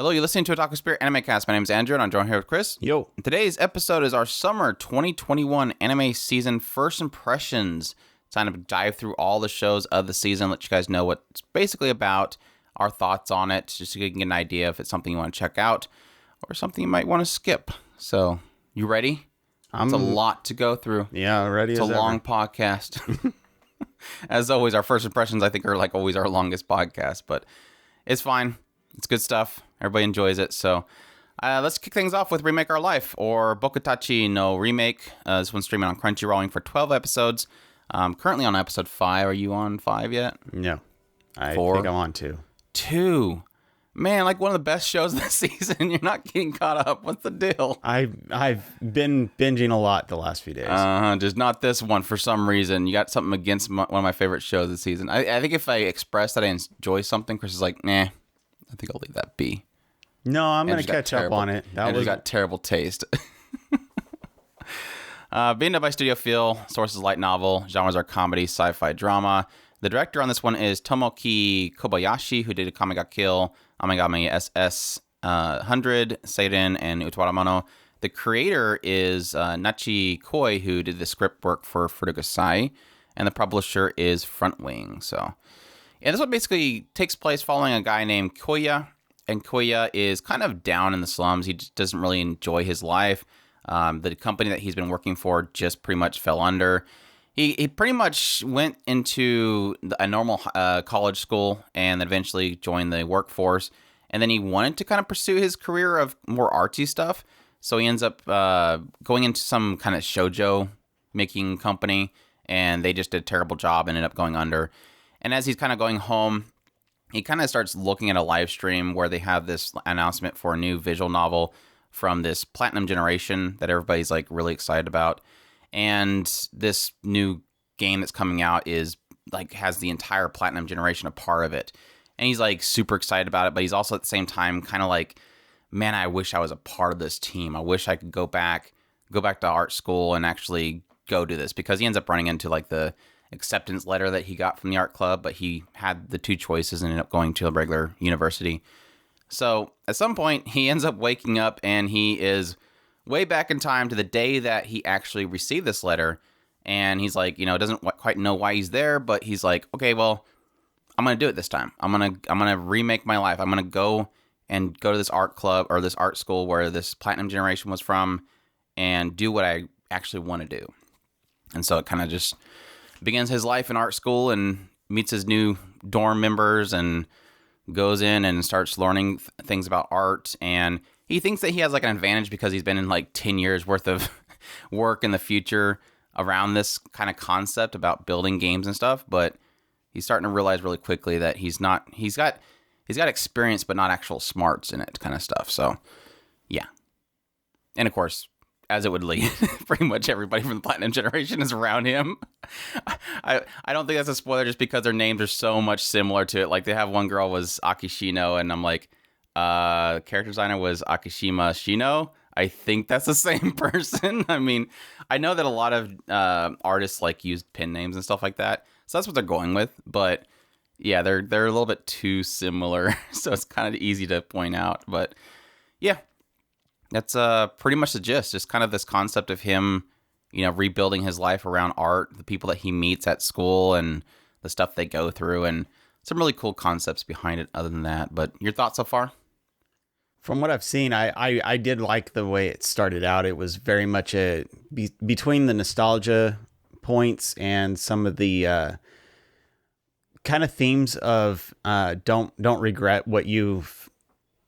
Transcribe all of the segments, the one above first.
Hello, you're listening to Otaku Spirit Animecast. My name is Andrew, and I'm joined here with Chris. Yo. Today's episode is our summer 2021 anime season first impressions. It's time to dive through all the shows of the season, let you guys know what it's basically about, our thoughts on it, just so you can get an idea if it's something you want to check out or something you might want to skip. So, you ready? It's a lot to go through. Yeah, ready as ever. It's a long podcast. As always, our first impressions, I think, are like always our longest podcast, but it's fine. It's good stuff. Everybody enjoys it. So let's kick things off with Remake Our Life, or Bokutachi no Remake. This one's streaming on Crunchyroll for 12 episodes. Currently on episode 5. Are you on 5 yet? No. I 4? think I'm on 2. 2. Man, like one of the best shows of the season. You're not getting caught up. What's the deal? I've been binging a lot the last few days. Just not this one for some reason. You got something against one of my favorite shows of the season. I think if I express that I enjoy something, Chris is like, nah, I think I'll leave that be. No, I'm going to catch up on it. Andrew's got terrible taste. Being done by Studio Feel, sources light novel, genres are comedy, sci-fi, drama. The director on this one is Tomoki Kobayashi, who did Kame ga Kill, Amegami SS 100, Seirei, and Utawaremono. The creator is Nachi Koi, who did the script work for Furugasai, and the publisher is Frontwing. So, yeah, this one basically takes place following a guy named Koya, and Koya is kind of down in the slums. He just doesn't really enjoy his life. The company that he's been working for just pretty much fell under. He pretty much went into a normal college school and eventually joined the workforce. And then he wanted to kind of pursue his career of more artsy stuff. So he ends up going into some kind of shoujo making company. And they just did a terrible job and ended up going under. And as he's kind of going home, he kind of starts looking at a live stream where they have this announcement for a new visual novel from this Platinum Generation that everybody's like really excited about. And this new game that's coming out is like has the entire Platinum Generation a part of it. And he's like super excited about it, but he's also at the same time kind of like, man, I wish I was a part of this team. I wish I could go back to art school and actually go do this, because he ends up running into like the acceptance letter that he got from the art club, but he had the two choices and ended up going to a regular university. So at some point he ends up waking up and he is way back in time to the day that he actually received this letter. And he's like, doesn't quite know why he's there, but he's like, okay, well, I'm going to do it this time. I'm going to remake my life. I'm going to go to this art club or this art school where this Platinum Generation was from and do what I actually want to do. And so it kind of just begins his life in art school and meets his new dorm members and goes in and starts learning things about art. And he thinks that he has like an advantage because he's been in like 10 years worth of work in the future around this kind of concept about building games and stuff. But he's starting to realize really quickly that he's got experience, but not actual smarts in it kind of stuff. So yeah. And of course, as it would lead, pretty much everybody from the Platinum Generation is around him. I don't think that's a spoiler just because their names are so much similar to it. Like they have one girl was Akishino, and I'm like, character designer was Akishima Shino. I think that's the same person. I mean, I know that a lot of artists like use pen names and stuff like that, so that's what they're going with. But yeah, they're a little bit too similar, so it's kind of easy to point out. But yeah, that's pretty much the gist. Just kind of this concept of him, rebuilding his life around art, the people that he meets at school, and the stuff they go through, and some really cool concepts behind it. Other than that, but your thoughts so far? From what I've seen, I did like the way it started out. It was very much between the nostalgia points and some of the kind of themes of don't regret what you've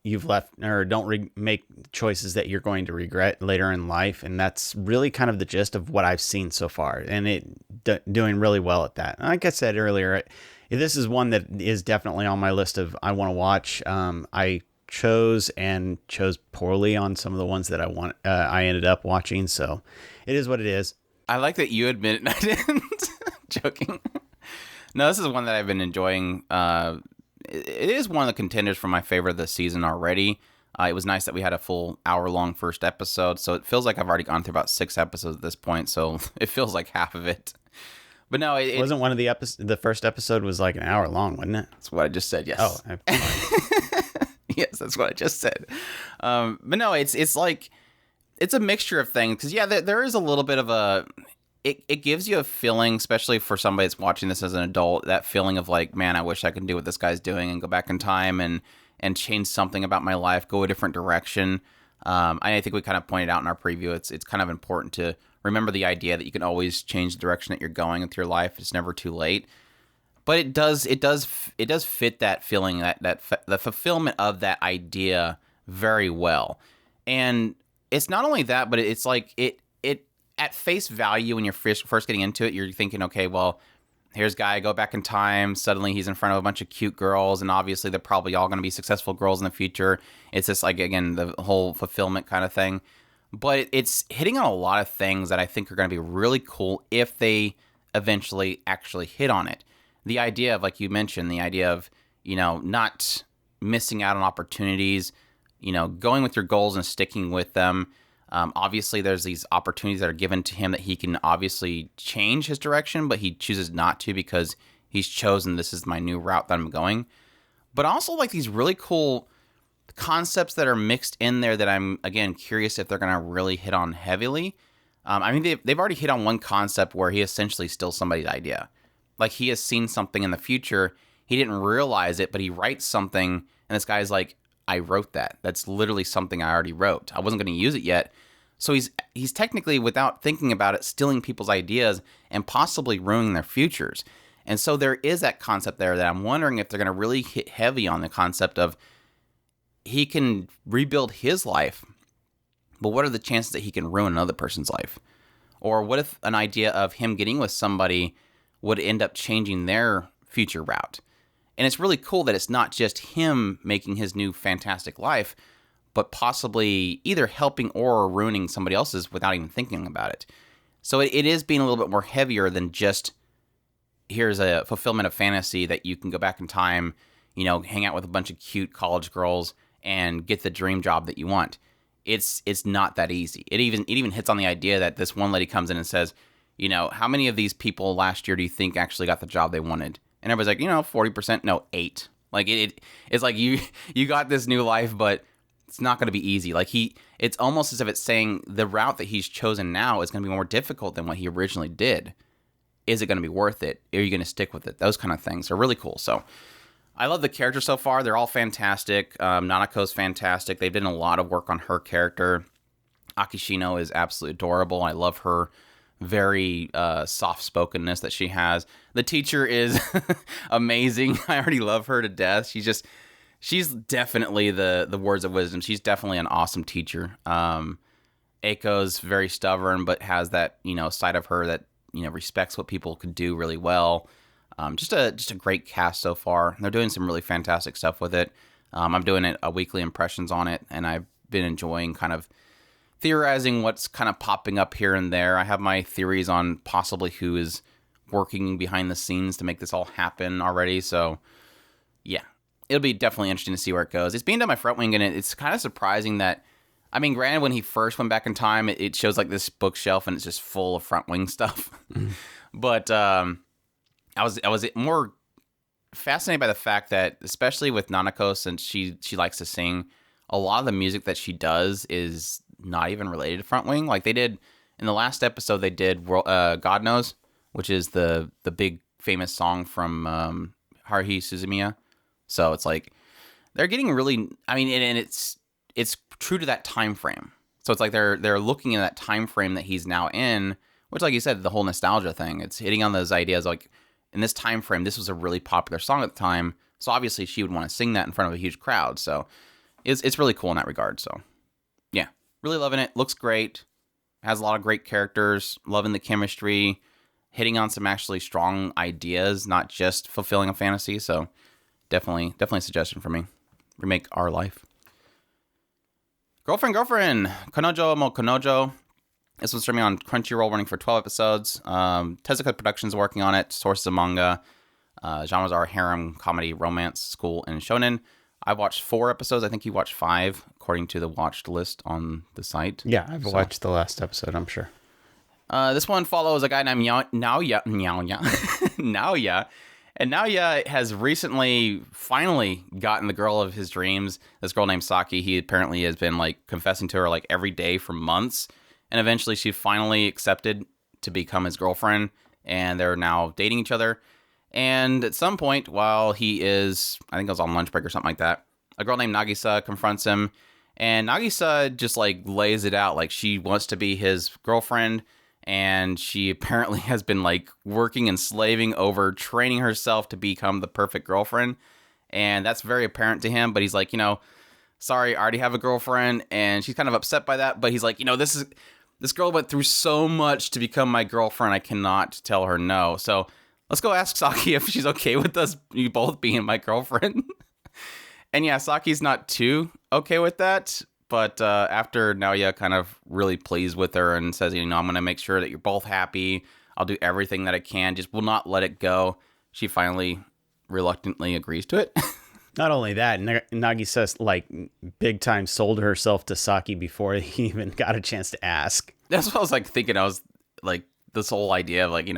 left, or don't make choices that you're going to regret later in life. And that's really kind of the gist of what I've seen so far, and it doing really well at that. Like I said earlier, this is one that is definitely on my list of I want to watch. I chose poorly on some of the ones that I ended up watching, so it is what it is. I like that you admit it and I didn't. Joking. No, this is one that I've been enjoying. It is one of the contenders for my favorite of the season already. It was nice that we had a full hour-long first episode, so it feels like I've already gone through about 6 episodes at this point, so it feels like half of it. But no, it wasn't one of the first episode was like an hour long, wasn't it? That's what I just said, yes. Oh, Yes, that's what I just said. But no, it's like it's a mixture of things because there is a little bit of a. It gives you a feeling, especially for somebody that's watching this as an adult, that feeling of like, man, I wish I could do what this guy's doing and go back in time and change something about my life, go a different direction. I think we kind of pointed out in our preview, it's kind of important to remember the idea that you can always change the direction that you're going with your life. It's never too late. But it does fit that feeling, the fulfillment of that idea very well. And it's not only that, but it's like it at face value when you're first getting into it, you're thinking, okay, well, here's guy, go back in time. Suddenly he's in front of a bunch of cute girls, and obviously they're probably all going to be successful girls in the future. It's just like, again, the whole fulfillment kind of thing. But it's hitting on a lot of things that I think are going to be really cool if they eventually actually hit on it. The idea of, like you mentioned, the idea of, not missing out on opportunities, going with your goals and sticking with them. Obviously, there's these opportunities that are given to him that he can obviously change his direction, but he chooses not to because he's chosen this is my new route that I'm going. But also like these really cool concepts that are mixed in there that I'm, again, curious if they're going to really hit on heavily. They've already hit on one concept where he essentially steals somebody's idea. Like he has seen something in the future, he didn't realize it, but he writes something, and this guy's like, I wrote that. That's literally something I already wrote. I wasn't going to use it yet. So he's technically, without thinking about it, stealing people's ideas and possibly ruining their futures. And so there is that concept there that I'm wondering if they're going to really hit heavy on the concept of he can rebuild his life, but what are the chances that he can ruin another person's life? Or what if an idea of him getting with somebody would end up changing their future route? And it's really cool that it's not just him making his new fantastic life, but possibly either helping or ruining somebody else's without even thinking about it. So it is being a little bit more heavier than just, here's a fulfillment of fantasy that you can go back in time, hang out with a bunch of cute college girls and get the dream job that you want. It's not that easy. It even hits on the idea that this one lady comes in and says, how many of these people last year do you think actually got the job they wanted? And everybody's like, 40%, no, 8. Like it's like you got this new life, but it's not going to be easy. Like it's almost as if it's saying the route that he's chosen now is going to be more difficult than what he originally did. Is it going to be worth it? Are you going to stick with it? Those kind of things are really cool. So I love the characters so far. They're all fantastic. Nanako's fantastic. They've done a lot of work on her character. Akishino is absolutely adorable. I love her very soft-spokenness that she has. The teacher is amazing. I already love her to death. She's definitely the words of wisdom. She's definitely an awesome teacher. Eiko's very stubborn, but has that, side of her that, respects what people could do really well. Just a great cast so far. They're doing some really fantastic stuff with it. I'm doing a weekly impressions on it, and I've been enjoying kind of theorizing what's kind of popping up here and there. I have my theories on possibly who is working behind the scenes to make this all happen already. So, yeah, it'll be definitely interesting to see where it goes. It's being done by Front Wing, and it's kind of surprising that, granted, when he first went back in time, it shows like this bookshelf, and it's just full of Front Wing stuff. But I was more fascinated by the fact that, especially with Nanako, since she likes to sing, a lot of the music that she does is not even related to Front Wing. Like they did in the last episode, they did God Knows, which is the big famous song from Haruhi Suzumiya. So it's like they're getting really, and it's true to that time frame. So it's like they're looking at that time frame that he's now in, which, like you said, the whole nostalgia thing. It's hitting on those ideas like in this time frame, this was a really popular song at the time. So obviously she would want to sing that in front of a huge crowd. So it's really cool in that regard. So yeah, really loving it. Looks great. Has a lot of great characters. Loving the chemistry. Hitting on some actually strong ideas, not just fulfilling a fantasy. So definitely a suggestion for me. Remake Our Life. Girlfriend, Konojo mo Konojo. This was streaming on Crunchyroll, running for 12 episodes. Tezuka Productions working on it. Sources of manga. Genres are harem, comedy, romance, school, and shonen. I've watched 4 episodes. I think you watched 5, according to the watched list on the site. Yeah, I've watched the last episode, I'm sure. This one follows a guy named Naoya, And Naoya has recently finally gotten the girl of his dreams, this girl named Saki. He apparently has been like confessing to her like every day for months. And eventually she finally accepted to become his girlfriend. And they're now dating each other. And at some point, while he is, I think it was on lunch break or something like that, a girl named Nagisa confronts him. And Nagisa just like lays it out like she wants to be his girlfriend. And she apparently has been like working and slaving over training herself to become the perfect girlfriend. And that's very apparent to him. But he's like, sorry, I already have a girlfriend. And she's kind of upset by that. But he's like, this girl went through so much to become my girlfriend. I cannot tell her no. So let's go ask Saki if she's okay with us, you both being my girlfriend. And yeah, Saki's not too okay with that. But after Naoya kind of really pleased with her and says, I'm going to make sure that you're both happy. I'll do everything that I can. Just will not let it go. She finally reluctantly agrees to it. Not only that, Nagisa like big time sold herself to Saki before he even got a chance to ask. That's what I was like thinking. I was like, this whole idea of like, you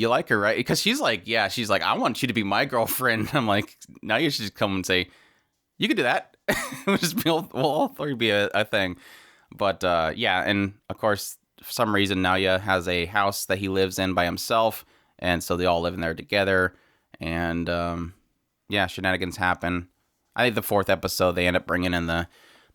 like her, right? Because she's like, I want you to be my girlfriend. I'm like, now you should just come and say, you can do that. we'll all three be a thing. But and of course, for some reason, Naoya has a house that he lives in by himself. And so they all live in there together. And shenanigans happen. I think the 4th episode, they end up bringing in the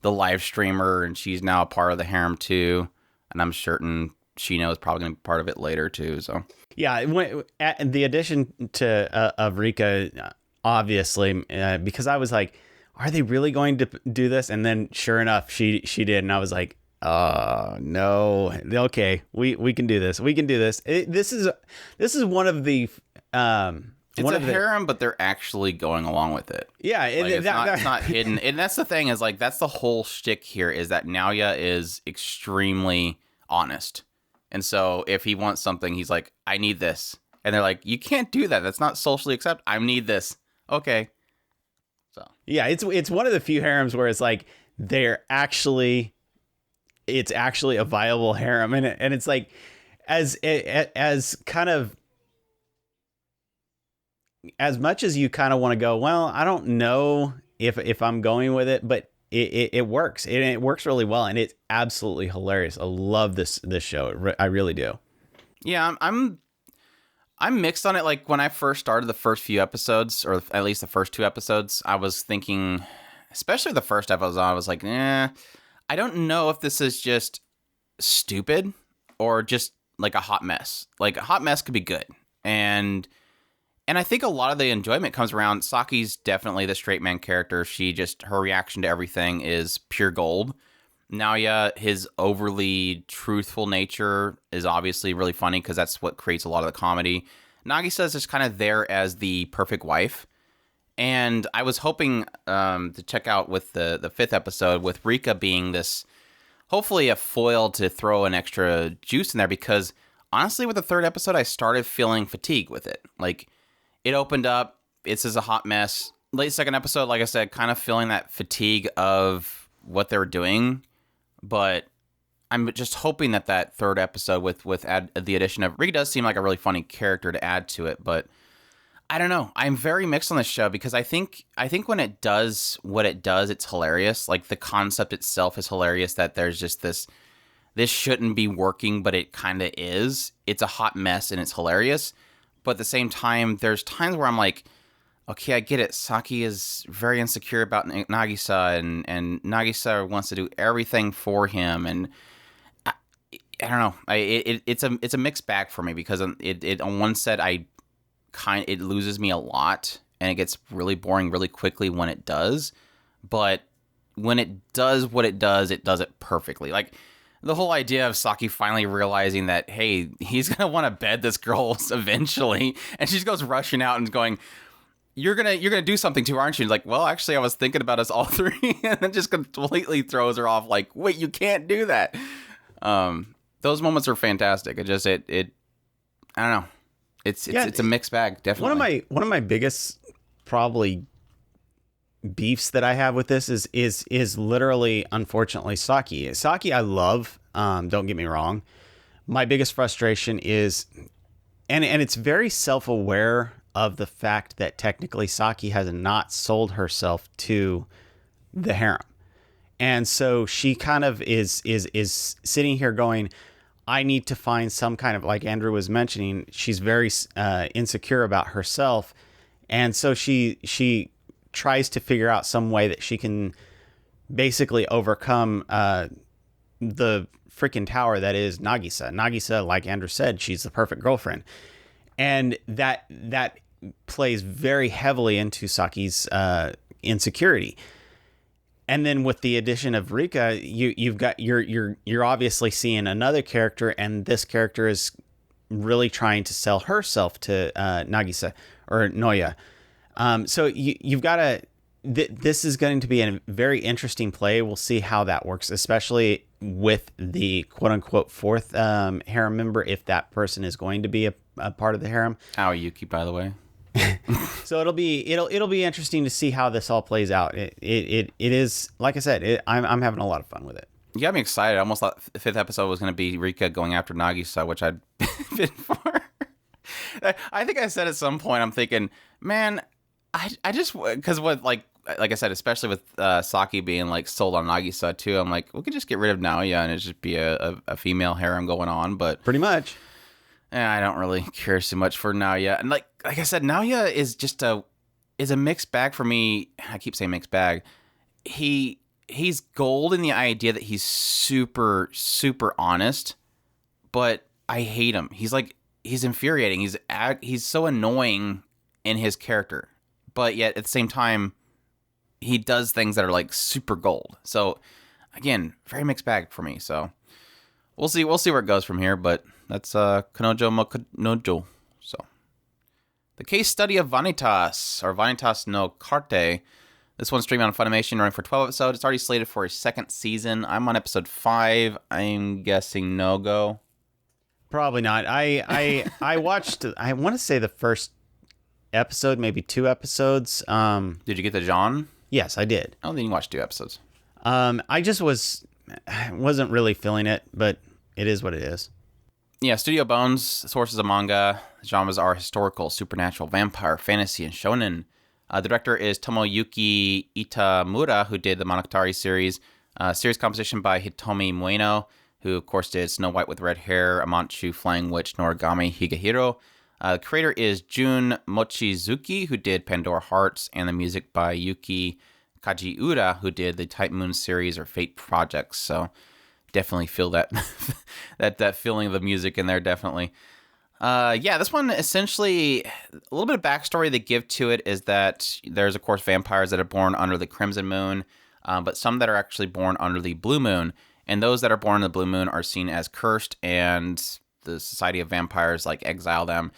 live streamer, and she's now a part of the harem too. And I'm certain Shino is probably going to be part of it later too. So yeah, the addition to of Rika, obviously, because I was like, are they really going to do this? And then sure enough, she did. And I was like, no, okay, we can do this. We can do this. This is one of the, it's a harem, but they're actually going along with it. Yeah. It's not hidden. And that's the thing is like, that's the whole shtick here is that Naoya is extremely honest. And so if he wants something, he's like, I need this. And they're like, you can't do that. That's not socially accepted. I need this. Okay. So yeah, it's one of the few harems where it's like it's actually a viable harem, and it's like as kind of as much as you kind of want to go, well, I don't know if I'm going with it, but it works, and it works really well, and it's absolutely hilarious. I love this show. I really do. Yeah, I'm mixed on it. Like when I first started the first few episodes, or at least the first 2 episodes, I was thinking, especially the first episode, I was like, I don't know if this is just stupid or just like a hot mess. Like a hot mess could be good. And I think a lot of the enjoyment comes around Saki's definitely the straight man character. Her reaction to everything is pure gold. Naoya, his overly truthful nature is obviously really funny because that's what creates a lot of the comedy. Nagisa is just kind of there as the perfect wife. And I was hoping to check out with the 5th episode with Rika being this, hopefully a foil to throw an extra juice in there, because honestly with the 3rd episode, I started feeling fatigue with it. Like it opened up, it's just a hot mess. Late 2nd episode, like I said, kind of feeling that fatigue of what they're doing. But I'm just hoping that 3rd episode with the addition of Rika does seem like a really funny character to add to it. But I don't know. I'm very mixed on this show because I think when it does what it does, it's hilarious. Like the concept itself is hilarious, that there's just this shouldn't be working, but it kind of is. It's a hot mess and it's hilarious. But at the same time, there's times where I'm like, okay, I get it. Saki is very insecure about Nagisa, and Nagisa wants to do everything for him, and I don't know. It's a mixed bag for me because it on one set it loses me a lot, and it gets really boring really quickly when it does. But when it does what it does it perfectly. Like the whole idea of Saki finally realizing that, hey, he's gonna want to bed this girl eventually, and she just goes rushing out and going, You're gonna do something to her, aren't you? And like, well, actually, I was thinking about us all 3, and then just completely throws her off. Like, wait, you can't do that. Those moments are fantastic. It I don't know. It's a mixed bag, definitely. One of my biggest probably beefs that I have with this is literally, unfortunately, Saki. Saki, I love. Don't get me wrong. My biggest frustration is and it's very self-aware of the fact that technically Saki has not sold herself to the harem. And so she kind of is sitting here going, I need to find some kind of, like Andrew was mentioning, she's very insecure about herself. And so she tries to figure out some way that she can basically overcome the freaking tower that is Nagisa. Nagisa, like Andrew said, she's the perfect girlfriend. And that plays very heavily into Saki's insecurity. And then with the addition of Rika, you're obviously seeing another character, and this character is really trying to sell herself to Nagisa or Noya. So you've got to. This is going to be a very interesting play. We'll see how that works, especially with the quote unquote fourth harem member, if that person is going to be a part of the harem. How are Yuki, by the way? So it'll be interesting to see how this all plays out. It is, like I said, I'm having a lot of fun with it. You got me excited. I almost thought the fifth episode was going to be Rika going after Nagisa, which I'd been for. I think I said at some point, I'm thinking, man, I just, because what, like I said, especially with Saki being like sold on Nagisa too, I'm like, we could just get rid of Naoya and it just be a female harem going on. But pretty much. I don't really care so much for Naoya. And like I said, Naoya is just a mixed bag for me. I keep saying mixed bag. He's gold in the idea that he's super, super honest, but I hate him. He's infuriating. He's so annoying in his character, but yet at the same time, he does things that are like super gold. So again, very mixed bag for me. So we'll see where it goes from here, but that's Kanojo mo Kanojo. So the case study of Vanitas, or Vanitas no Carte. This one's streaming on Funimation, running for 12 episodes. It's already slated for a second season. I'm on episode 5. I'm guessing no go. Probably not. I watched, I want to say the first episode, maybe 2 episodes. Did you get the John? Yes, I did. Oh, then you watched 2 episodes. I just wasn't really feeling it, but it is what it is. Yeah, Studio Bones, sources of manga. Genres are historical, supernatural, vampire, fantasy, and shonen. The director is Tomoyuki Itamura, who did the Monogatari series. Series composition by Hitomi Mueno, who of course did Snow White with Red Hair, Amanchu, Flying Witch, Noragami Higehiro. The creator is Jun Mochizuki, who did Pandora Hearts, and the music by Yuki Kajiura, who did the Type Moon series or Fate projects. So definitely feel that that feeling of the music in there, definitely. Yeah, this one essentially, a little bit of backstory they give to it is that there's, of course, vampires that are born under the Crimson Moon, but some that are actually born under the Blue Moon. And those that are born in the Blue Moon are seen as cursed, and the Society of Vampires like exile them.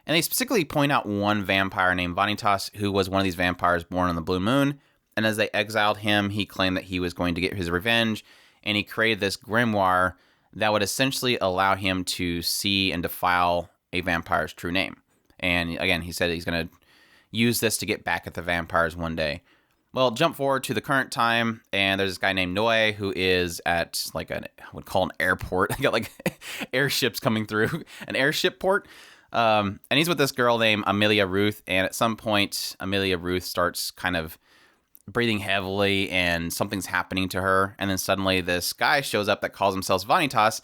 And they specifically point out one vampire named Vanitas, who was one of these vampires born on the Blue Moon. And as they exiled him, he claimed that he was going to get his revenge, and he created this grimoire that would essentially allow him to see and defile a vampire's true name. And again, he said he's going to use this to get back at the vampires one day. Well, jump forward to the current time, and there's this guy named Noe who is at like I would call an airport. They got like airships coming through, an airship port. And he's with this girl named Amelia Ruth, and at some point, Amelia Ruth starts kind of breathing heavily, and something's happening to her. And then suddenly this guy shows up that calls himself Vanitas,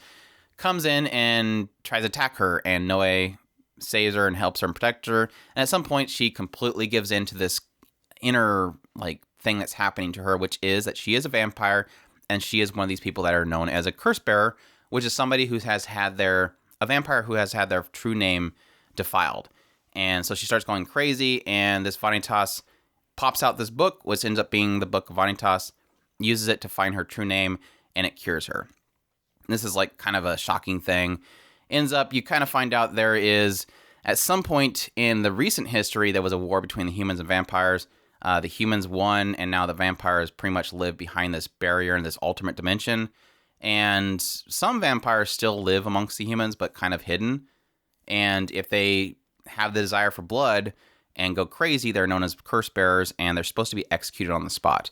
comes in and tries to attack her, and Noe saves her and helps her and protects her. And at some point, she completely gives in to this inner like thing that's happening to her, which is that she is a vampire, and she is one of these people that are known as a curse bearer, which is somebody who has had a vampire who has had their true name defiled. And so she starts going crazy, and this Vanitas pops out this book, which ends up being the Book of Vanitas, uses it to find her true name, and it cures her. And this is like kind of a shocking thing. Ends up, you kind of find out there is, at some point in the recent history, there was a war between the humans and vampires. The humans won, and now the vampires pretty much live behind this barrier in this alternate dimension. And some vampires still live amongst the humans, but kind of hidden. And if they have the desire for blood and go crazy, they're known as curse bearers, and they're supposed to be executed on the spot.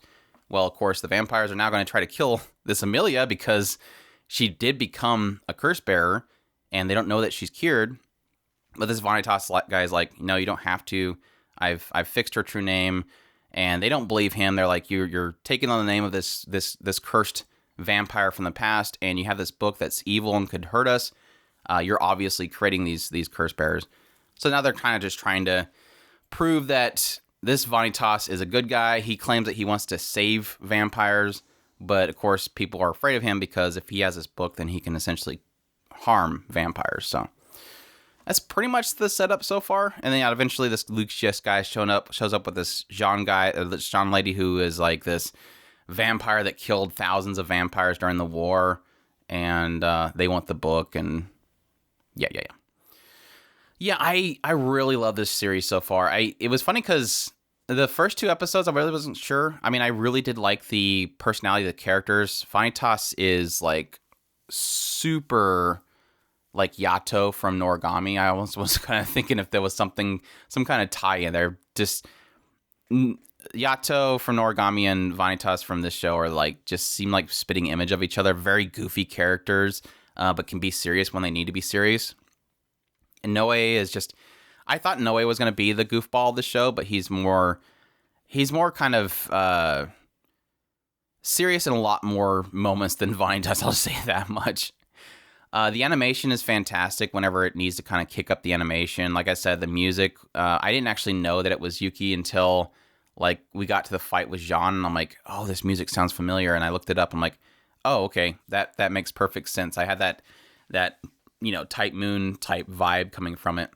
Well, of course, the vampires are now going to try to kill this Amelia because she did become a curse bearer, and they don't know that she's cured. But this Vanitas guy is like, no, you don't have to. I've fixed her true name, and they don't believe him. They're like, you're taking on the name of this cursed vampire from the past, and you have this book that's evil and could hurt us. You're obviously creating these curse bearers. So now they're kind of just trying to prove that this Vanitas is a good guy. He claims that he wants to save vampires, but of course people are afraid of him because if he has this book, then he can essentially harm vampires. So that's pretty much the setup so far. And then eventually this Lucius guy shows up with this Jean guy, this Jean lady who is like this vampire that killed thousands of vampires during the war, and they want the book. And yeah, I really love this series so far. It was funny because the first 2 episodes I really wasn't sure. I mean, I really did like the personality of the characters. Vanitas is like super like Yato from Noragami. I almost was kind of thinking if there was some kind of tie-in there. Just Yato from Noragami and Vanitas from this show are like just seem like spitting image of each other. Very goofy characters, but can be serious when they need to be serious. And Noe is just, I thought Noe was going to be the goofball of the show, but he's more kind of serious in a lot more moments than Vanitas. I'll say that much. The animation is fantastic whenever it needs to kind of kick up the animation. Like I said, the music, I didn't actually know that it was Yuki until like we got to the fight with Jean, and I'm like, oh, this music sounds familiar. And I looked it up. I'm like, oh, okay, that makes perfect sense. I had that Type Moon type vibe coming from it.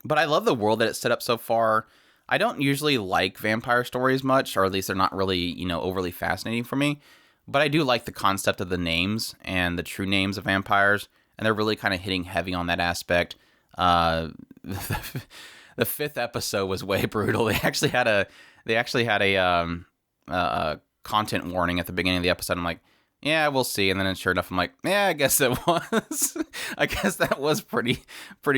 But I love the world that it's set up so far. I don't usually like vampire stories much, or at least they're not really, overly fascinating for me. But I do like the concept of the names and the true names of vampires, and they're really kind of hitting heavy on that aspect. The 5th episode was way brutal. They actually had a content warning at the beginning of the episode. I'm like, yeah, we'll see. And then sure enough, I'm like, yeah, I guess it was. I guess that was pretty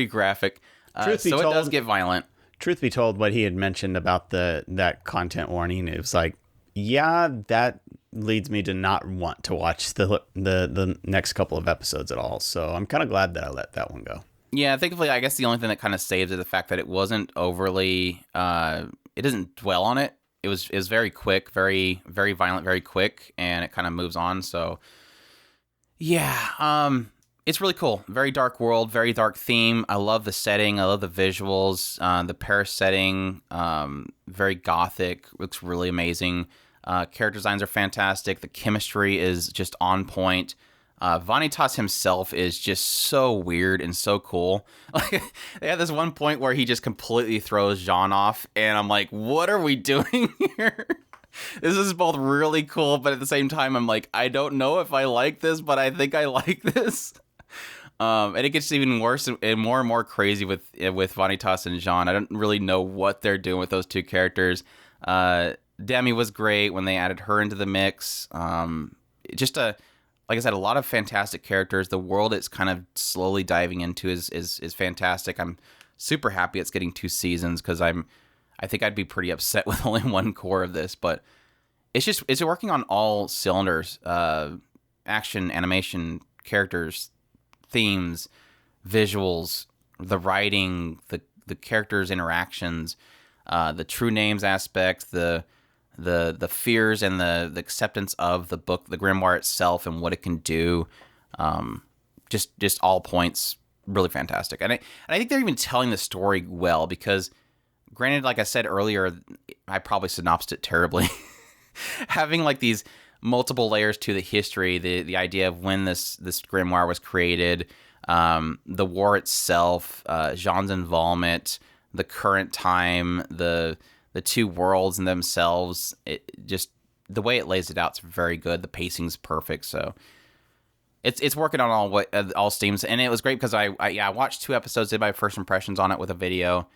graphic. So it does get violent. Truth be told, what he had mentioned about that content warning, it was like, yeah, that leads me to not want to watch the next couple of episodes at all. So I'm kind of glad that I let that one go. Yeah, thankfully, I guess the only thing that kind of saves it the fact that it wasn't overly. It doesn't dwell on it. It was very quick, very very violent, very quick, and it kind of moves on. So yeah, it's really cool. Very dark world, very dark theme. I love the setting. I love the visuals. The Paris setting, very gothic. Looks really amazing. Character designs are fantastic. The chemistry is just on point. Vanitas himself is just so weird and so cool. Like, they had this one point where he just completely throws Jean off, and I'm like, what are we doing here? This is both really cool, but at the same time, I'm like, I don't know if I like this, but I think I like this. And it gets even worse and more crazy with Vanitas and Jean. I don't really know what they're doing with those two characters. Demi was great when they added her into the mix. Like I said, a lot of fantastic characters. The world it's kind of slowly diving into is fantastic. I'm super happy it's getting 2 seasons because I think I'd be pretty upset with only 1 core of this, but it's working on all cylinders. Action, animation, characters, themes, visuals, the writing, the characters' interactions, the true names aspect, the fears and the acceptance of the book, the grimoire itself, and what it can do. Just all points really fantastic. And I think they're even telling the story well because, granted, like I said earlier, I probably synopsed it terribly. Having like these multiple layers to the history, the idea of when this grimoire was created, the war itself, Jean's involvement, the current time, the 2 worlds in themselves, it just the way it lays it out is very good. The pacing's perfect, so it's working on all steams, and it was great because I watched 2 episodes, did my first impressions on it with a video,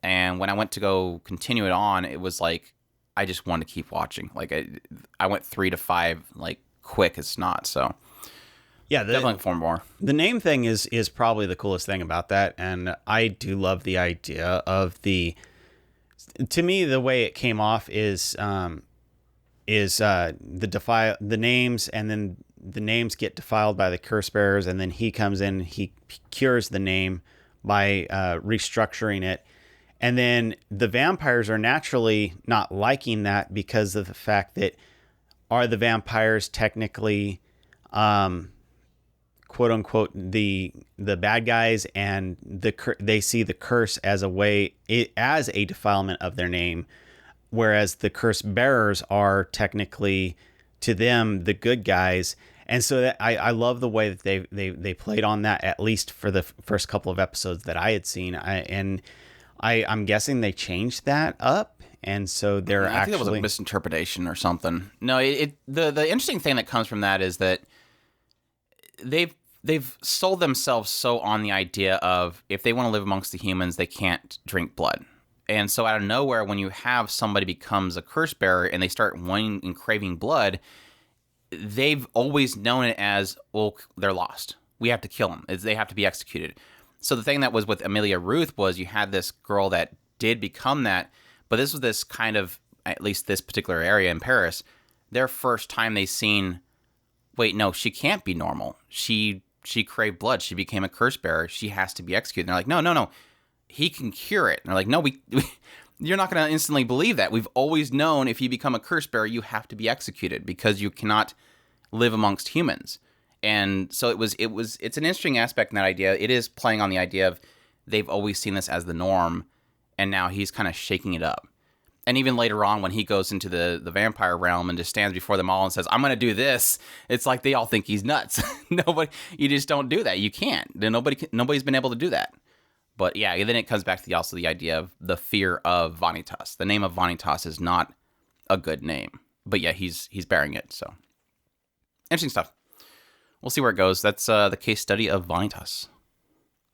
and when I went to go continue it on, it was like I just wanted to keep watching. Like I went 3 to 5 like quick as snot. So yeah, definitely for more. The name thing is probably the coolest thing about that, and I do love the idea of the. To me, the way it came off is the names, and then the names get defiled by the curse bearers, and then he comes in, he cures the name, by restructuring it. And then the vampires are naturally not liking that because of the fact that are the vampires technically, quote unquote, the bad guys, and they see the curse as as a defilement of their name, whereas the curse bearers are technically to them the good guys. And so that I love the way that they played on that, at least for the first couple of episodes that I had seen. I'm guessing they changed that up, and so they're I think it was a misinterpretation or something. No, the interesting thing that comes from that is that they've sold themselves so on the idea of if they want to live amongst the humans, they can't drink blood. And so out of nowhere, when you have somebody becomes a curse bearer and they start wanting and craving blood, they've always known it as, well, they're lost. We have to kill them. They have to be executed. So the thing that was with Amelia Ruth was you had this girl that did become that, but this was this kind of, at least this particular area in Paris, their first time they seen, wait, no, she can't be normal. She craved blood. She became a curse bearer. She has to be executed. And they're like, no. He can cure it. And they're like, no, you're not going to instantly believe that. We've always known if you become a curse bearer, you have to be executed because you cannot live amongst humans. And so it's an interesting aspect in that idea. It is playing on the idea of they've always seen this as the norm, and now he's kind of shaking it up. And even later on, when he goes into the vampire realm and just stands before them all and says, I'm going to do this, it's like they all think he's nuts. You just don't do that. You can't. Nobody's been able to do that. But yeah, then it comes back to also the idea of the fear of Vanitas. The name of Vanitas is not a good name. But yeah, he's bearing it. So interesting stuff. We'll see where it goes. That's the case study of Vanitas.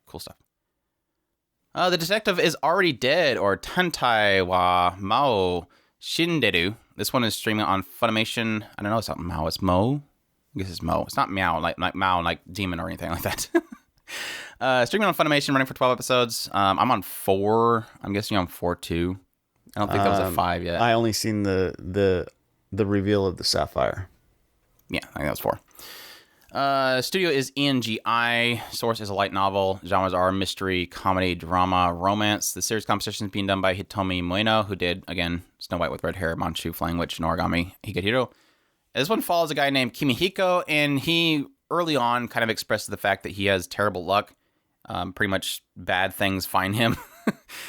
Cool stuff. The detective is already dead, or Tantai wa Mao Shinderu. This one is streaming on Funimation. I don't know, it's not Mao, it's Mo. I guess it's Mo. It's not Meow, like Mao, like demon or anything like that. Streaming on Funimation, running for 12 episodes. I'm on 4. I'm guessing you're on 4 too. I don't think that was a 5 yet. I only seen the reveal of the sapphire. Yeah, I think that was 4. Studio is ENGI. Source is a light novel. Genres are mystery, comedy, drama, romance. The series composition is being done by Hitomi Moeno, who did, again, Snow White with Red Hair, Manchu Flying Witch, and Origami Higehiro. This one follows a guy named Kimihiko, and he early on kind of expresses the fact that he has terrible luck. Pretty much bad things find him.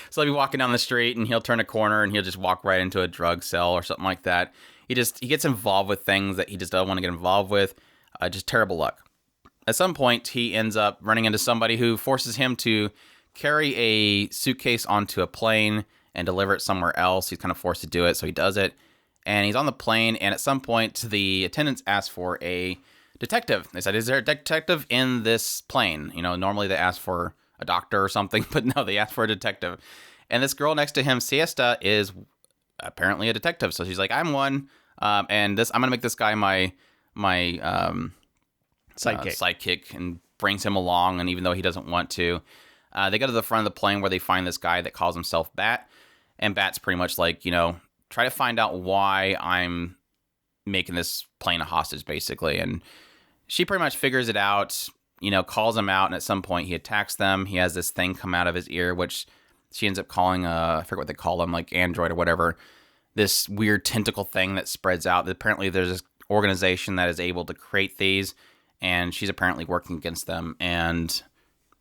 So he'll be walking down the street, and he'll turn a corner, and he'll just walk right into a drug cell or something like that. He gets involved with things that he just doesn't want to get involved with. Just terrible luck. At some point, he ends up running into somebody who forces him to carry a suitcase onto a plane and deliver it somewhere else. He's kind of forced to do it, so he does it. And he's on the plane, and at some point, the attendants ask for a detective. They said, is there a detective in this plane? You know, normally they ask for a doctor or something, but no, they ask for a detective. And this girl next to him, Siesta, is apparently a detective. So she's like, I'm one, and I'm going to make this guy my sidekick, and brings him along. And even though he doesn't want to, they go to the front of the plane where they find this guy that calls himself Bat. And Bat's pretty much like, try to find out why I'm making this plane a hostage, basically. And she pretty much figures it out, calls him out. And at some point he attacks them. He has this thing come out of his ear, which she ends up calling, I forget what they call them, like Android or whatever. This weird tentacle thing that spreads out. Apparently there's this organization that is able to create these, and she's apparently working against them. And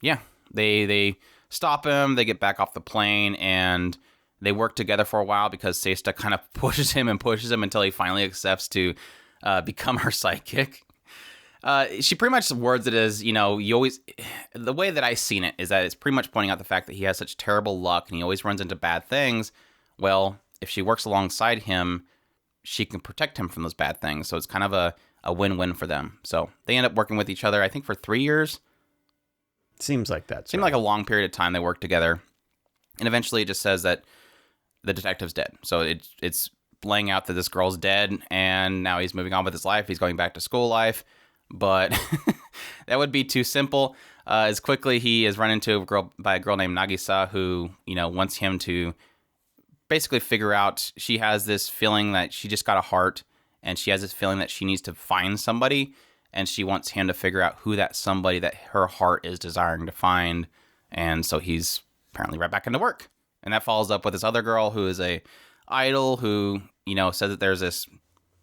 yeah, they stop him, they get back off the plane, and they work together for a while because Seista kind of pushes him until he finally accepts to become her sidekick. She pretty much words it as, the way that I've seen it is that it's pretty much pointing out the fact that he has such terrible luck and he always runs into bad things. Well, if she works alongside him, she can protect him from those bad things. So it's kind of a win-win for them. So they end up working with each other, I think, for 3 years. Seems like that. Seemed like a long period of time they worked together. And eventually it just says that the detective's dead. So it's laying out that this girl's dead, and now he's moving on with his life. He's going back to school life. But that would be too simple. As quickly he is run into by a girl named Nagisa who, wants him to basically figure out, she has this feeling that she just got a heart, and she has this feeling that she needs to find somebody, and she wants him to figure out who that somebody that her heart is desiring to find And so he's apparently right back into work. And that follows up with this other girl who is a idol who, said that there's this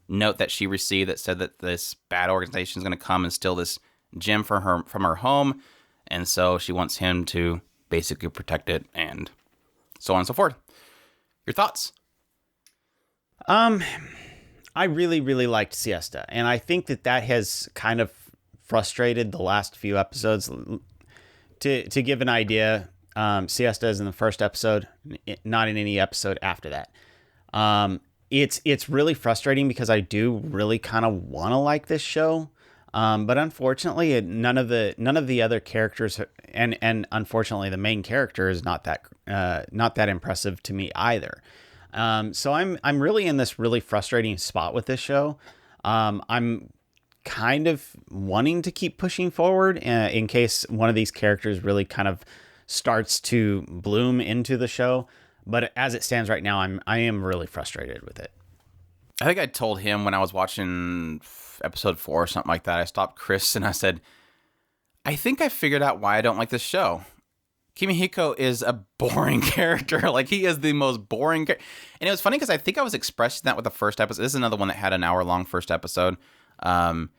note that she received that said that this bad organization is going to come and steal this gem from her home. And so she wants him to basically protect it and so on and so forth. Your thoughts? I really, really liked Siesta, and I think that has kind of frustrated the last few episodes. To give an idea, Siesta is in the first episode, not in any episode after that. It's really frustrating because I do really kind of want to like this show, but unfortunately, none of the other characters, and unfortunately, the main character is not that impressive to me either. So I'm really in this really frustrating spot with this show. I'm kind of wanting to keep pushing forward in case one of these characters really kind of starts to bloom into the show. But as it stands right now, I am really frustrated with it. I think I told him when I was watching episode 4 or something like that, I stopped Chris and I said, I think I figured out why I don't like this show. Kimihiko is a boring character. Like, he is the most boring character. And it was funny because I think I was expressing that with the first episode. This is another one that had an hour-long first episode. And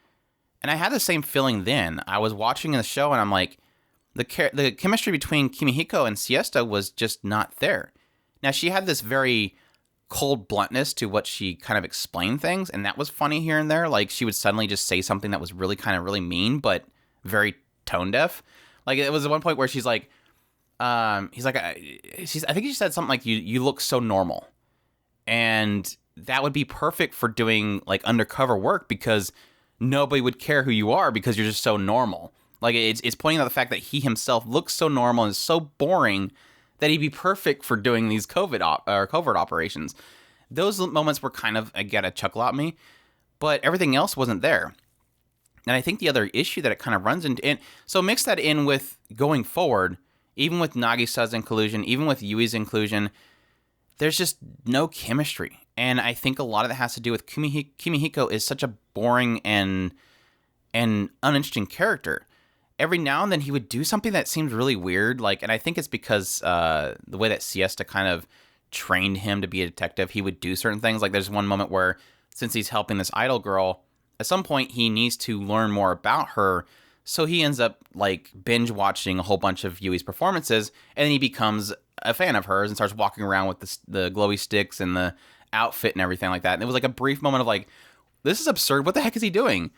I had the same feeling then. I was watching the show and I'm like, the chemistry between Kimihiko and Siesta was just not there. Now, she had this very cold bluntness to what she kind of explained things, and that was funny here and there. Like, she would suddenly just say something that was really kind of really mean, but very tone deaf. Like, it was at one point where she's like, I think she said something like, you look so normal. And that would be perfect for doing like undercover work because nobody would care who you are because you're just so normal. Like, it's pointing out the fact that he himself looks so normal and is so boring that he'd be perfect for doing these covert operations. Those moments were kind of, I get a chuckle at me, but everything else wasn't there. And I think the other issue that it kind of runs into, and so mix that in with going forward, even with Nagisa's inclusion, even with Yui's inclusion, there's just no chemistry. And I think a lot of that has to do with Kimihiko is such a boring and uninteresting character. Every now and then he would do something that seems really weird. Like, and I think it's because the way that Siesta kind of trained him to be a detective, he would do certain things. Like, there's one moment where, since he's helping this idol girl, at some point he needs to learn more about her. So he ends up like binge watching a whole bunch of Yui's performances, and then he becomes a fan of hers and starts walking around with the glowy sticks and the outfit and everything like that. And it was like a brief moment of like, this is absurd. What the heck is he doing?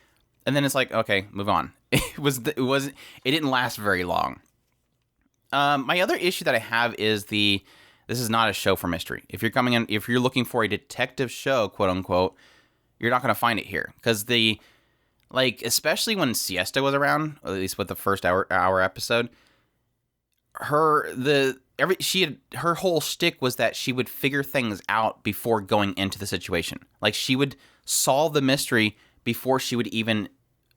And then it's like, okay, move on. It didn't last very long. My other issue that I have is this is not a show for mystery. If you're looking for a detective show, quote unquote, you're not going to find it here because especially when Siesta was around, at least with the first hour episode, her whole shtick was that she would figure things out before going into the situation. Like, she would solve the mystery before she would even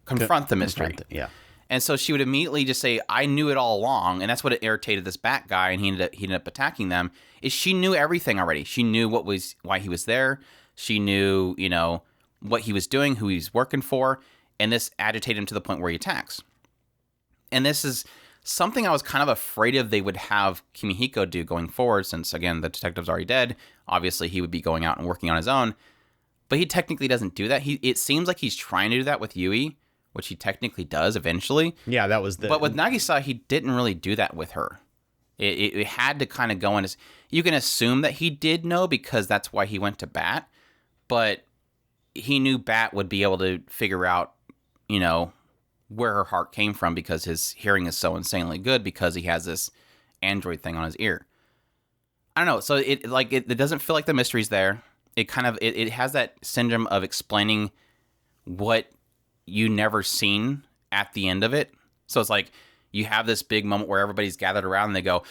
confront the mystery. Yeah. And so she would immediately just say, I knew it all along. And that's what irritated this bat guy, and he ended up attacking them, is she knew everything already. She knew why he was there. She knew, what he was doing, who he's working for. And this agitated him to the point where he attacks. And this is something I was kind of afraid of they would have Kimihiko do going forward, since, again, the detective's already dead. Obviously, he would be going out and working on his own. But he technically doesn't do that. It seems like he's trying to do that with Yui, which he technically does eventually. Yeah, that was But with Nagisa, he didn't really do that with her. It had to kind of go in as... You can assume that he did know because that's why he went to Bat. But he knew Bat would be able to figure out, where her heart came from because his hearing is so insanely good because he has this android thing on his ear. I don't know. So it doesn't feel like the mystery's there. It kind of it has that syndrome of explaining what you never seen at the end of it. So it's like you have this big moment where everybody's gathered around and they go,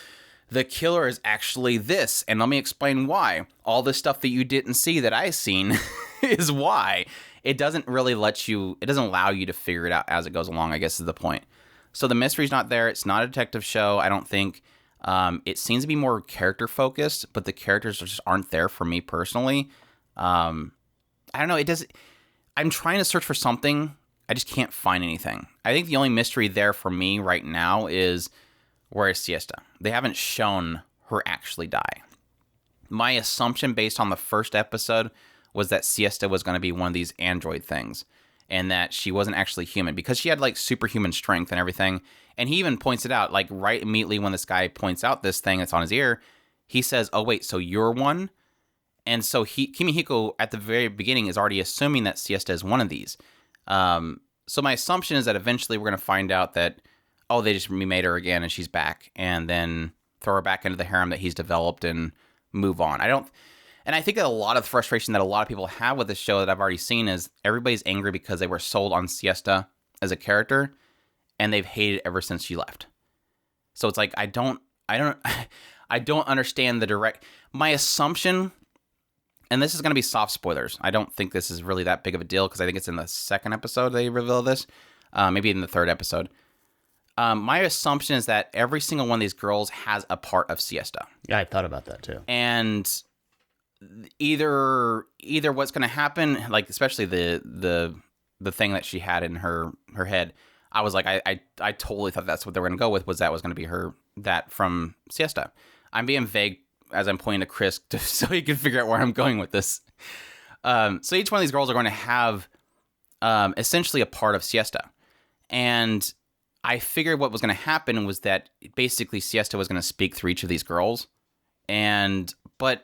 the killer is actually this, and let me explain why. All the stuff that you didn't see that I seen is why. It doesn't really it doesn't allow you to figure it out as it goes along, I guess is the point. So the mystery's not there. It's not a detective show, I don't think. It seems to be more character focused, but the characters just aren't there for me personally. I don't know. I'm trying to search for something. I just can't find anything. I think the only mystery there for me right now is Whereas Siesta, they haven't shown her actually die. My assumption based on the first episode was that Siesta was going to be one of these android things and that she wasn't actually human because she had like superhuman strength and everything. And he even points it out, like right immediately when this guy points out this thing that's on his ear, he says, oh, wait, so you're one? And so Kimihiko at the very beginning is already assuming that Siesta is one of these. So my assumption is that eventually we're going to find out that, oh, they just remade her again and she's back, and then throw her back into the harem that he's developed and move on. And I think that a lot of the frustration that a lot of people have with this show that I've already seen is everybody's angry because they were sold on Siesta as a character, and they've hated ever since she left. So it's like I don't understand the direct. My assumption, and this is going to be soft spoilers. I don't think this is really that big of a deal because I think it's in the second episode they reveal this, maybe in the third episode. My assumption is that every single one of these girls has a part of Siesta. Yeah, I thought about that too. And either what's going to happen, like especially the thing that she had in her head, I was like, I totally thought that's what they were going to go with, was that was going to be that from Siesta. I'm being vague as I'm pointing to Chris so he can figure out where I'm going with this. So each one of these girls are going to have essentially a part of Siesta. And I figured what was going to happen was that basically Siesta was going to speak through each of these girls. But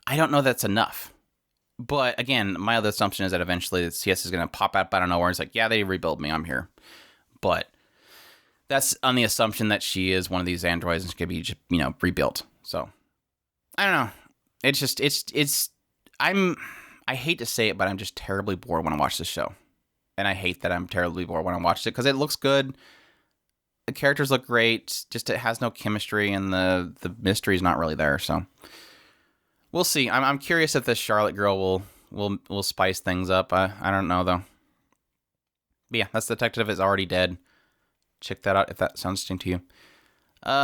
I don't know that's enough. But again, my other assumption is that eventually Siesta is going to pop out of nowhere. It's like, yeah, they rebuild me. I'm here. But that's on the assumption that she is one of these androids and she could be, rebuilt. So I don't know. It's just, I hate to say it, but I'm just terribly bored when I watch this show. And I hate that I'm terribly bored when I watch it because it looks good. The characters look great. Just it has no chemistry and the mystery is not really there. So we'll see. I'm curious if this Charlotte girl will spice things up. I don't know though. But yeah, that's Detective is Already Dead. Check that out if that sounds interesting to you.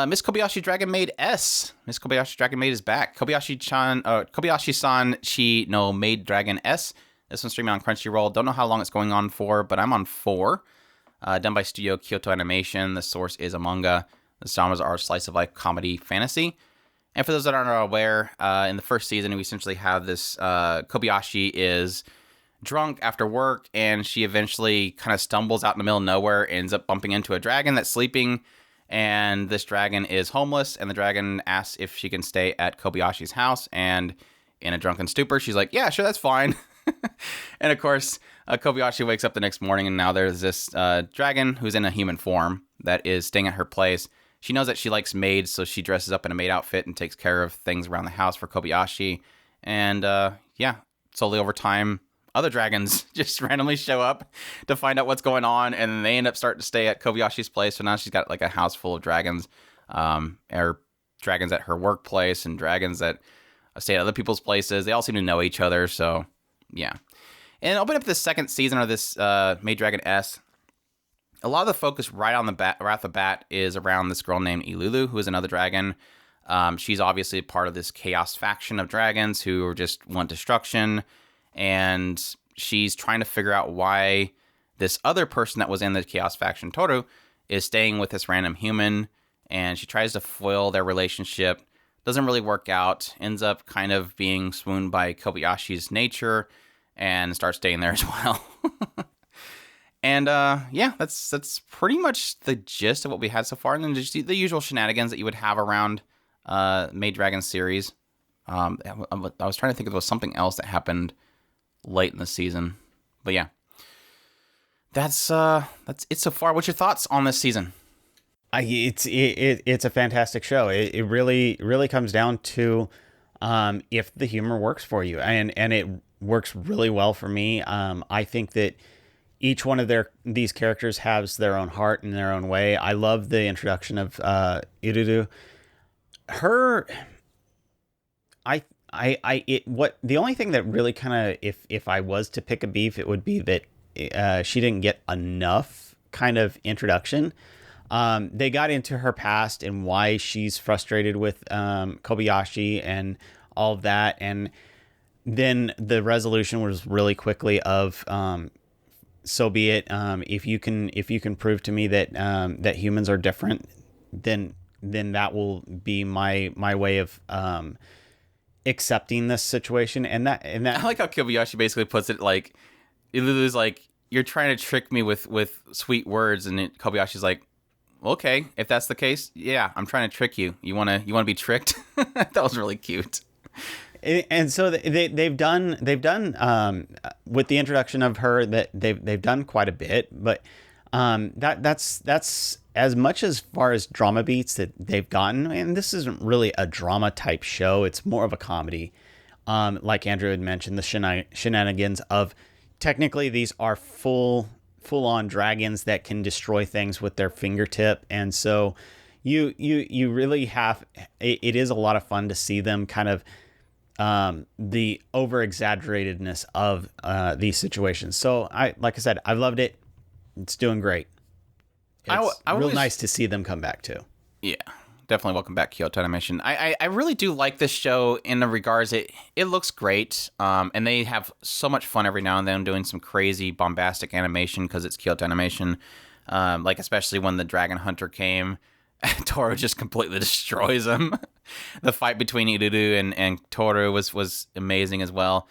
Miss Kobayashi Dragon Maid S. Miss Kobayashi Dragon Maid is back. Kobayashi-san Chi no Maid Dragon S. This one's streaming on Crunchyroll. Don't know how long it's going on for, but I'm on 4. Done by Studio Kyoto Animation. The source is a manga. The genres are slice of life, comedy, fantasy. And for those that aren't aware, in the first season, we essentially have this Kobayashi is drunk after work, and she eventually kind of stumbles out in the middle of nowhere, ends up bumping into a dragon that's sleeping, and this dragon is homeless, and the dragon asks if she can stay at Kobayashi's house, and in a drunken stupor, she's like, yeah, sure, that's fine. And of course, Kobayashi wakes up the next morning, and now there's this dragon who's in a human form that is staying at her place. She knows that she likes maids, so she dresses up in a maid outfit and takes care of things around the house for Kobayashi. And slowly over time, other dragons just randomly show up to find out what's going on, and they end up starting to stay at Kobayashi's place. So now she's got like a house full of dragons, or dragons at her workplace and dragons that stay at other people's places. They all seem to know each other, so yeah. And open up the second season of this Maid Dragon S. A lot of the focus right off the bat is around this girl named Ilulu, who is another dragon. She's obviously part of this chaos faction of dragons who just want destruction. And she's trying to figure out why this other person that was in the chaos faction, Toru, is staying with this random human. And she tries to foil their relationship. Doesn't really work out. Ends up kind of being swooned by Kobayashi's nature and starts staying there as well. And that's pretty much the gist of what we had so far. And then just the usual shenanigans that you would have around Maid Dragon series. I was trying to think if there was something else that happened late in the season. But yeah. That's it so far. What's your thoughts on this season? It's a fantastic show. It really comes down to if the humor works for you, and it works really well for me. I think that each one of these characters has their own heart and their own way. I love the introduction of Iruru. The only thing that really kind of, if I was to pick a beef, it would be that she didn't get enough kind of introduction. They got into her past and why she's frustrated with Kobayashi and all of that, and then the resolution was really quickly of so be it. If you can prove to me that that humans are different, then then that will be my way of accepting this situation. And that I like how Kobayashi basically puts it like, Ilulu's like, you're trying to trick me with sweet words, and Kobayashi's like, okay, if that's the case, yeah, I'm trying to trick you. You wanna be tricked? That was really cute. And so they've done with the introduction of her, that they've done quite a bit, but that's as much as far as drama beats that they've gotten. And this isn't really a drama type show; it's more of a comedy. Like Andrew had mentioned, the shenanigans of, technically these are full on dragons that can destroy things with their fingertip, and so you really have, it is a lot of fun to see them kind of the over exaggeratedness of these situations. So like I said, I loved it. It's doing great. It's real nice to see them come back too. Yeah, definitely welcome back, Kyoto Animation. I really do like this show in the regards it looks great, and they have so much fun every now and then doing some crazy bombastic animation because it's Kyoto Animation. Like especially when the Dragon Hunter came, Toru just completely destroys him. The fight between Iruru and Toru was amazing as well.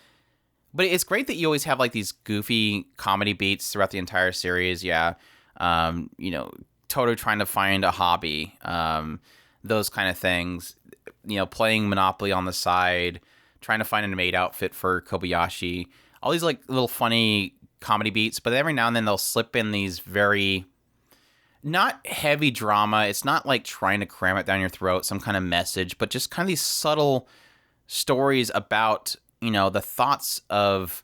But it's great that you always have like these goofy comedy beats throughout the entire series. Yeah, Toru trying to find a hobby, those kind of things. Playing Monopoly on the side, trying to find a maid outfit for Kobayashi. All these like little funny comedy beats, but every now and then they'll slip in these very not heavy drama. It's not like trying to cram it down your throat, some kind of message, but just kind of these subtle stories about, the thoughts of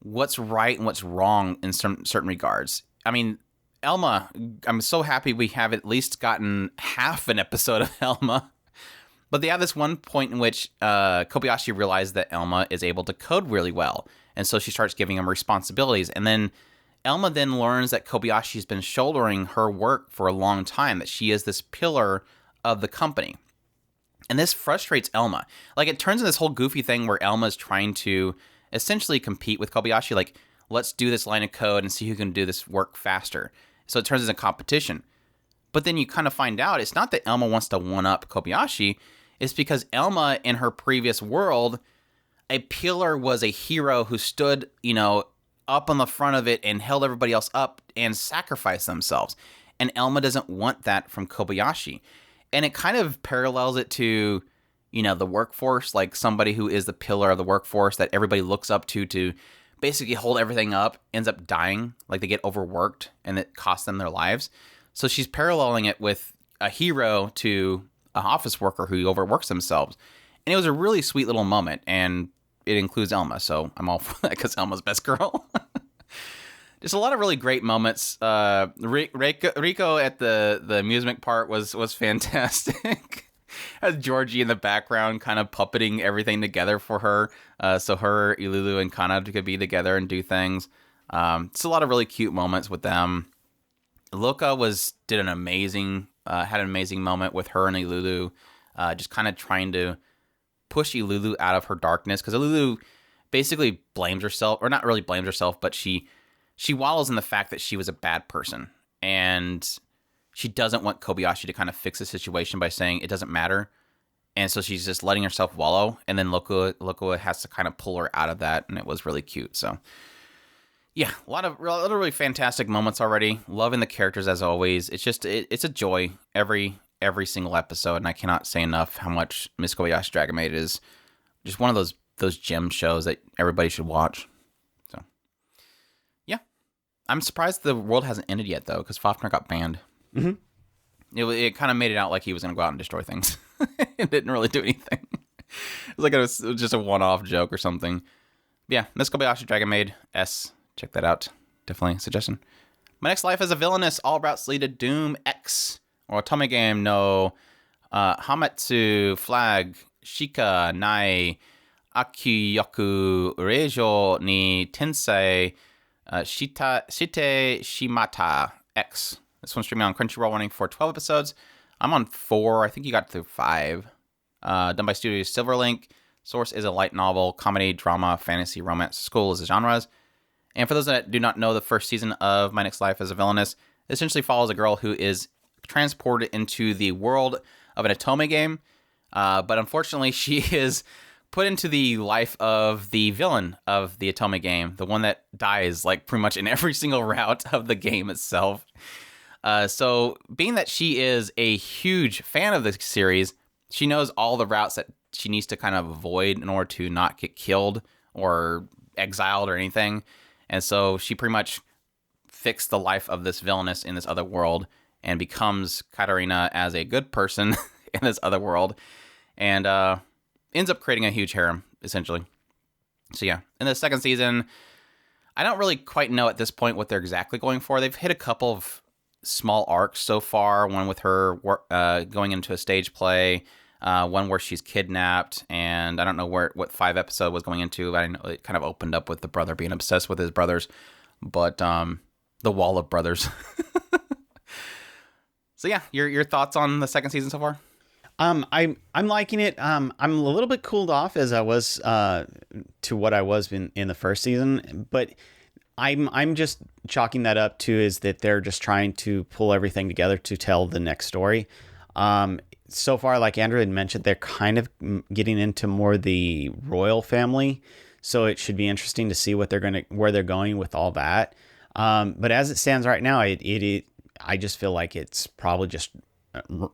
what's right and what's wrong in certain regards. I mean, Elma, I'm so happy we have at least gotten half an episode of Elma. But they have this one point in which Kobayashi realizes that Elma is able to code really well. And so she starts giving him responsibilities. And then Elma then learns that Kobayashi's been shouldering her work for a long time, that she is this pillar of the company. And this frustrates Elma. Like, it turns into this whole goofy thing where Elma's trying to essentially compete with Kobayashi. Like, let's do this line of code and see who can do this work faster. So it turns into competition. But then you kind of find out it's not that Elma wants to one-up Kobayashi. It's because Elma, in her previous world, a pillar was a hero who stood, up on the front of it and held everybody else up and sacrificed themselves. And Elma doesn't want that from Kobayashi. And it kind of parallels it to, the workforce, like somebody who is the pillar of the workforce that everybody looks up to basically hold everything up, ends up dying, like they get overworked and it costs them their lives. So she's paralleling it with a hero to an office worker who overworks themselves. And it was a really sweet little moment, and it includes Elma, so I'm all for that because Elma's best girl. Just a lot of really great moments. Rico at the amusement park was fantastic. Has Georgie in the background kind of puppeting everything together for her, so her, Ilulu, and Kana could be together and do things. It's a lot of really cute moments with them. Loka had an amazing moment with her and Ilulu, just kind of trying to push Ilulu out of her darkness, because Ilulu basically blames herself, or not really blames herself, but she wallows in the fact that she was a bad person, and she doesn't want Kobayashi to kind of fix the situation by saying it doesn't matter, and so she's just letting herself wallow, and then Loka has to kind of pull her out of that, and it was really cute. So yeah, a lot of really fantastic moments already. Loving the characters as always. It's just it's a joy every single episode, and I cannot say enough how much Miss Kobayashi Dragon Maid is just one of those gem shows that everybody should watch. So yeah, I'm surprised the world hasn't ended yet though, because Fafner got banned. Mm-hmm. It kind of made it out like he was going to go out and destroy things. It didn't really do anything. It was just a one-off joke or something. But yeah, Miss Kobayashi Dragon Maid S. Check that out. Definitely a suggestion. My Next Life as a Villainess, all routes lead to Doom X, or Otome Game no Hamatsu Flag Shika Nai Akiyoku Reijo ni Tensei Shite Shimata X. This one's streaming on Crunchyroll, running for 12 episodes. I'm on 4. I think you got through 5. Done by Studio Silverlink. Source is a light novel, comedy, drama, fantasy, romance. School is the genres. And for those that do not know, the first season of My Next Life as a Villainess essentially follows a girl who is transported into the world of an Otome game. But unfortunately, she is put into the life of the villain of the Otome game, the one that dies like pretty much in every single route of the game itself. So being that she is a huge fan of the series, she knows all the routes that she needs to kind of avoid in order to not get killed or exiled or anything. And so she pretty much fixed the life of this villainess in this other world and becomes Katarina as a good person in this other world, and ends up creating a huge harem, essentially. So yeah, in the second season, I don't really quite know at this point what they're exactly going for. They've hit a couple of small arcs so far, one with her going into a stage play, one where she's kidnapped, and I don't know what 5 episode was going into, but I know it kind of opened up with the brother being obsessed with his brothers, but the wall of brothers. So yeah, your thoughts on the second season so far? I'm liking it. I'm a little bit cooled off as I was to what I was in the first season, but I'm just chalking that up to is that they're just trying to pull everything together to tell the next story. So far, like Andrew had mentioned, they're kind of getting into more the royal family, so it should be interesting to see where they're going with all that. But as it stands right now, I just feel like it's probably just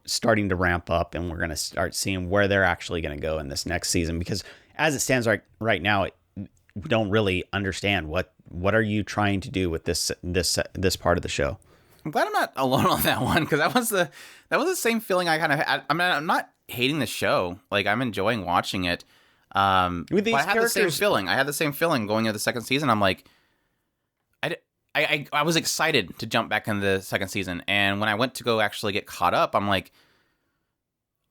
starting to ramp up, and we're going to start seeing where they're actually going to go in this next season, because as it stands right now, we don't really understand what are you trying to do with this part of the show. I'm glad I'm not alone on that one, because that was the same feeling I kind of had. I mean, I'm not hating the show, like I'm enjoying watching it. But I had the same feeling. I had the same feeling going into the second season. I'm like, I was excited to jump back into the second season, and when I went to go actually get caught up, I'm like,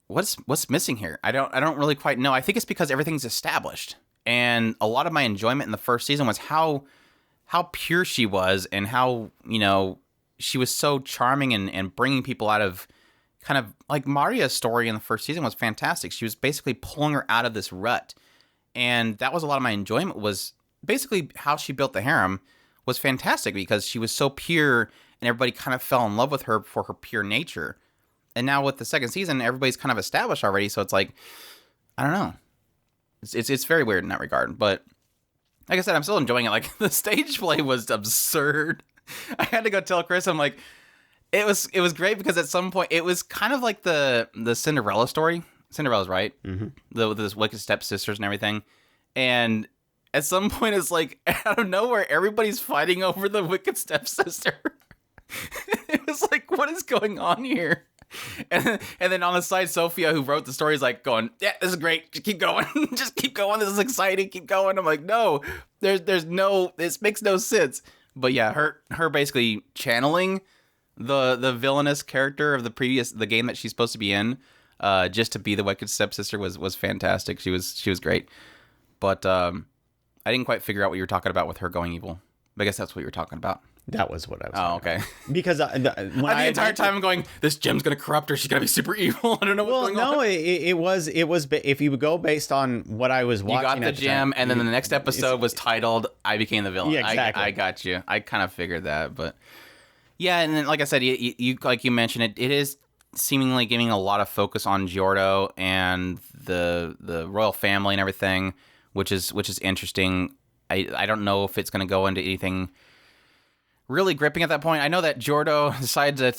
what's missing here? I don't really quite know. I think it's because everything's established, and a lot of my enjoyment in the first season was how pure she was, and how, you know, she was so charming and bringing people out of kind of like Maria's story in the first season was fantastic. She was basically pulling her out of this rut, and that was a lot of my enjoyment, was basically how she built the harem was fantastic, because she was so pure and everybody kind of fell in love with her for her pure nature. And now with the second season, everybody's kind of established already, so it's like, I don't know. It's very weird in that regard. But like I said, I'm still enjoying it. Like, the stage play was absurd. I had to go tell Chris, I'm like, it was great, because at some point it was kind of like the Cinderella story. Cinderella's right. Mm-hmm. The wicked stepsisters and everything. And at some point, it's like, out of nowhere, everybody's fighting over the wicked stepsister. It was like, what is going on here? And then on the side, Sophia, who wrote the story, is like going, yeah, this is great. Just keep going. Just keep going. This is exciting. Keep going. I'm like, no, there's no, this makes no sense. But yeah, her basically channeling the villainous character of the game that she's supposed to be in, just to be the wicked stepsister was fantastic. She was great. But I didn't quite figure out what you were talking about with her going evil. I guess that's what you were talking about. That was what I was. Oh, okay. About. Because the entire time I'm going, this gem's gonna corrupt her. She's gonna be super evil. I don't know what's going on. No, it was. If you would go based on what I was watching, you got the gem, and then the next episode was titled "I Became the Villain." Yeah, exactly. I got you. I kind of figured that, but yeah. And then, like I said, you like you mentioned, it is seemingly giving a lot of focus on Giordo and the royal family and everything, which is interesting. I don't know if it's going to go into anything really gripping at that point. I know that Giordo decided to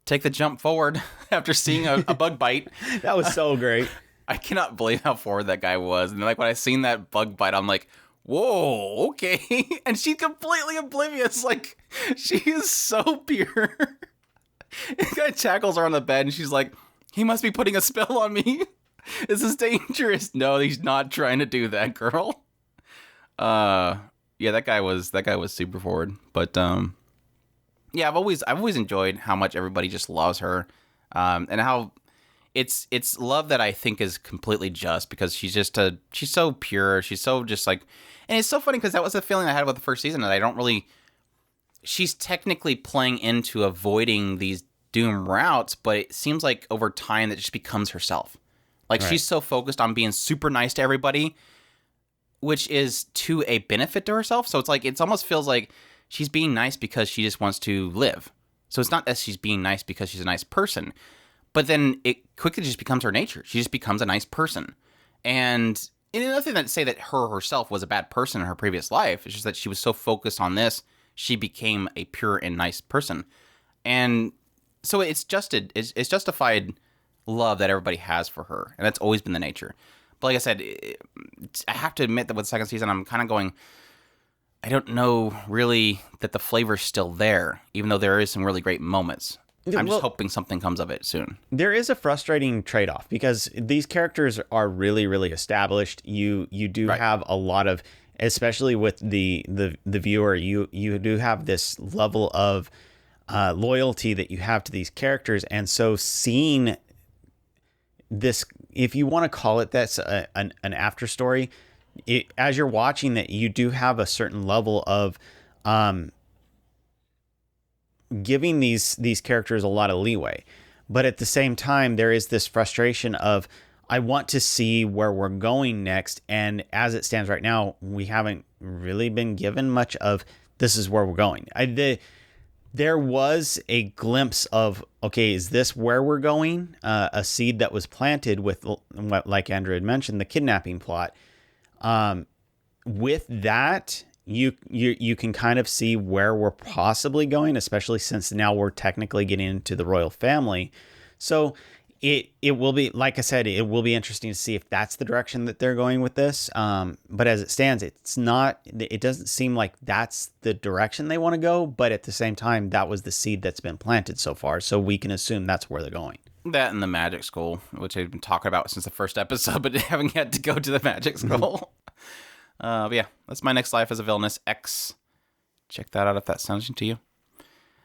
take the jump forward after seeing a bug bite. That was so great. I cannot believe how forward that guy was. And like when I seen that bug bite, I'm like, whoa, okay. And she's completely oblivious. Like, she is so pure. The guy tackles her on the bed, and she's like, he must be putting a spell on me. This is dangerous. No, he's not trying to do that, girl. Yeah, that guy was super forward. But yeah, I've always enjoyed how much everybody just loves her, and how it's love that I think is completely just, because she's so pure. She's so just like, and it's so funny because that was the feeling I had about the first season, that I don't really. She's technically playing into avoiding these doom routes, but it seems like over time that just becomes herself. Like, right. She's so focused on being super nice to everybody, which is to a benefit to herself. So it's like, it almost feels like she's being nice because she just wants to live. So it's not that she's being nice because she's a nice person, but then it quickly just becomes her nature. She just becomes a nice person. And nothing that say that her herself was a bad person in her previous life. It's just that she was so focused on this, she became a pure and nice person. And so it's justified love that everybody has for her. And that's always been the nature. But like I said, I have to admit that with the second season, I'm kind of going, I don't know really that the flavor's still there, even though there is some really great moments. I'm just hoping something comes of it soon. There is a frustrating trade-off because these characters are really, really established. You do have a lot of, especially with the viewer, you do have this level of loyalty that you have to these characters. And so seeing this, if you want to call it that's an after story, as you're watching that, you do have a certain level of giving these characters a lot of leeway. But at the same time, there is this frustration of, I want to see where we're going next. And as it stands right now, we haven't really been given much of this is where we're going. There was a glimpse of, okay, is this where we're going? A seed that was planted with, like Andrew had mentioned, the kidnapping plot. With that, you can kind of see where we're possibly going, especially since now we're technically getting into the royal family. So it will be, like I said, it will be interesting to see if that's the direction that they're going with this. But as it stands, it doesn't seem like that's the direction they want to go. But at the same time, that was the seed that's been planted so far. So we can assume that's where they're going. That and the magic school, which I've been talking about since the first episode, but haven't yet to go to the magic school. But yeah, that's my next life as a Villainess X. Check that out if that sounds to you.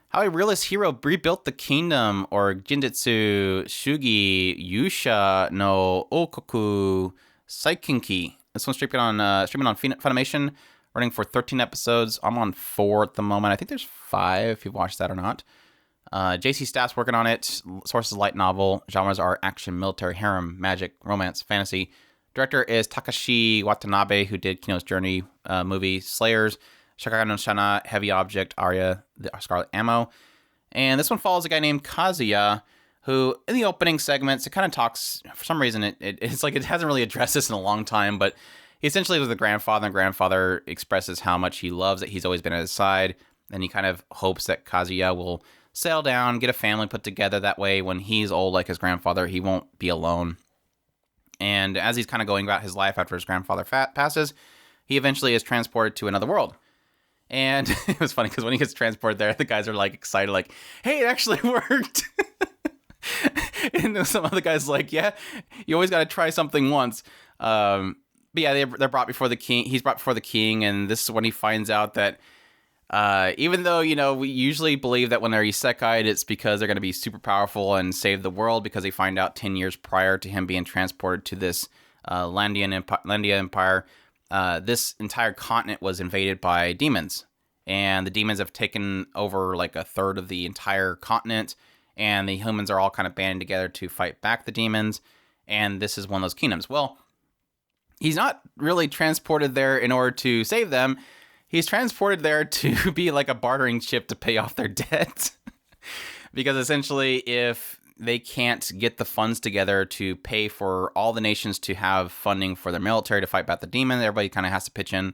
How a realist hero rebuilt the kingdom, or Jinjitsu Shugi Yusha no Okoku Saikinki. This one's streaming on Funimation, running for 13 episodes. I'm on 4 at the moment. I think there's 5 if you've watched that or not. JC Staff's working on it. Sources light novel. Genres are action, military, harem, magic, romance, fantasy. Director is Takashi Watanabe, who did Kino's Journey movie, Slayers, Shakaga no Shana, Heavy Object, Arya, the Scarlet Ammo. And this one follows a guy named Kazuya, who in the opening segments, it kind of talks, for some reason, it's like it hasn't really addressed this in a long time, but he essentially was the grandfather, and grandfather expresses how much he loves that he's always been at his side, and he kind of hopes that Kazuya will settle down, get a family put together. That way, when he's old like his grandfather, he won't be alone. And as he's kind of going about his life after his grandfather passes, he eventually is transported to another world. And it was funny because when he gets transported there, the guys are like excited, like, hey, it actually worked. And some other guys like, yeah, you always got to try something once. But yeah, they're brought before the king. He's brought before the king. And this is when he finds out that even though, we usually believe that when they're isekai'd, it's because they're going to be super powerful and save the world, because they find out 10 years prior to him being transported to this Landia Empire, this entire continent was invaded by demons. And the demons have taken over like a third of the entire continent, and the humans are all kind of banding together to fight back the demons. And this is one of those kingdoms. Well, he's not really transported there in order to save them. He's transported there to be like a bartering chip to pay off their debt. Because essentially, if they can't get the funds together to pay for all the nations to have funding for their military to fight back the demon, everybody kind of has to pitch in.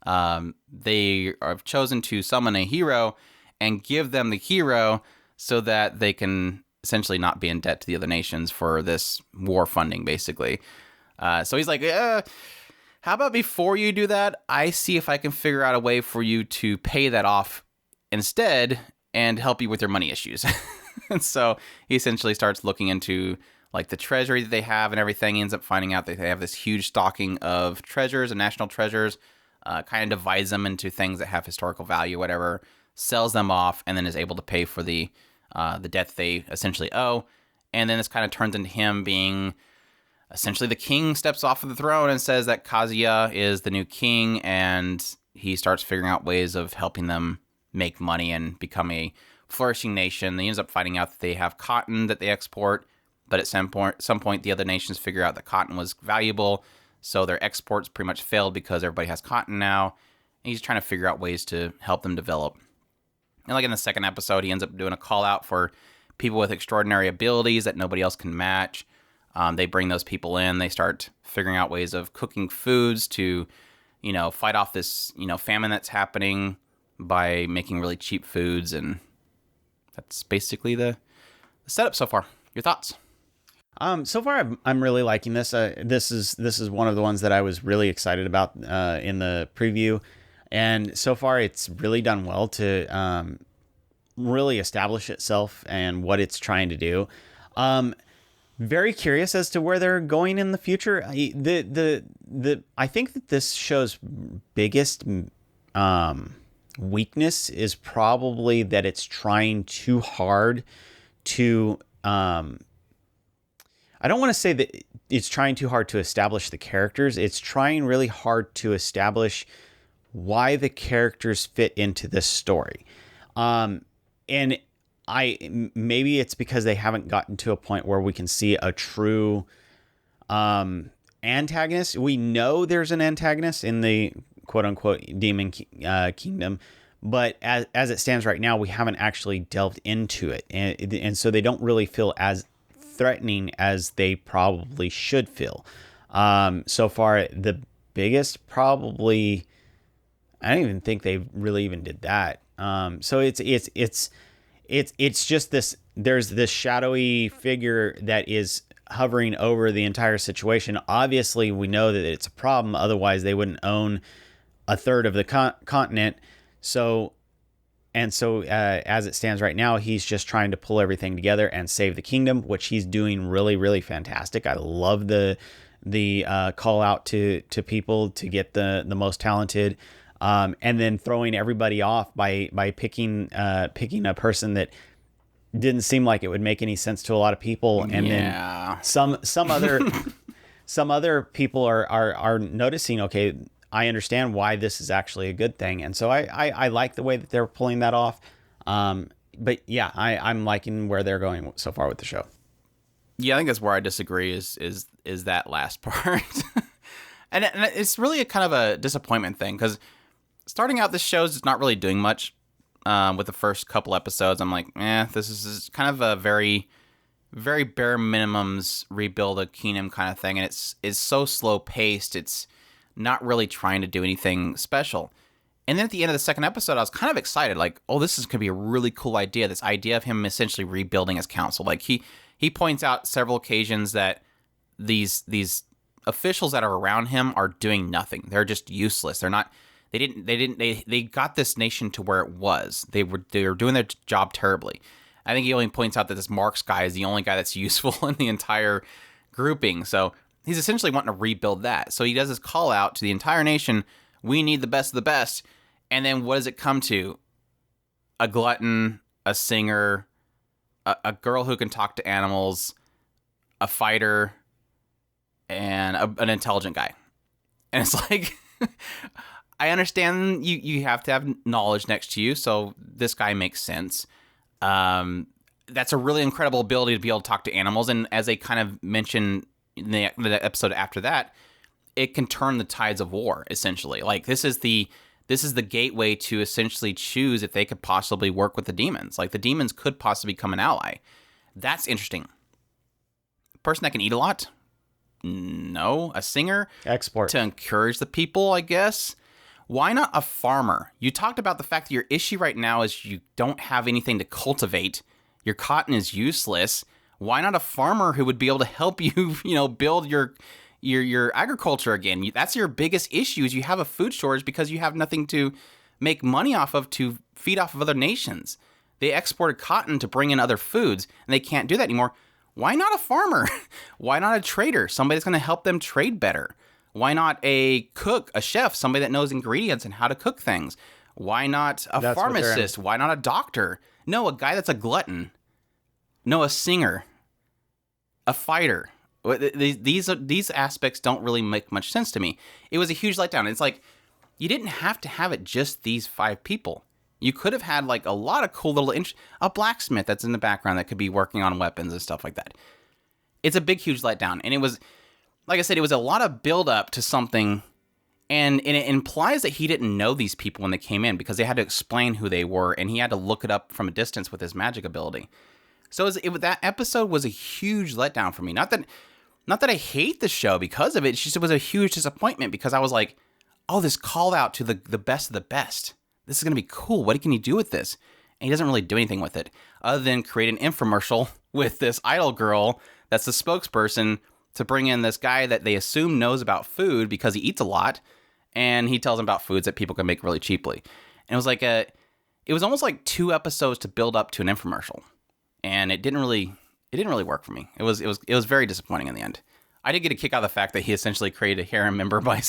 They have chosen to summon a hero and give them the hero so that they can essentially not be in debt to the other nations for this war funding, basically. So he's like, how about before you do that, I see if I can figure out a way for you to pay that off instead and help you with your money issues. And so he essentially starts looking into like the treasury that they have and everything. He ends up finding out that they have this huge stocking of treasures and national treasures, kind of divides them into things that have historical value, whatever, sells them off, and then is able to pay for the debt they essentially owe. And then this kind of turns into him being essentially the king steps off of the throne and says that Kazuya is the new king, and he starts figuring out ways of helping them make money and become a flourishing nation. He ends up finding out that they have cotton that they export, but at some point the other nations figure out that cotton was valuable, so their exports pretty much failed because everybody has cotton now. And he's trying to figure out ways to help them develop. And like in the second episode, he ends up doing a call out for people with extraordinary abilities that nobody else can match. They bring those people in. They start figuring out ways of cooking foods to, fight off this, famine that's happening by making really cheap foods. And that's basically the setup so far. Your thoughts? So far, I'm really liking this. This is one of the ones that I was really excited about in the preview, and so far it's really done well to really establish itself and what it's trying to do. Very curious as to where they're going in the future. I think that this show's biggest weakness is probably that it's trying too hard to. I don't want to say that it's trying too hard to establish the characters. It's trying really hard to establish why the characters fit into this story. And maybe it's because they haven't gotten to a point where we can see a true antagonist. We know there's an antagonist in the quote unquote demon kingdom, but as it stands right now, we haven't actually delved into it. And so they don't really feel as threatening as they probably should feel. So far, the biggest probably, I don't even think they really even did that. So it's just this. There's this shadowy figure that is hovering over the entire situation. Obviously, we know that it's a problem. Otherwise, they wouldn't own a third of the continent. So as it stands right now, he's just trying to pull everything together and save the kingdom, which he's doing really, really fantastic. I love the call out to people to get the most talented, and then throwing everybody off by picking a person that didn't seem like it would make any sense to a lot of people, and then some other people are noticing, okay, I understand why this is actually a good thing. And so I like the way that they're pulling that off. But yeah, I'm liking where they're going so far with the show. Yeah, I think that's where I disagree is that last part. and it's really a kind of a disappointment thing, because starting out this show is not really doing much. With the first couple episodes, I'm like, this is kind of a very, very bare minimums rebuild a kingdom kind of thing. And it's so slow paced. It's not really trying to do anything special. And then at the end of the second episode, I was kind of excited, like, oh, this is going to be a really cool idea. This idea of him essentially rebuilding his council. Like he points out several occasions that these officials that are around him are doing nothing. They're just useless. They got this nation to where it was. They were doing their job terribly. I think he only points out that this Marks guy is the only guy that's useful in the entire grouping. So he's essentially wanting to rebuild that. So he does this call out to the entire nation. We need the best of the best. And then what does it come to? A glutton, a singer, a girl who can talk to animals, a fighter, and an intelligent guy. And it's like, I understand you have to have knowledge next to you, so this guy makes sense. That's a really incredible ability to be able to talk to animals. And as they kind of mention in the episode after that, it can turn the tides of war, essentially. Like, this is the gateway to essentially choose if they could possibly work with the demons. Like, the demons could possibly become an ally. That's interesting. A person that can eat a lot? No. A singer? Export. To encourage the people, I guess. Why not a farmer? You talked about the fact that your issue right now is you don't have anything to cultivate. Your cotton is useless. Why not a farmer who would be able to help you, build your agriculture again? That's your biggest issue, is you have a food shortage because you have nothing to make money off of to feed off of other nations. They exported cotton to bring in other foods, and they can't do that anymore. Why not a farmer? Why not a trader? Somebody that's going to help them trade better. Why not a cook, a chef, somebody that knows ingredients and how to cook things? Why not a pharmacist? Why not a doctor? No, a guy that's a glutton. No, a singer. A fighter. These aspects don't really make much sense to me. It was a huge letdown. It's like, you didn't have to have it just these 5 people. You could have had like a lot of cool little a blacksmith that's in the background that could be working on weapons and stuff like that. It's a big, huge letdown. And it was, like I said, it was a lot of build up to something, And it implies that he didn't know these people when they came in because they had to explain who they were, and he had to look it up from a distance with his magic ability. So that episode was a huge letdown for me. Not that I hate the show because of it. It's just it was a huge disappointment because I was like, oh, this call out to the best of the best. This is going to be cool. What can you do with this? And he doesn't really do anything with it other than create an infomercial with this idol girl that's the spokesperson to bring in this guy that they assume knows about food because he eats a lot. And he tells them about foods that people can make really cheaply. And it was like it was almost like 2 episodes to build up to an infomercial. And it didn't really work for me. It was very disappointing in the end. I did get a kick out of the fact that he essentially created a harem member by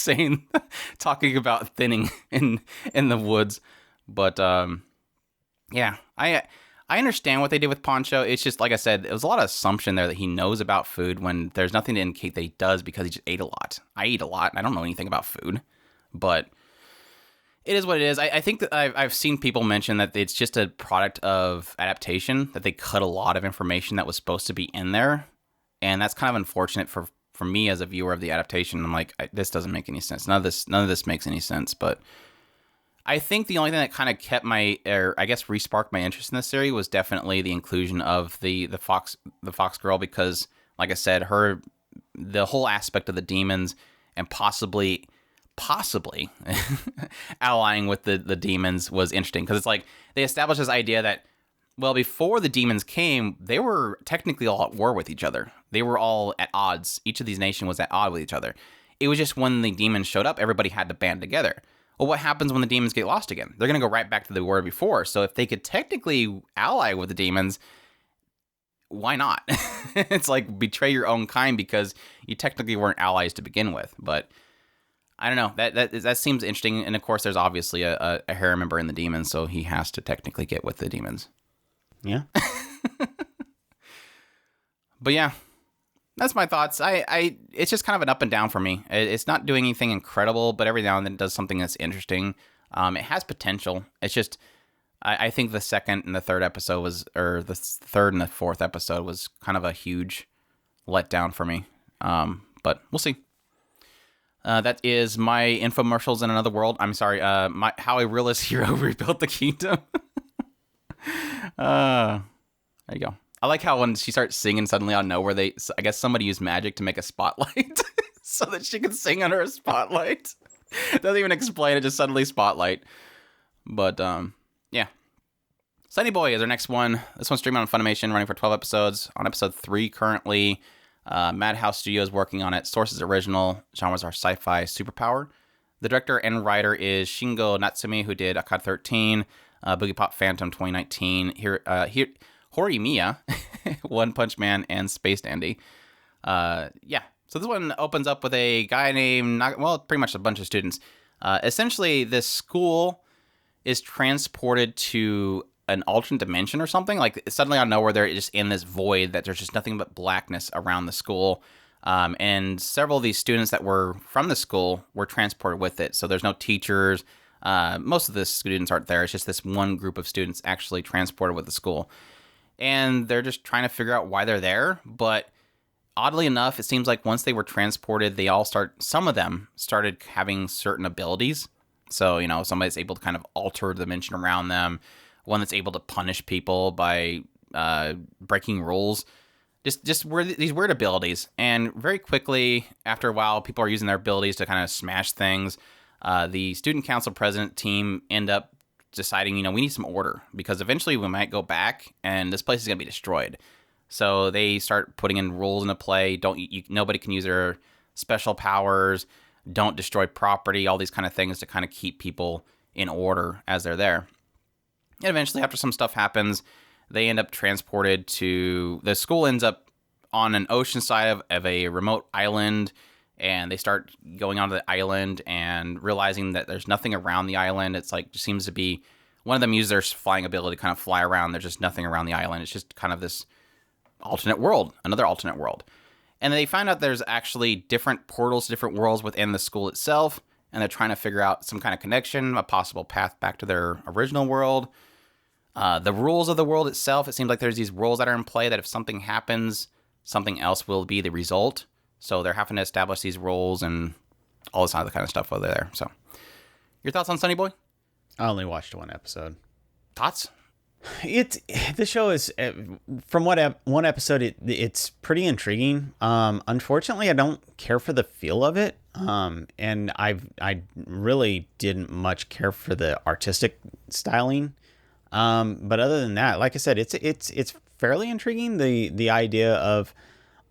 talking about thinning in the woods. But yeah, I understand what they did with Poncho. It's just, like I said, there was a lot of assumption there that he knows about food when there's nothing to indicate that he does because he just ate a lot. I eat a lot and I don't know anything about food. But it is what it is. I think that I've seen people mention that it's just a product of adaptation, that they cut a lot of information that was supposed to be in there. And that's kind of unfortunate for me as a viewer of the adaptation. I'm like, this doesn't make any sense. None of this makes any sense. But I think the only thing that kind of kept re-sparked my interest in this series was definitely the inclusion of the fox girl, because, like I said, the whole aspect of the demons and possibly allying with the demons was interesting, because it's like they established this idea that, well, before the demons came, they were technically all at war with each other. They were all at odds. Each of these nations was at odds with each other. It was just when the demons showed up, everybody had to band together. Well, what happens when the demons get lost again? They're going to go right back to the war before. So if they could technically ally with the demons, why not? It's like betray your own kind because you technically weren't allies to begin with. But I don't know. That seems interesting. And of course, there's obviously a harem member in the demons, so he has to technically get with the demons. Yeah. But yeah, that's my thoughts. It's just kind of an up and down for me. It's not doing anything incredible, but every now and then it does something that's interesting. It has potential. It's just, I think the second and the third episode the third and the fourth episode was kind of a huge letdown for me. But we'll see. That is my infomercials in another world. I'm sorry. How a realist hero rebuilt the kingdom. There you go. I like how when she starts singing, suddenly out of nowhere, I guess somebody used magic to make a spotlight so that she could sing under a spotlight. Doesn't even explain it, just suddenly spotlight. But yeah. Sonny Boy is our next one. This one's streaming on Funimation, running for 12 episodes. On episode 3 currently. Madhouse Studios working on it. Sources original. Genres are sci-fi superpower. The director and writer is Shingo Natsumi, who did Akad 13, Boogie Pop Phantom 2019. Here, Horimiya, One Punch Man, and Space Dandy. Yeah. So this one opens up with a guy named, pretty much a bunch of students. Essentially, this school is transported to an alternate dimension or something. Like, suddenly out of nowhere, they're just in this void that there's just nothing but blackness around the school. And several of these students that were from the school were transported with it. So there's no teachers. Most of the students aren't there. It's just this one group of students actually transported with the school. And they're just trying to figure out why they're there. But oddly enough, it seems like once they were transported, some of them started having certain abilities. So, somebody's able to kind of alter the dimension around them. One that's able to punish people by breaking rules. Just these weird abilities. And very quickly, after a while, people are using their abilities to kind of smash things. The student council president team end up deciding, we need some order, because eventually we might go back and this place is going to be destroyed. So they start putting in rules into play. Nobody can use their special powers. Don't destroy property. All these kind of things to kind of keep people in order as they're there. And eventually, after some stuff happens, they end up transported to... The school ends up on an ocean side of a remote island, and they start going onto the island and realizing that there's nothing around the island. It's like, just seems to be... One of them uses their flying ability to kind of fly around. There's just nothing around the island. It's just kind of this alternate world, another alternate world. And they find out there's actually different portals, different worlds within the school itself, and they're trying to figure out some kind of connection, a possible path back to their original world. The rules of the world itself, it seems like there's these rules that are in play that if something happens, something else will be the result. So they're having to establish these rules, and all this other kind of stuff over there. So, your thoughts on Sonny Boy? I only watched one episode. Thoughts? The show is, from one episode, it's pretty intriguing. Unfortunately, I don't care for the feel of it. And I really didn't much care for the artistic styling. But other than that, like I said, it's fairly intriguing. The idea of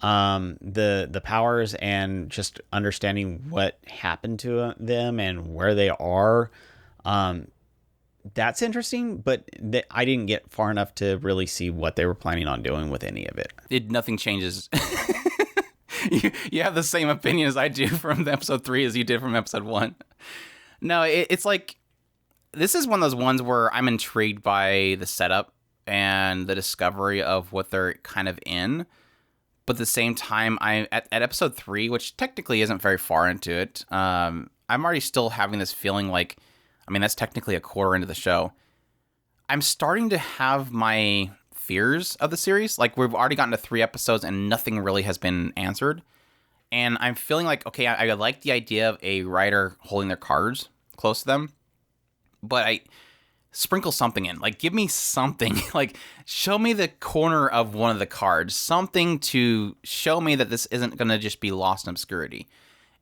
the powers and just understanding what happened to them and where they are. That's interesting, but I didn't get far enough to really see what they were planning on doing with any of it. Nothing changes. You have the same opinion as I do from episode 3 as you did from episode 1. No, it's like, this is one of those ones where I'm intrigued by the setup and the discovery of what they're kind of in. But at the same time, at episode 3, which technically isn't very far into it, I'm already still having this feeling like, I mean, that's technically a quarter into the show. I'm starting to have my fears of the series. Like, we've already gotten to 3 episodes and nothing really has been answered. And I'm feeling like, okay, I like the idea of a writer holding their cards close to them. But I sprinkle something in. Like, give me something. Like, show me the corner of one of the cards. Something to show me that this isn't going to just be lost in obscurity.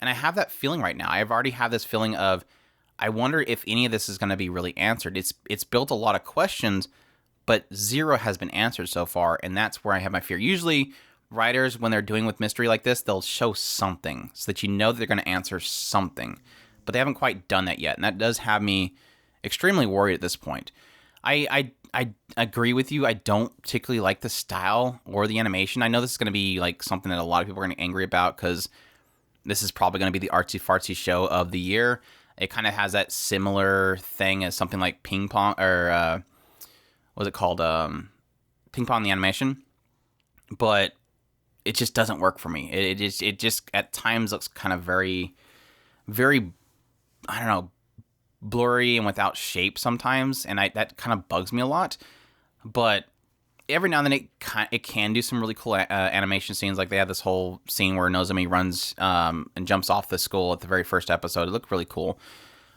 And I have that feeling right now. I've already had this feeling of, I wonder if any of this is going to be really answered. It's built a lot of questions, but 0 has been answered so far, and that's where I have my fear. Usually, writers, when they're doing with mystery like this, they'll show something so that you know that they're going to answer something, but they haven't quite done that yet, and that does have me extremely worried at this point. I agree with you. I don't particularly like the style or the animation. I know this is going to be like something that a lot of people are going to be angry about because this is probably going to be the artsy-fartsy show of the year. It kind of has that similar thing as something like Ping Pong, or what was it called? Ping Pong the animation. But it just doesn't work for me. It just at times looks kind of very, very, I don't know, blurry and without shape sometimes, and that kind of bugs me a lot. But every now and then it can do some really cool animation scenes. Like, they have this whole scene where Nozomi runs and jumps off the school at the very first episode. It looked really cool.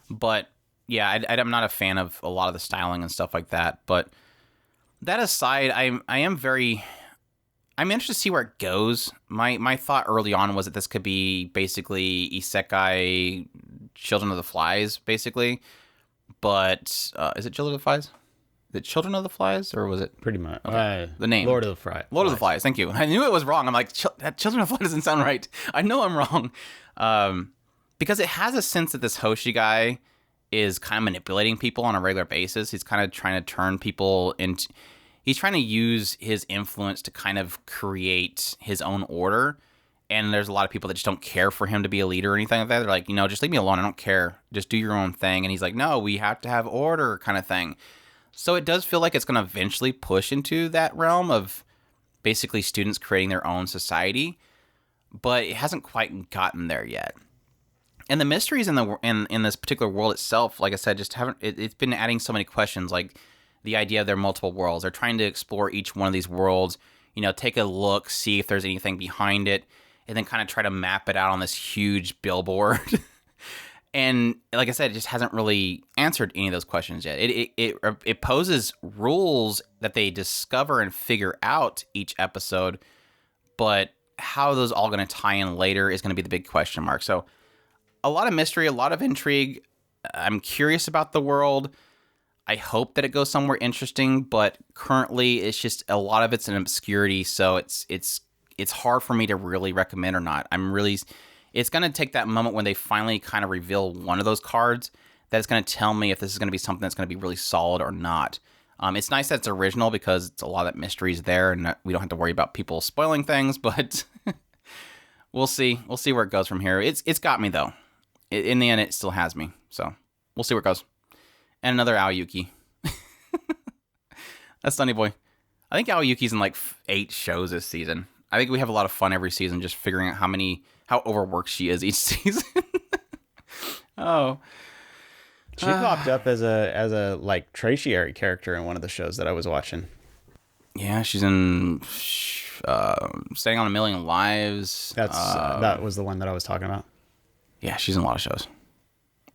But yeah, I'm not a fan of a lot of the styling and stuff like that. But that aside, I'm interested to see where it goes. My thought early on was that this could be basically Isekai Children of the Flies, basically. But is it Children of the Flies? The Children of the Flies, or was it pretty much the name? Lord of the Flies. Lord of the Flies. Thank you. I knew it was wrong. I'm like, that Children of the Flies doesn't sound right. I know I'm wrong, because it has a sense that this Hoshi guy is kind of manipulating people on a regular basis. He's kind of trying to turn people into. He's trying to use his influence to kind of create his own order. And there's a lot of people that just don't care for him to be a leader or anything like that. They're like, just leave me alone. I don't care. Just do your own thing. And he's like, no, we have to have order, kind of thing. So it does feel like it's going to eventually push into that realm of basically students creating their own society, but it hasn't quite gotten there yet. And the mysteries in this particular world itself, like I said, just haven't. It's been adding so many questions, like the idea of their multiple worlds. They're trying to explore each one of these worlds. Take a look, see if there's anything behind it, and then kind of try to map it out on this huge billboard. And like I said, it just hasn't really answered any of those questions yet. It poses rules that they discover and figure out each episode, but how those all going to tie in later is going to be the big question mark. So a lot of mystery, a lot of intrigue. I'm curious about the world. I hope that it goes somewhere interesting, but currently it's just a lot of it's in obscurity, so it's hard for me to really recommend or not. It's going to take that moment when they finally kind of reveal one of those cards that's going to tell me if this is going to be something that's going to be really solid or not. It's nice that it's original because it's a lot of that mystery is there and we don't have to worry about people spoiling things, but we'll see. We'll see where it goes from here. It's got me, though. In the end, it still has me, so we'll see where it goes. And another Aoyuki. That's Sonny Boy. I think Aoyuki's in like 8 shows this season. I think we have a lot of fun every season just figuring out how overworked she is each season. Oh. She popped up as a like tertiary character in one of the shows that I was watching. Yeah, she's in Staying on a Million Lives. That was the one that I was talking about. Yeah, she's in a lot of shows.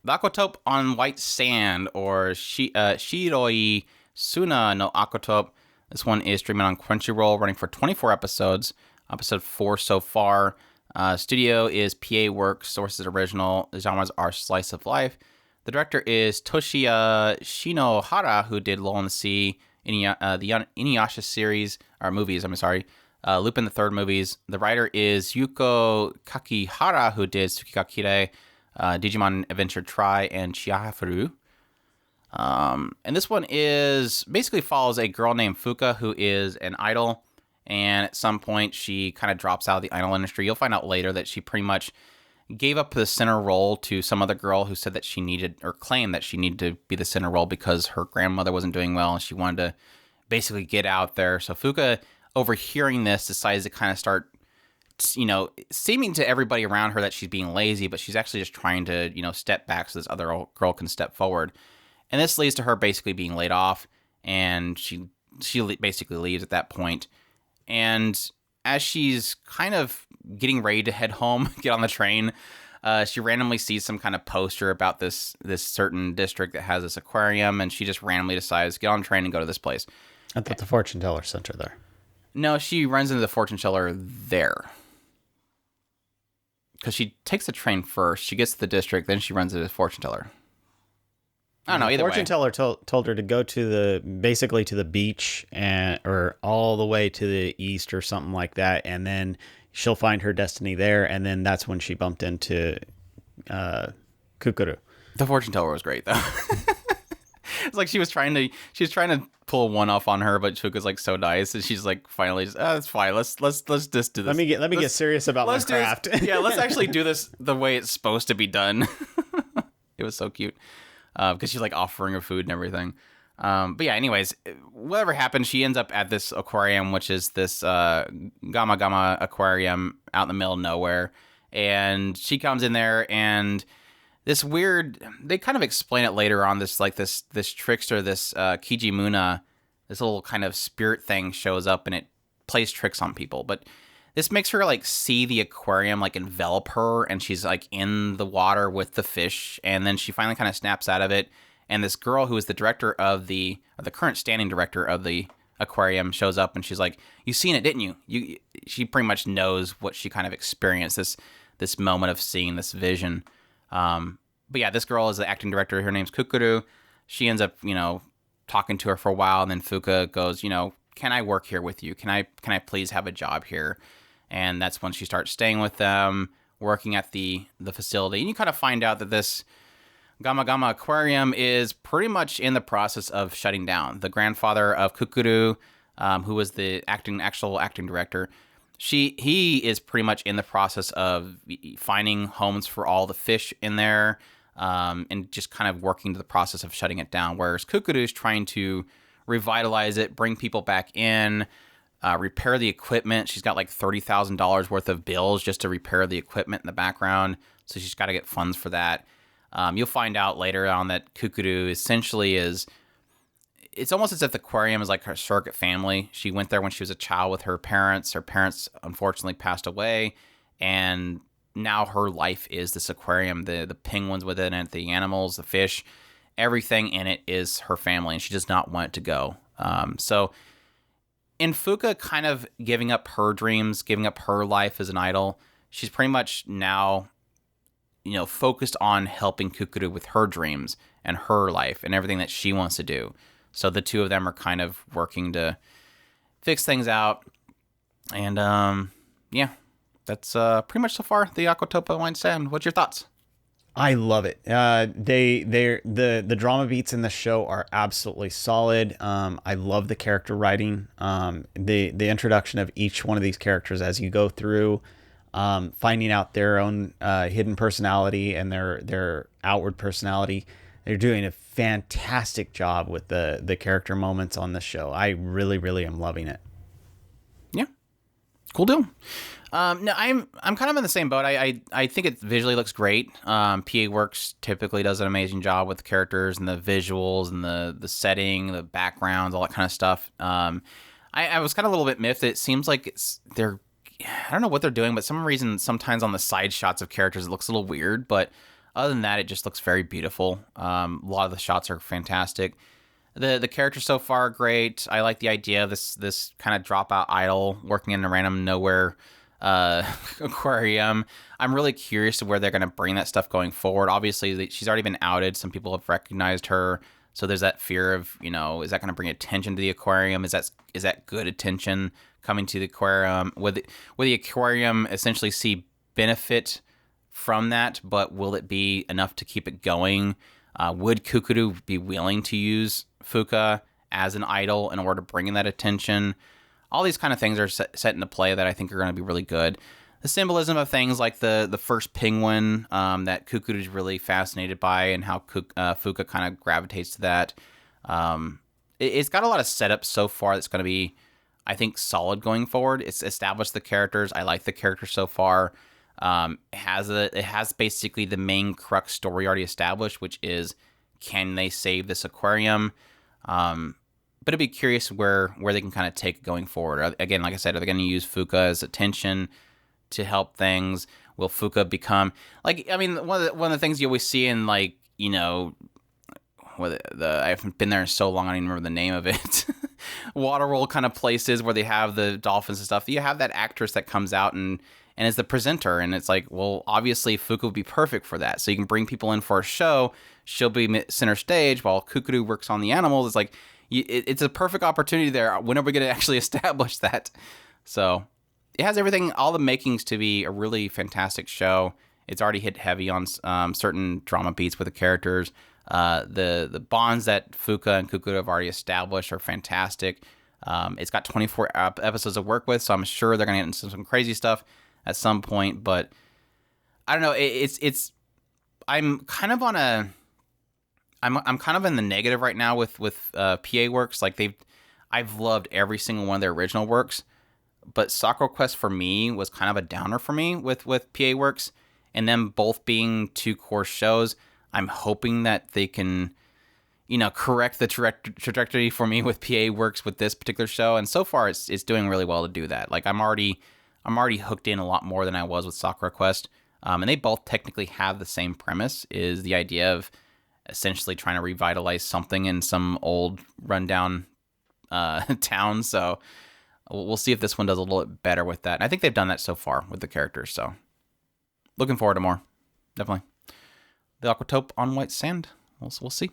The Aquatope on White Sand, or Shiroi Suna no Aquatope. This one is streaming on Crunchyroll, running for 24 episodes. Episode 4 so far. Studio is PA Works. Sources original. The genres are slice of life. The director is Toshiya Shinohara, who did Lull in the Sea, the Inuyasha series, or movies, I'm sorry. Lupin the Third movies. The writer is Yuko Kakihara, who did Tsukigakure, Digimon Adventure Tri, and Chiharu. And this one is basically follows a girl named Fuka, who is an idol. And at some point, she kind of drops out of the idol industry. You'll find out later that she pretty much gave up the center role to some other girl who said that she needed, or claimed that she needed to be the center role because her grandmother wasn't doing well and she wanted to basically get out there. So Fuka, overhearing this, decides to kind of start, seeming to everybody around her that she's being lazy, but she's actually just trying to, step back so this other girl can step forward. And this leads to her basically being laid off, and she basically leaves at that point. And as she's kind of getting ready to head home, get on the train, she randomly sees some kind of poster about this certain district that has this aquarium, and she just randomly decides to get on the train and go to this place. I thought the fortune teller sent her there. No, she runs into the fortune teller there. Because she takes the train first, she gets to the district, then she runs into the fortune teller. I don't know, either way. The fortune teller told her to go to basically to the beach, or all the way to the east or something like that, and then she'll find her destiny there, and then that's when she bumped into Kukuru. The fortune teller was great, though. It's like she was trying to pull one off on her, but Fuka's like so nice, and she's like finally just, it's fine. Let's just do this. Let me get serious about my craft. Yeah, let's actually do this the way it's supposed to be done. It was so cute. Because she's like offering her food and everything. But yeah, anyways, whatever happened, she ends up at this aquarium, which is this Gama Gama aquarium out in the middle of nowhere. And she comes in there, and this weird, they kind of explain it later on, this trickster, this Kijimuna, this little kind of spirit thing shows up, and it plays tricks on people. But this makes her like see the aquarium like envelop her, and she's like in the water with the fish, and then she finally kind of snaps out of it. And this girl who is the director of the current standing director of the aquarium shows up, and she's like, "You seen it, didn't you?" She pretty much knows what she kind of experienced, this moment of seeing this vision. But yeah, this girl is the acting director. Her name's Kukuru. She ends up talking to her for a while, and then Fuka goes, "Can I work here with you? Can I please have a job here?" And that's when she starts staying with them, working at the facility. And you kind of find out that this Gama Gama Aquarium is pretty much in the process of shutting down. The grandfather of Kukuru, who was the actual acting director, he is pretty much in the process of finding homes for all the fish in there, and just kind of working to the process of shutting it down. Whereas Kukuru is trying to revitalize it, bring people back in, repair the equipment. She's got like $30,000 worth of bills just to repair the equipment in the background. So she's got to get funds for that. You'll find out later on that Kukuru essentially it's almost as if the aquarium is like her surrogate family. She went there when she was a child with her parents. Her parents unfortunately passed away, and now her life is this aquarium. The penguins within it, the animals, the fish, everything in it is her family, and she does not want it to go. So in Fuka kind of giving up her dreams, giving up her life as an idol, she's pretty much now, focused on helping Kukuru with her dreams and her life and everything that she wants to do. So the two of them are kind of working to fix things out. And yeah, that's pretty much so far the Aquatope Wine Sand. What's your thoughts? I love it. The drama beats in the show are absolutely solid. I love the character writing. The introduction of each one of these characters as you go through, finding out their own hidden personality and their outward personality. They're doing a fantastic job with the character moments on the show. I really, really am loving it. Yeah, cool deal. No, I'm kind of in the same boat. I think it visually looks great. PA Works typically does an amazing job with the characters and the visuals and the setting, the backgrounds, all that kind of stuff. I was kind of a little bit miffed. It seems like they're I don't know what they're doing, but some reason sometimes on the side shots of characters it looks a little weird, but other than that, it just looks very beautiful. A lot of the shots are fantastic. The characters so far are great. I like the idea of this kind of dropout idol working in a random nowhere aquarium. I'm really curious to where they're going to bring that stuff going forward. Obviously, she's already been outed. Some people have recognized her. So there's that fear of, is that going to bring attention to the aquarium? Is that good attention coming to the aquarium? Will the aquarium essentially see benefit from that, but will it be enough to keep it going? Would Kukuru be willing to use Fuka as an idol in order to bring in that attention? All these kind of things are set into play that I think are going to be really good. The symbolism of things like the first penguin that Kukuru is really fascinated by, and how Fuka kind of gravitates to that. It's got a lot of setup so far that's going to be, I think, solid going forward. It's established the characters. I like the characters so far. It has basically the main crux story already established, which is, can they save this aquarium? But I'd be curious where they can kind of take it going forward. Again, like I said, are they going to use Fuka as attention to help things? Will Fuka become one of the things you always see in I haven't been there in so long I don't even remember the name of it. Waterworld kind of places where they have the dolphins and stuff. You have that actress that comes out and is the presenter, and it's like, well, obviously Fuka would be perfect for that. So you can bring people in for a show. She'll be center stage while Kukuru works on the animals. It's like, it's a perfect opportunity there. When are we going to actually establish that? So it has everything, all the makings to be a really fantastic show. It's already hit heavy on certain drama beats with the characters. The bonds that Fuka and Kukuru have already established are fantastic. It's got 24 episodes to work with, so I'm sure they're going to get into some crazy stuff at some point. But I don't know. I'm kind of on a. I'm kind of in the negative right now with PA Works. I've loved every single one of their original works, but Sakura Quest for me was kind of a downer for me with PA Works, and them both being two core shows. I'm hoping that they can, correct the trajectory for me with PA Works with this particular show, and so far it's doing really well to do that. I'm already hooked in a lot more than I was with Sakura Quest, and they both technically have the same premise: is the idea of essentially trying to revitalize something in some old rundown town. So we'll see if this one does a little bit better with that. And I think they've done that so far with the characters. So looking forward to more. Definitely. The aquatope on white sand. We'll see.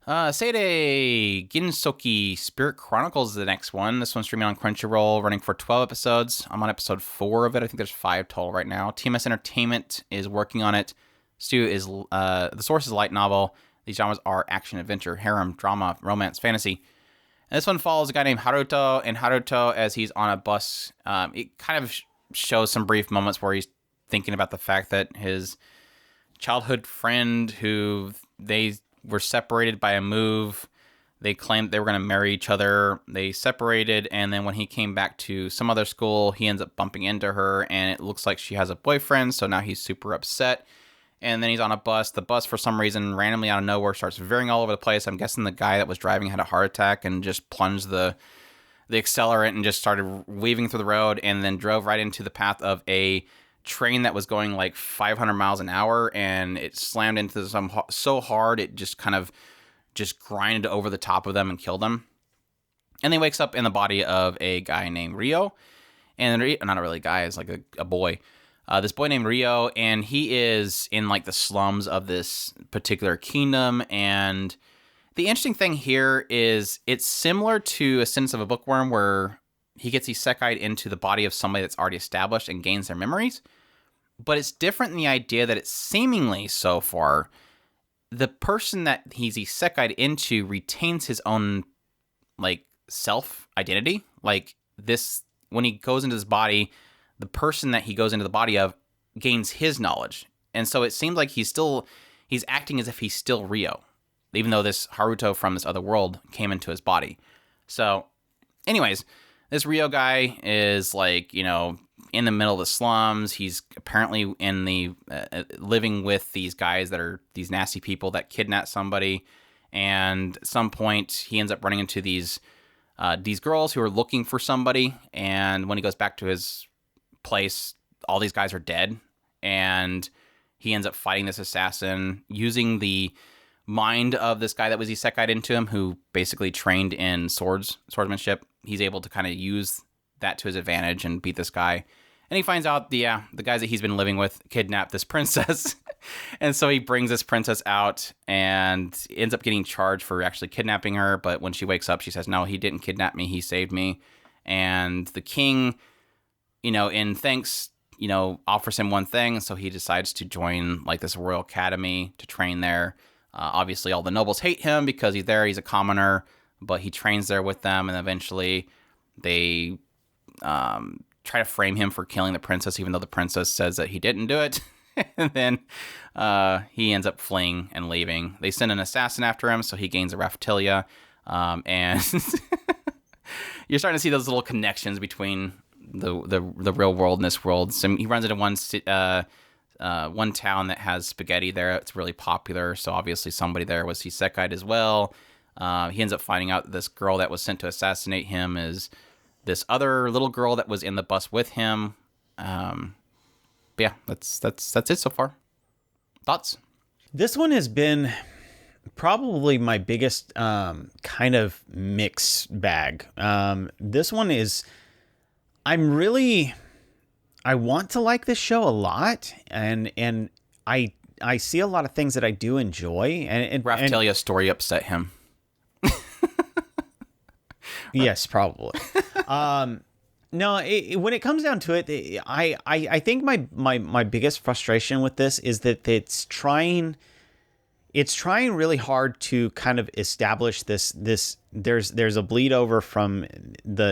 Seirei Gensouki Spirit Chronicles is the next one. This one's streaming on Crunchyroll, running for 12 episodes. I'm on episode 4 of it. I think there's 5 total right now. TMS Entertainment is working on it. Stu is the source is light novel. These genres are action, adventure, harem, drama, romance, fantasy. And this one follows a guy named Haruto, and Haruto, as he's on a bus, it kind of shows some brief moments where he's thinking about the fact that his childhood friend, who they were separated by a move, they claimed they were going to marry each other. They separated, and then when he came back to some other school, he ends up bumping into her, and it looks like she has a boyfriend, so now he's super upset. And then he's on a bus. The bus, for some reason, randomly out of nowhere, starts veering all over the place. I'm guessing the guy that was driving had a heart attack and just plunged the accelerant and just started weaving through the road, and then drove right into the path of a train that was going 500 miles an hour, and it slammed into some so hard it just kind of just grinded over the top of them and killed them. And he wakes up in the body of a guy named Rio, and not a really guy, it's like a boy. This boy named Rio, and he is in the slums of this particular kingdom. And the interesting thing here is it's similar to A Sentence of a Bookworm, where he gets isekai'd into the body of somebody that's already established and gains their memories. But it's different in the idea that it's seemingly, so far, the person that he's isekai'd into retains his own self identity. When he goes into this body, the person that he goes into the body of gains his knowledge. And so it seems like he's acting as if he's still Rio, even though this Haruto from this other world came into his body. So anyways, this Rio guy is in the middle of the slums. He's apparently in the living with these guys that are these nasty people that kidnap somebody. And at some point he ends up running into these these girls who are looking for somebody. And when he goes back to his place, all these guys are dead. And he ends up fighting this assassin using the mind of this guy that was isekai'd into him, who basically trained in swordsmanship. He's able to kind of use that to his advantage and beat this guy. And he finds out the guys that he's been living with kidnapped this princess. And so he brings this princess out and ends up getting charged for actually kidnapping her. But when she wakes up, she says, no, he didn't kidnap me. He saved me. And the king, in thanks, offers him one thing. So he decides to join like this royal academy to train there. Obviously, all the nobles hate him because he's there. He's a commoner, but he trains there with them. And eventually they try to frame him for killing the princess, even though the princess says that he didn't do it. And then he ends up fleeing and leaving. They send an assassin after him, so he gains a Raphtalia. And you're starting to see those little connections between the real world and this world. So he runs into one town that has spaghetti there. It's really popular, so obviously somebody there was isekai'd as well. He ends up finding out that this girl that was sent to assassinate him is this other little girl that was in the bus with him. But yeah, that's it so far. Thoughts? This one has been probably my biggest kind of mix bag. This one is, I want to like this show a lot, and I see a lot of things that I do enjoy. And Raphtalia's story upset him. Yes, probably. No, when it comes down to it, I think my biggest frustration with this is that it's trying really hard to kind of establish this there's a bleed over from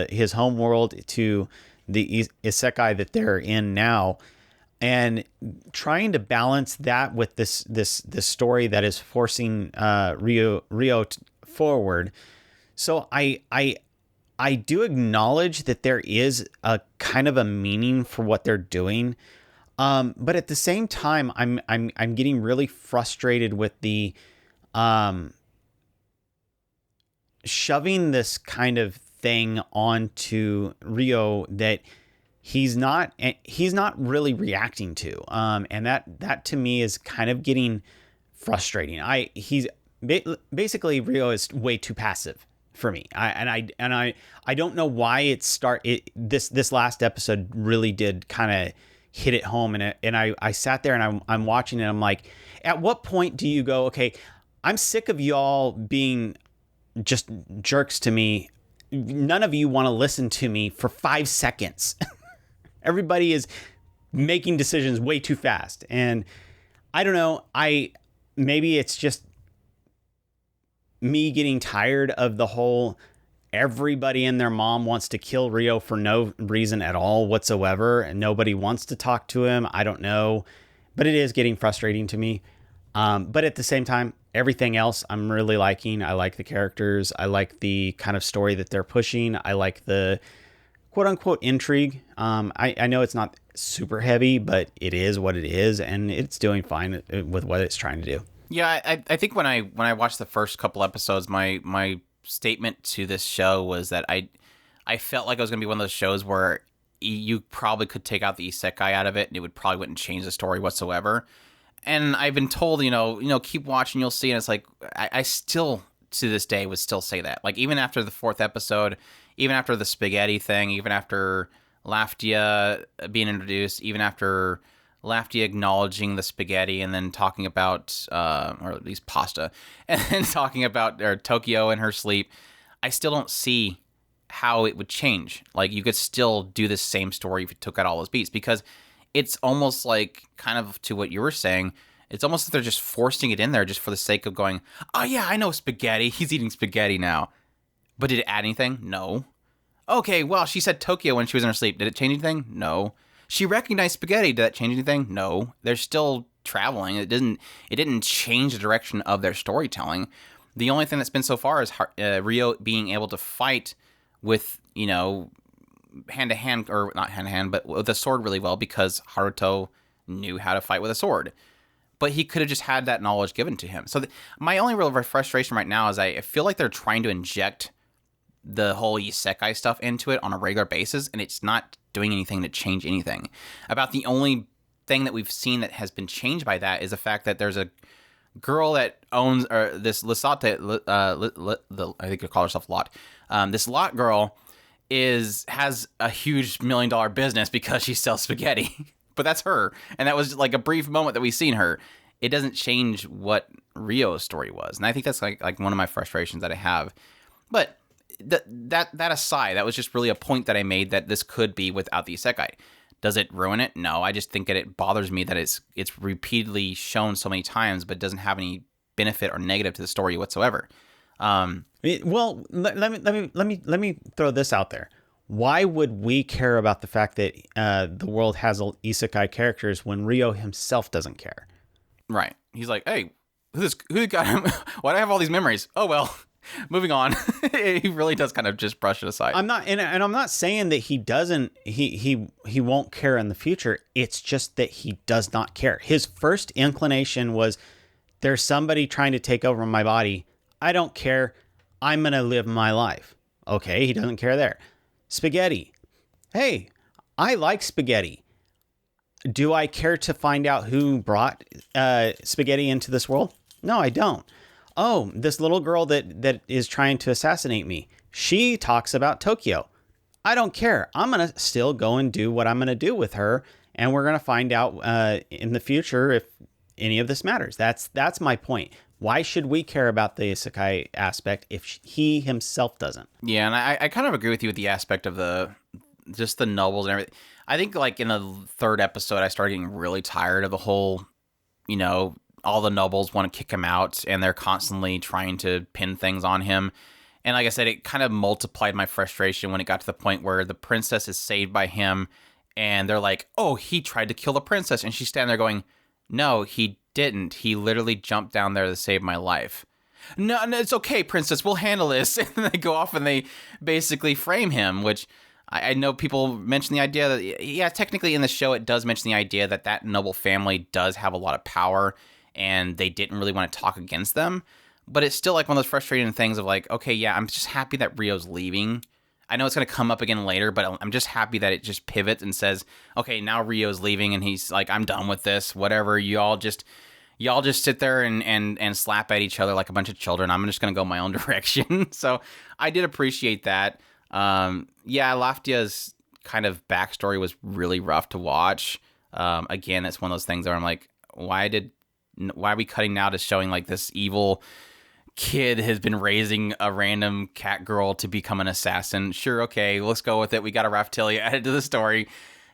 his home world to the isekai that they're in now, and trying to balance that with this story that is forcing Ryo forward. So I do acknowledge that there is a kind of a meaning for what they're doing, but at the same time, I'm getting really frustrated with the shoving this kind of thing onto Ryo that he's not really reacting to, and that to me is kind of getting frustrating. He's basically, Ryo is way too passive for me. I don't know why this last episode really did kind of hit it home, and I sat there and I'm watching it. I'm like, at what point do you go, okay, I'm sick of y'all being just jerks to me. None of you want to listen to me for 5 seconds. Everybody is making decisions way too fast, and I don't know. Maybe it's just me getting tired of the whole everybody and their mom wants to kill Ryo for no reason at all whatsoever, and nobody wants to talk to him. I don't know, but it is getting frustrating to me. But at the same time, everything else I'm really liking. I like the characters. I like the kind of story that they're pushing. I like the quote unquote intrigue. I know it's not super heavy, but it is what it is, and it's doing fine with what it's trying to do. Yeah, I think when I watched the first couple episodes, my statement to this show was that I felt like it was going to be one of those shows where you probably could take out the isekai out of it, and it would probably wouldn't change the story whatsoever. And I've been told, keep watching, you'll see. And it's like, I still, to this day, would still say that. Like, even after the 4th episode, even after the spaghetti thing, even after Laftia being introduced, even after Laftia acknowledging the spaghetti and then talking about, or at least pasta, and then talking about Tokyo in her sleep, I still don't see how it would change. Like, you could still do the same story if you took out all those beats, because it's almost like, kind of to what you were saying, it's almost like they're just forcing it in there just for the sake of going, oh yeah, I know spaghetti. He's eating spaghetti now. But did it add anything? No. Okay, well, she said Tokyo when she was in her sleep. Did it change anything? No. She recognized spaghetti. Did that change anything? No. They're still traveling. It didn't change the direction of their storytelling. The only thing that's been so far is Ryo being able to fight with, hand to hand, or not hand to hand, but with a sword really well, because Haruto knew how to fight with a sword. But he could have just had that knowledge given to him. So my only real frustration right now is I feel like they're trying to inject the whole isekai stuff into it on a regular basis, and it's not doing anything to change anything. About the only thing that we've seen that has been changed by that is the fact that there's a girl that owns this Lisate, I think you call herself Lot. This Lot girl has a huge $1 million business because she sells spaghetti. But that's her, and that was like a brief moment that we've seen her. It doesn't change what Rio's story was, and I think that's like one of my frustrations that I have. But that aside, that was just really a point that I made, that this could be without the isekai. Does it ruin it? No, I just think that it bothers me that it's repeatedly shown so many times, but doesn't have any benefit or negative to the story whatsoever. Well, let me throw this out there. Why would we care about the fact that the world has isekai characters when Rio himself doesn't care? Right. He's like, hey, who got him? Why do I have all these memories? Oh, well, moving on. He really does kind of just brush it aside. I'm not, and I'm not saying that he doesn't, he won't care in the future. It's just that he does not care. His first inclination was, there's somebody trying to take over my body. I don't care. I'm going to live my life. Okay, he doesn't care there. Spaghetti. Hey, I like spaghetti. Do I care to find out who brought spaghetti into this world? No, I don't. Oh, this little girl that is trying to assassinate me. She talks about Tokyo. I don't care. I'm going to still go and do what I'm going to do with her. And we're going to find out in the future if any of this matters. That's my point. Why should we care about the isekai aspect if he himself doesn't? Yeah, and I kind of agree with you with the aspect of the nobles and everything. I think like in the third episode, I started getting really tired of the whole, all the nobles want to kick him out and they're constantly trying to pin things on him. And like I said, it kind of multiplied my frustration when it got to the point where the princess is saved by him and they're like, oh, he tried to kill the princess. And she's standing there going, no, he didn't. He literally jumped down there to save my life. No, it's okay, princess. We'll handle this. And they go off and they basically frame him, which I know people mention the idea that, yeah, technically in the show, it does mention the idea that noble family does have a lot of power and they didn't really want to talk against them. But it's still like one of those frustrating things of like, okay, yeah, I'm just happy that Rio's leaving. I know it's going to come up again later, but I'm just happy that it just pivots and says, okay, now Rio's leaving and he's like, I'm done with this, whatever. Y'all just sit there and slap at each other like a bunch of children. I'm just going to go my own direction. So I did appreciate that. Yeah, Laftia's kind of backstory was really rough to watch. Again, it's one of those things where I'm like, why are we cutting now to showing like this evil kid has been raising a random cat girl to become an assassin? Sure, okay, let's go with it. We got a Raftelia added to the story.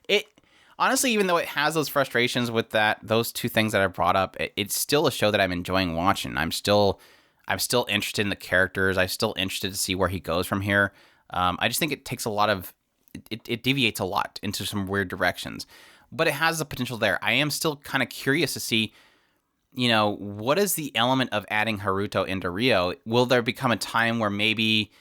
It honestly, even though it has those frustrations with those two things that I brought up, it's still a show that I'm enjoying watching. I'm still interested in the characters. I'm still interested to see where he goes from here. I just think it takes a lot of it deviates a lot into some weird directions, but it has the potential there. I am still kind of curious to see, what is the element of adding Haruto into Rio? Will there become a time where maybe,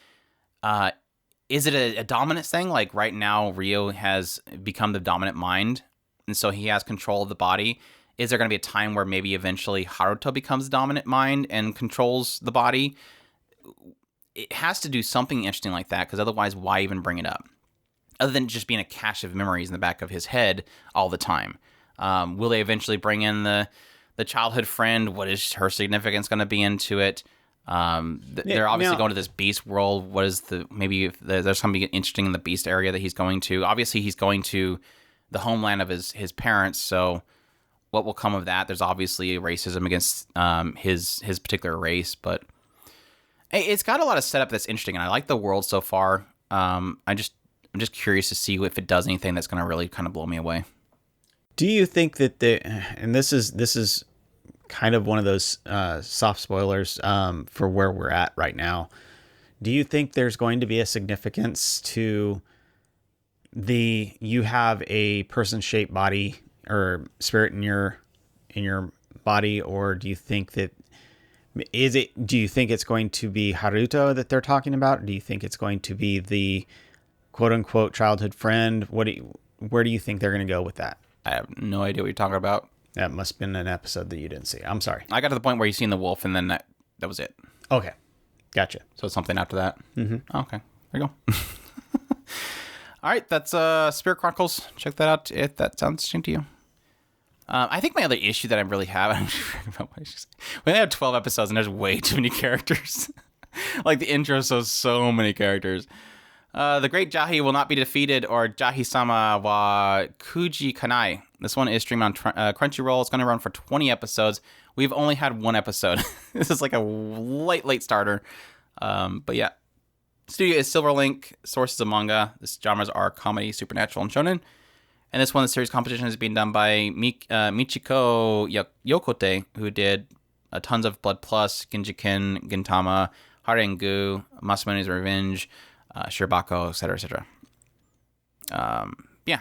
is it a dominance thing? Like right now, Rio has become the dominant mind, and so he has control of the body. Is there going to be a time where maybe eventually Haruto becomes the dominant mind and controls the body? It has to do something interesting like that, because otherwise, why even bring it up? Other than just being a cache of memories in the back of his head all the time. Will they eventually bring in the childhood friend? What is her significance going to be into it? They're obviously going to this beast world. What is maybe if there's something interesting in the beast area that he's going to? Obviously, he's going to the homeland of his parents. So what will come of that? There's obviously racism against his particular race, but it's got a lot of setup that's interesting, and I like the world so far. I'm just curious to see if it does anything that's going to really kind of blow me away. Do you think that and this is kind of one of those soft spoilers for where we're at right now. Do you think there's going to be a significance to you have a person-shaped body or spirit in your body, or do you think that do you think it's going to be Haruto that they're talking about? Or do you think it's going to be the quote-unquote childhood friend? Where do you think they're going to go with that? I have no idea what you're talking about. That must have been an episode that you didn't see. I'm sorry. I got to the point where you seen the wolf, and then that was it. Okay. Gotcha. So it's something after that? Mm-hmm. Okay. there you go. All right, that's Spirit Chronicles. Check that out if that sounds interesting to you. I think my other issue that I really have, we only have 12 episodes and there's way too many characters. Like the intro shows so many characters. The Great Jahy Will Not Be Defeated, or Jahy-sama wa Kuji Kanai. This one is streamed on Crunchyroll. It's going to run for 20 episodes. We've only had one episode. This is like a late starter. But yeah. Studio is Silverlink. Sources of manga. These genres are comedy, supernatural, and shonen. And this one, the series composition is being done by Michiko Yokote, who did tons of Blood Plus, Genjiken, Gintama, Harengu, Masamune's Revenge, Shirobako, etc., etc. Yeah.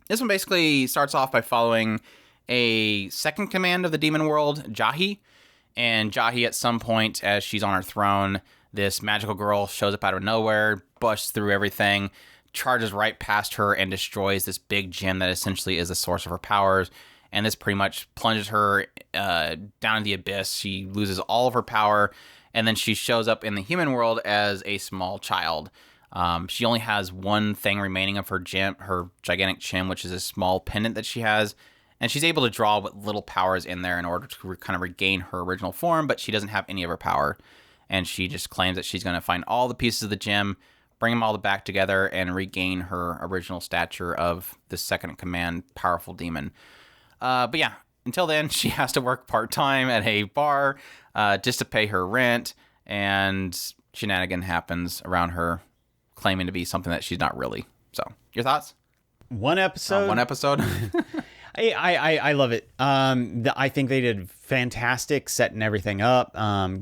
This one basically starts off by following a second command of the demon world, Jahy. And Jahy, at some point, as she's on her throne, this magical girl shows up out of nowhere, busts through everything, charges right past her, and destroys this big gem that essentially is the source of her powers. And this pretty much plunges her down in the abyss. She loses all of her power, and then she shows up in the human world as a small child. She only has one thing remaining of her gem, her gigantic gem, which is a small pendant that she has. And she's able to draw what little power is in there in order to kind of regain her original form, but she doesn't have any of her power. And she just claims that she's going to find all the pieces of the gem, bring them all back together, and regain her original stature of the second in command powerful demon. But yeah, until then, she has to work part-time at a bar just to pay her rent, and shenanigan happens around her claiming to be something that she's not really. So, your thoughts? One episode? One episode? I love it. I think they did fantastic setting everything up,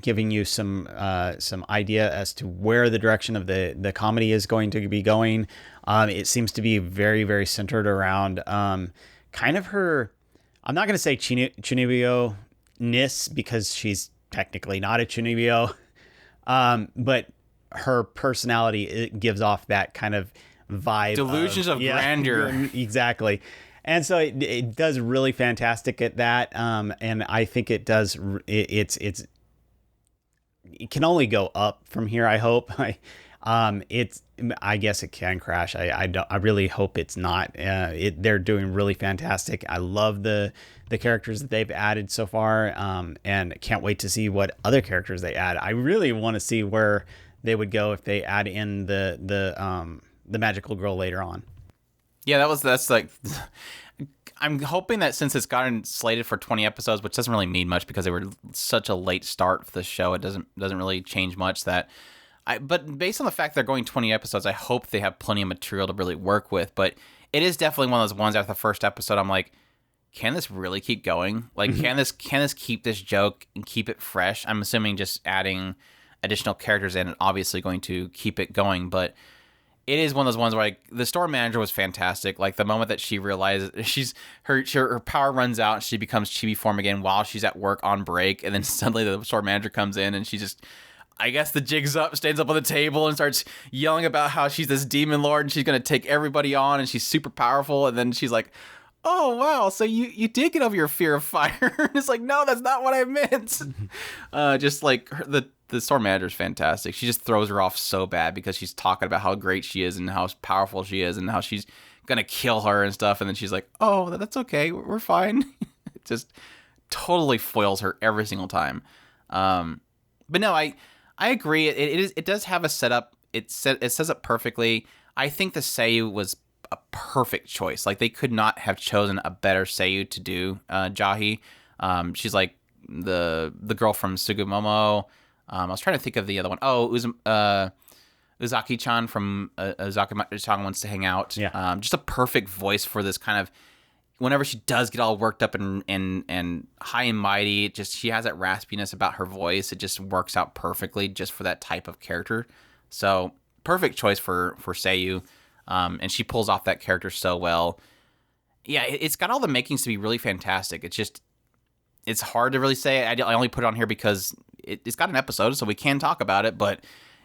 giving you some idea as to where the direction of the comedy is going to be going. It seems to be very, very centered around kind of her, I'm not going to say Chunibyo-ness because she's technically not a Chunibyo, but her personality, it gives off that kind of vibe. Delusions of grandeur. Exactly. And so it does really fantastic at that, and I think it does. It can only go up from here. I hope. I guess it can crash. I really hope it's not. They're doing really fantastic. I love the characters that they've added so far, and can't wait to see what other characters they add. I really want to see where they would go if they add in the magical girl later on. Yeah, that's like, I'm hoping that since it's gotten slated for 20 episodes, which doesn't really mean much because they were such a late start for the show, it doesn't really change much. But based on the fact they're going 20 episodes, I hope they have plenty of material to really work with. But it is definitely one of those ones after the first episode, I'm like, can this really keep going? Like, can this keep this joke and keep it fresh? I'm assuming just adding additional characters in it obviously going to keep it going, but it is one of those ones where, like, the store manager was fantastic. Like, the moment that she realizes her power runs out and she becomes chibi form again while she's at work on break, and then suddenly the store manager comes in and she just, I guess the jig's up, stands up on the table and starts yelling about how she's this demon lord and she's going to take everybody on and she's super powerful, and then she's like, oh, wow, so you did get over your fear of fire. And it's like, no, that's not what I meant. Just like the store manager is fantastic. She just throws her off so bad because she's talking about how great she is and how powerful she is and how she's going to kill her and stuff. And then she's like, oh, that's okay. We're fine. It just totally foils her every single time. But no, I agree. It does have a setup. It sets up perfectly. I think the Seiyu was a perfect choice. Like, they could not have chosen a better Seiyu to do Jahy. She's like the girl from Sugumomo. I was trying to think of the other one. Oh, Uzaki-chan from Uzaki-chan Wants to Hang Out. Yeah. Just a perfect voice for this kind of, whenever she does get all worked up and high and mighty, she has that raspiness about her voice. It just works out perfectly just for that type of character. So perfect choice for Seiyu. And she pulls off that character so well. Yeah, it's got all the makings to be really fantastic. It's hard to really say. I only put it on here because it's got an episode, so we can talk about it, but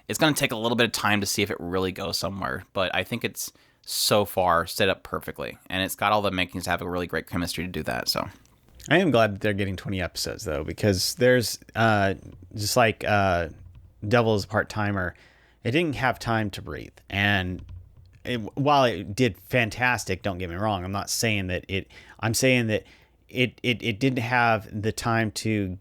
it's going to take a little bit of time to see if it really goes somewhere. But I think it's so far set up perfectly, and it's got all the makings to have a really great chemistry to do that. So I am glad that they're getting 20 episodes, though, because there's just like Devil is a Part-Timer. It didn't have time to breathe. And while it did fantastic, don't get me wrong, I'm not saying that I'm saying that it didn't have the time to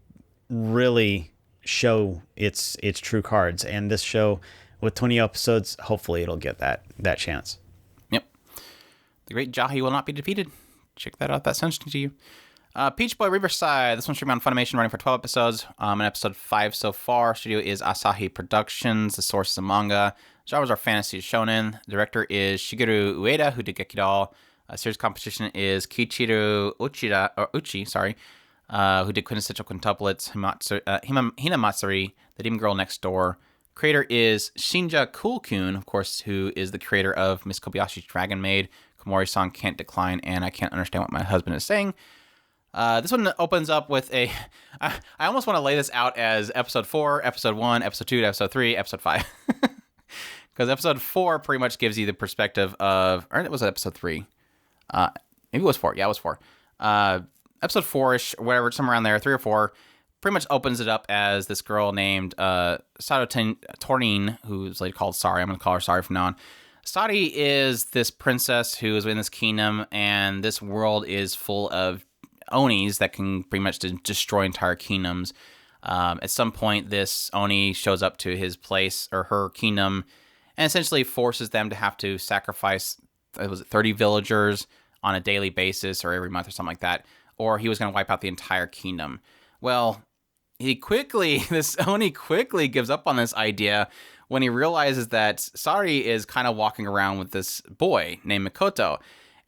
really show its true cards. And this show, with 20 episodes, hopefully it'll get that chance. Yep. The great Jahy will not be defeated. Check that out. That sounds to you. Peach Boy Riverside. This one's streaming on Funimation, running for 12 episodes. In episode 5 so far. Studio is Asahi Productions. The source is a manga. Genres are fantasy shonen. The director is Shigeru Ueda, who did Gekidol. Series competition is Kiichiro Uchi, who did Quintessential Quintuplets, Hinamatsuri, The Demon Girl Next Door. Creator is Shinja Cool-kun, of course, who is the creator of Miss Kobayashi's Dragon Maid, Komori-san Can't Decline, and I Can't Understand What My Husband Is Saying. This one opens up with I almost want to lay this out as episode 4, episode 1, episode 2, episode 3, episode 5. Because episode 4 pretty much gives you the perspective of, or it was episode 3. Maybe it was 4. Yeah, it was 4. Episode 4-ish, whatever, somewhere around there, 3 or 4, pretty much opens it up as this girl named Sato Torin, who's later called Sari. I'm going to call her Sari from now on. Sari is this princess who is in this kingdom, and this world is full of Onis that can pretty much destroy entire kingdoms. At some point, this Oni shows up to his place, or her kingdom, and essentially forces them to have to sacrifice, 30 villagers on a daily basis, or every month, or something like that, or he was going to wipe out the entire kingdom. Well, this Oni quickly gives up on this idea when he realizes that Sari is kind of walking around with this boy named Mikoto.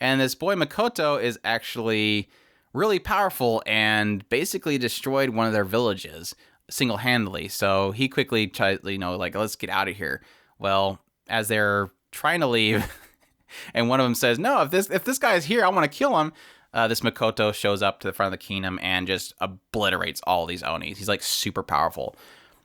And this boy Mikoto is actually really powerful and basically destroyed one of their villages single-handedly. So he quickly tries, let's get out of here. Well, as they're trying to leave, and one of them says, no, if this guy is here, I want to kill him. This Mikoto shows up to the front of the kingdom and just obliterates all these Onis. He's like super powerful.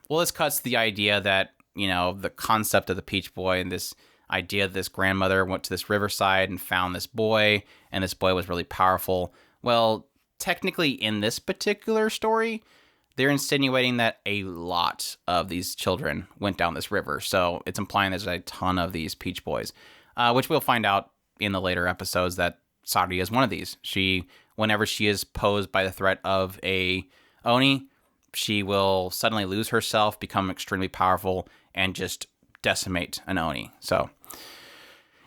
Well, this cuts the idea that, the concept of the Peach Boy and this idea that this grandmother went to this riverside and found this boy, and this boy was really powerful. Well, technically in this particular story, they're insinuating that a lot of these children went down this river. So it's implying there's a ton of these Peach Boys, which we'll find out in the later episodes that Sari is one of these. Whenever she is posed by the threat of a Oni, she will suddenly lose herself, become extremely powerful, and just decimate an Oni. So,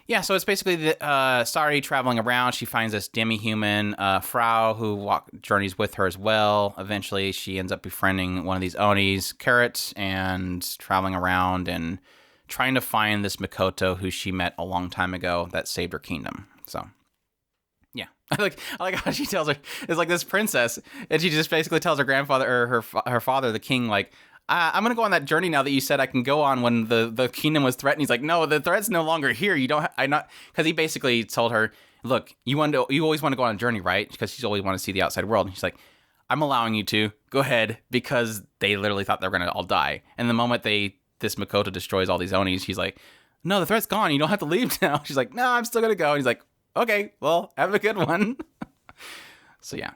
yeah, so it's basically Sari traveling around. She finds this demi-human Frau who journeys with her as well. Eventually, she ends up befriending one of these Onis, Carrot, and traveling around and trying to find this Mikoto who she met a long time ago that saved her kingdom. So, yeah. I like how she tells her, it's like this princess, and she just basically tells her grandfather, or her father, the king, like, I'm going to go on that journey now that you said I can go on when the kingdom was threatened. He's like, no, the threat's no longer here. You don't, because he basically told her, look, you always want to go on a journey, right? Because she's always want to see the outside world. And she's like, I'm allowing you to go ahead, because they literally thought they were going to all die. And the moment this Mikoto destroys all these Onis, she's like, no, the threat's gone. You don't have to leave now. She's like, no, I'm still going to go. And he's like, okay, well, have a good one. So yeah.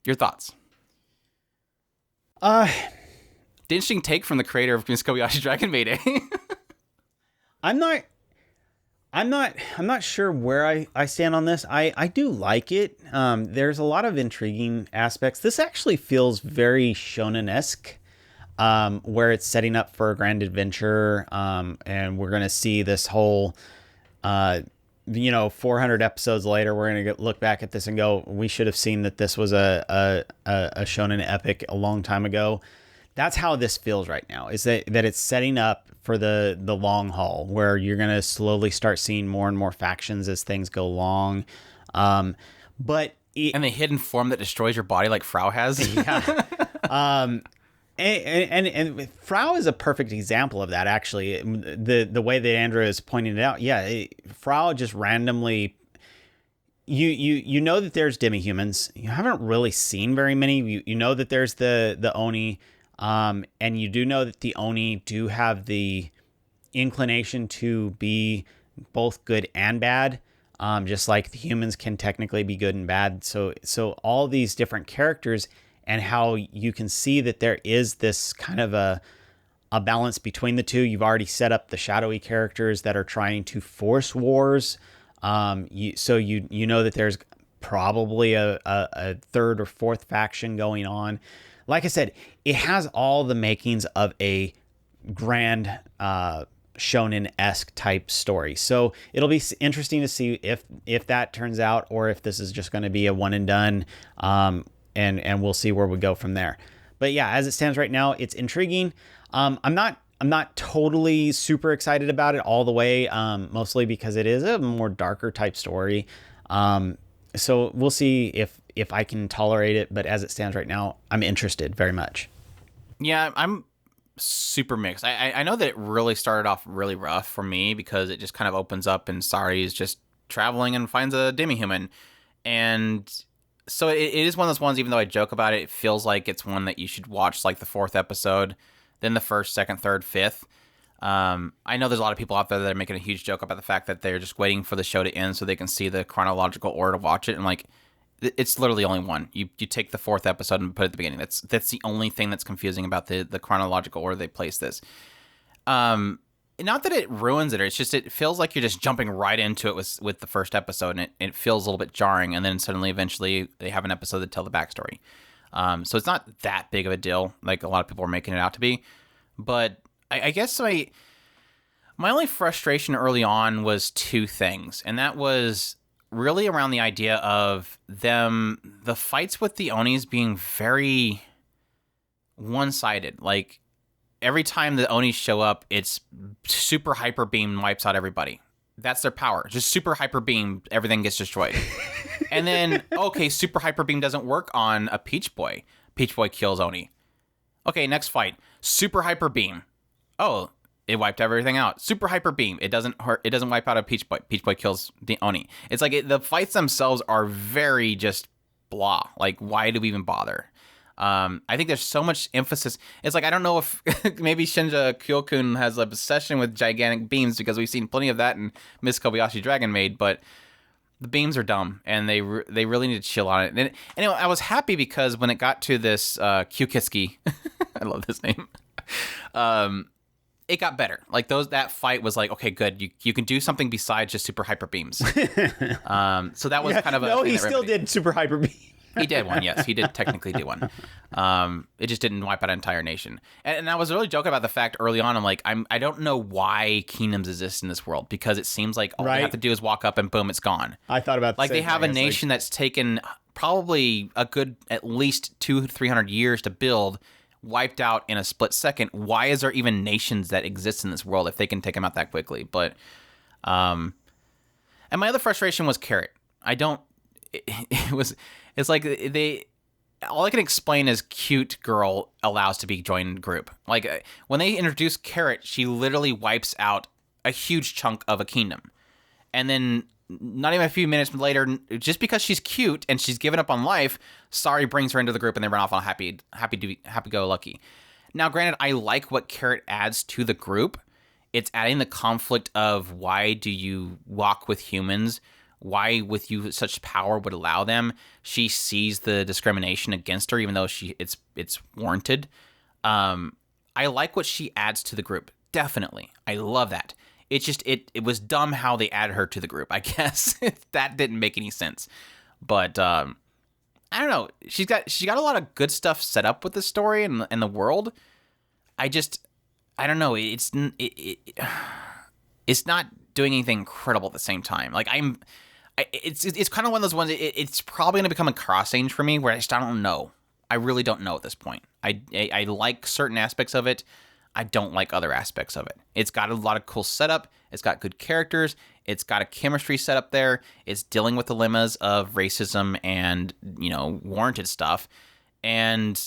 Your thoughts? The interesting take from the creator of Miss Kobayashi Dragon Maid, eh? I'm not sure where I stand on this. I do like it. There's a lot of intriguing aspects. This actually feels very shonen-esque, where it's setting up for a grand adventure, and we're going to see this whole 400 episodes later, we're going to look back at this and go, we should have seen that this was a shonen epic a long time ago. That's how this feels right now, is that it's setting up for the long haul, where you're going to slowly start seeing more and more factions as things go along. And the hidden form that destroys your body like Frau has. Yeah. And Frau is a perfect example of that, actually. The way that Andrew is pointing it out, Frau just randomly, you know that there's demi-humans. You haven't really seen very many. You know that there's the Oni, and you do know that the Oni do have the inclination to be both good and bad, just like the humans can technically be good and bad. So all these different characters, and how you can see that there is this kind of a balance between the two. You've already set up the shadowy characters that are trying to force wars. So you know that there's probably a third or fourth faction going on. Like I said, it has all the makings of a grand shonen-esque type story. So it'll be interesting to see if that turns out, or if this is just going to be a one and done, and we'll see where we go from there. But yeah, as it stands right now, it's intriguing. I'm not totally super excited about it all the way, mostly because it is a more darker type story. So we'll see if I can tolerate it, but as it stands right now, I'm interested very much. Yeah, I'm super mixed. I know that it really started off really rough for me because it just kind of opens up and Sari is just traveling and finds a demi-human. And so it is one of those ones, even though I joke about it, it feels like it's one that you should watch like the 4th episode, then the 1st, 2nd, 3rd, 5th. I know there's a lot of people out there that are making a huge joke about the fact that they're just waiting for the show to end so they can see the chronological order to watch it. And like, it's literally only one. You take the 4th episode and put it at the beginning. That's the only thing that's confusing about the chronological order they place this. Not that it ruins it, it's just it feels like you're just jumping right into it with the 1st episode, and it feels a little bit jarring. And then suddenly, eventually, they have an episode that tell the backstory. So it's not that big of a deal, like a lot of people are making it out to be. But I guess my only frustration early on was 2 things, and that was really around the idea of the fights with the Onis being very one-sided. Like, every time the Onis show up, it's super hyper beam wipes out everybody. That's their power. Just super hyper beam, everything gets destroyed. And then, okay, super hyper beam doesn't work on a Peach Boy. Peach Boy kills Oni. Okay, next fight. Super hyper beam. Oh, it wiped everything out. Super hyper beam. It doesn't hurt. It doesn't wipe out a Peach Boy. Peach Boy kills the Oni. It's like the fights themselves are very just blah. Like, why do we even bother? I think there's so much emphasis. It's like, I don't know if maybe Shinja Kyokun has an obsession with gigantic beams, because we've seen plenty of that in Miss Kobayashi Dragon Maid, but the beams are dumb, and they really need to chill on it. And anyway, I was happy because when it got to this Kyukiski, I love this name, it got better. Like that fight was like, okay, good. You can do something besides just super hyper beams. So that was kind of a... No, he still did super hyper beam. He did one, yes. He did technically do one. It just didn't wipe out an entire nation. And I was really joking about the fact early on, I'm like, I don't know why kingdoms exist in this world, because it seems like all they have to do is walk up and boom, it's gone. I thought about like they have a nation that's taken probably a good at least 200-300 years to build, wiped out in a split second. Why is there even nations that exist in this world if they can take them out that quickly? But and my other frustration was Carrot. It's like all I can explain is cute girl allows to be joined group. Like when they introduce Carrot, she literally wipes out a huge chunk of a kingdom. And then not even a few minutes later, just because she's cute and she's given up on life, Sari brings her into the group and they run off on happy go lucky. Now, granted, I like what Carrot adds to the group. It's adding the conflict of why do you walk with humans? Why, with you such power, would allow them? She sees the discrimination against her, even though it's warranted. I like what she adds to the group. Definitely, I love that. It's just it was dumb how they added her to the group. I guess that didn't make any sense. But I don't know. She got a lot of good stuff set up with the story and the world. I don't know. It's not doing anything incredible at the same time. Like it's kind of one of those ones. It's probably going to become a cross-range for me, where I don't know. I really don't know at this point. I like certain aspects of it. I don't like other aspects of it. It's got a lot of cool setup. It's got good characters. It's got a chemistry set up there. It's dealing with dilemmas of racism and, warranted stuff. And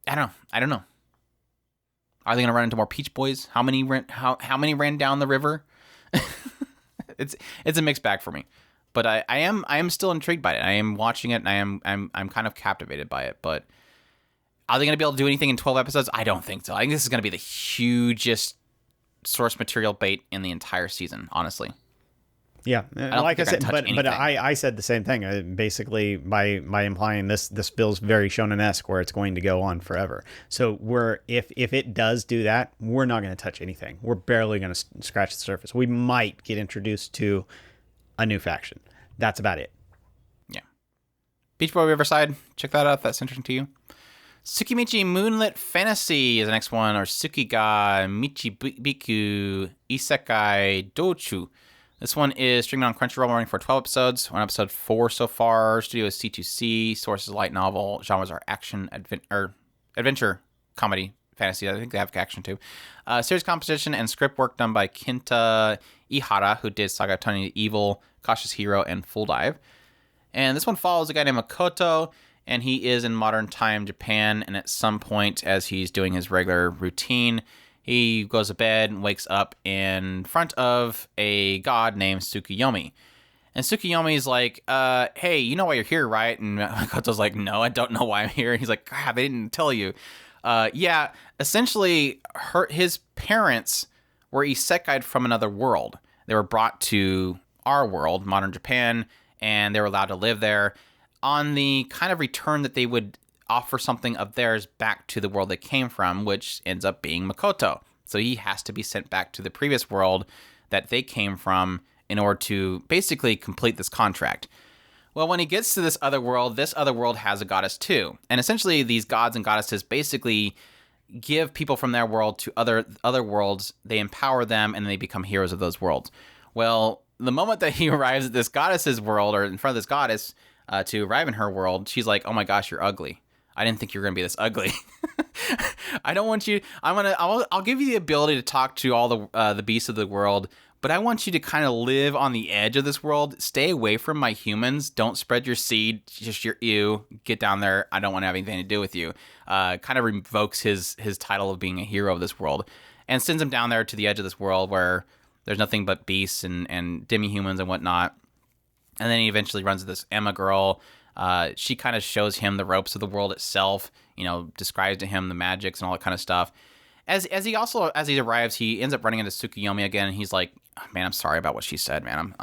I don't know. Are they going to run into more Peach Boys? How many ran down the river? It's a mixed bag for me. But I am still intrigued by it. I am watching it, and I'm kind of captivated by it. But are they going to be able to do anything in 12 episodes? I don't think so. I think this is going to be the hugest source material bait in the entire season, honestly. Yeah, don't like I think they're said, gonna touch but anything. I said the same thing. Basically, by implying this feels very shonen-esque, where it's going to go on forever. So if it does do that, we're not going to touch anything. We're barely going to scratch the surface. We might get introduced to a new faction. That's about it. Yeah. Beach Boy Riverside. Check that out if that's interesting to you. Tsukimichi Moonlit Fantasy is the next one, or Tsukiga Michibiku Isekai Dochu. This one is streaming on Crunchyroll, running for 12 episodes. We're on episode 4 so far. Studio is C2C. Source is light novel. Genres are action, adventure, comedy, fantasy. I think they have action too. Series composition and script work done by Kenta Ihara, who did Saga Tony the Evil, Cautious Hero, and Full Dive. And this one follows a guy named Makoto, and he is in modern time Japan. And at some point, as he's doing his regular routine, he goes to bed and wakes up in front of a god named Tsukuyomi. And Tsukuyomi's like, hey, you know why you're here, right? And Makoto's like, no, I don't know why I'm here. And he's like, God, they didn't tell you. Yeah, essentially, his parents were isekai'd from another world. They were brought to our world, modern Japan, and they were allowed to live there on the kind of return that they would offer something of theirs back to the world they came from, which ends up being Makoto. So he has to be sent back to the previous world that they came from in order to basically complete this contract. Well, when he gets to this other world has a goddess too. And essentially these gods and goddesses basically give people from their world to other worlds. They empower them and they become heroes of those worlds. Well, the moment that he arrives at this goddess's world, or in front of this goddess, to arrive in her world, she's like, oh my gosh, you're ugly. I didn't think you were going to be this ugly. I don't want you, I'll give you the ability to talk to all the beasts of the world, but I want you to kind of live on the edge of this world. Stay away from my humans. Don't spread your seed. Just your ew. Get down there. I don't want to have anything to do with you. Kind of revokes his title of being a hero of this world and sends him down there to the edge of this world where there's nothing but beasts and demi-humans and whatnot. And then he eventually runs into this Emma girl. She kind of shows him the ropes of the world itself, describes to him the magics and all that kind of stuff. As he arrives, he ends up running into Tsukuyomi again, and he's like, oh, man, I'm sorry about what she said, man.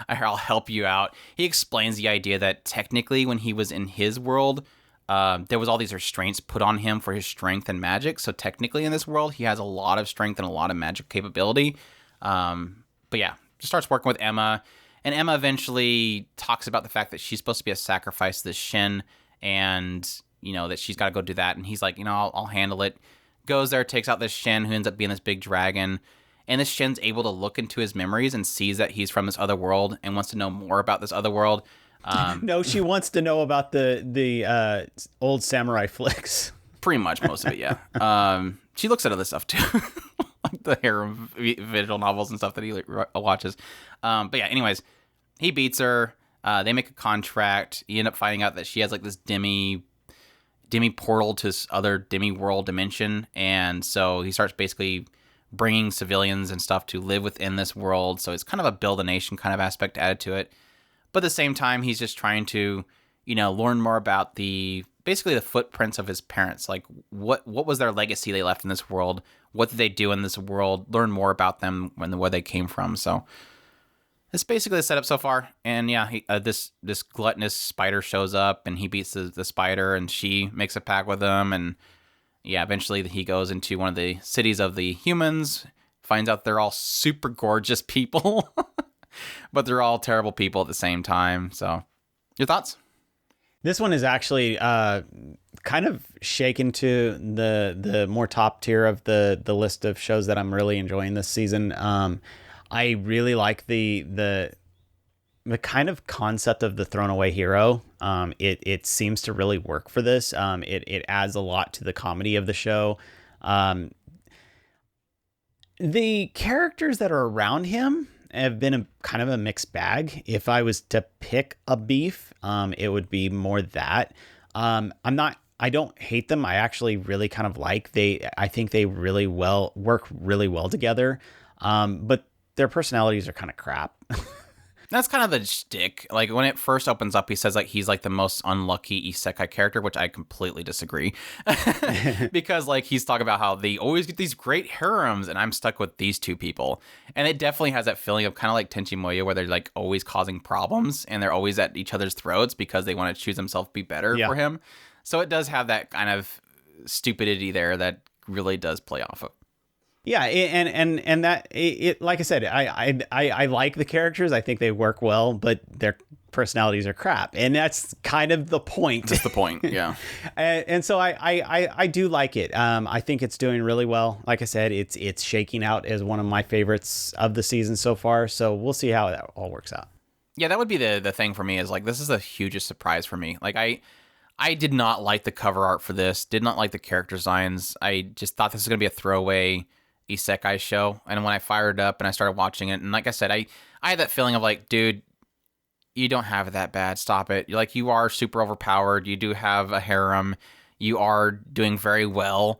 I'll help you out. He explains the idea that technically when he was in his world, there was all these restraints put on him for his strength and magic. So technically in this world, he has a lot of strength and a lot of magic capability. But yeah, just starts working with Emma. And Emma eventually talks about the fact that she's supposed to be a sacrifice to this Shin, and, that she's got to go do that. And he's like, I'll handle it. Goes there, takes out this Shin, who ends up being this big dragon. And this Shin's able to look into his memories and sees that he's from this other world and wants to know more about this other world. No, she wants to know about the old samurai flicks. Pretty much most of it, yeah. She looks at other stuff, too. Like the harem visual novels and stuff that he watches. But yeah, anyways, he beats her. They make a contract. You end up finding out that she has like this demi portal to this other demi world dimension, and so he starts basically bringing civilians and stuff to live within this world. So it's kind of a build a nation kind of aspect added to it. But at the same time, he's just trying to, learn more about basically the footprints of his parents. Like what was their legacy they left in this world? What did they do in this world? Learn more about them where they came from. So it's basically the setup so far. And yeah, this gluttonous spider shows up and he beats the spider, and she makes a pact with him. And yeah, eventually he goes into one of the cities of the humans, finds out they're all super gorgeous people, but they're all terrible people at the same time. So your thoughts? This one is actually kind of shaken to the more top tier of the list of shows that I'm really enjoying this season. I really like the kind of concept of the thrown away hero. It seems to really work for this. It adds a lot to the comedy of the show. The characters that are around him have been kind of a mixed bag. If I was to pick a beef, it would be more that. I don't hate them. I actually really kind of like I think they work really well together. But their personalities are kind of crap. That's kind of the shtick. Like, when it first opens up, he says, like, he's, like, the most unlucky isekai character, which I completely disagree. Because, like, he's talking about how they always get these great harems, and I'm stuck with these two people. And it definitely has that feeling of kind of like Tenchi Muyo, where they're, like, always causing problems, and they're always at each other's throats because they want to choose themselves to be better for him. So it does have that kind of stupidity there that really does play off of. Yeah, and that it like I said, I like the characters. I think they work well, but their personalities are crap, and that's kind of the point. That's the point, yeah. and so I do like it. I think it's doing really well. Like I said, it's shaking out as one of my favorites of the season so far. So we'll see how that all works out. Yeah, that would be the thing for me, is like, this is the hugest surprise for me. Like, I did not like the cover art for this. Did not like the character designs. I just thought this was gonna be a throwaway isekai show, and when I fired it up and I started watching it, and like I said, I had that feeling of like, dude, you don't have it that bad, stop it. You're like, you are super overpowered, you do have a harem, you are doing very well,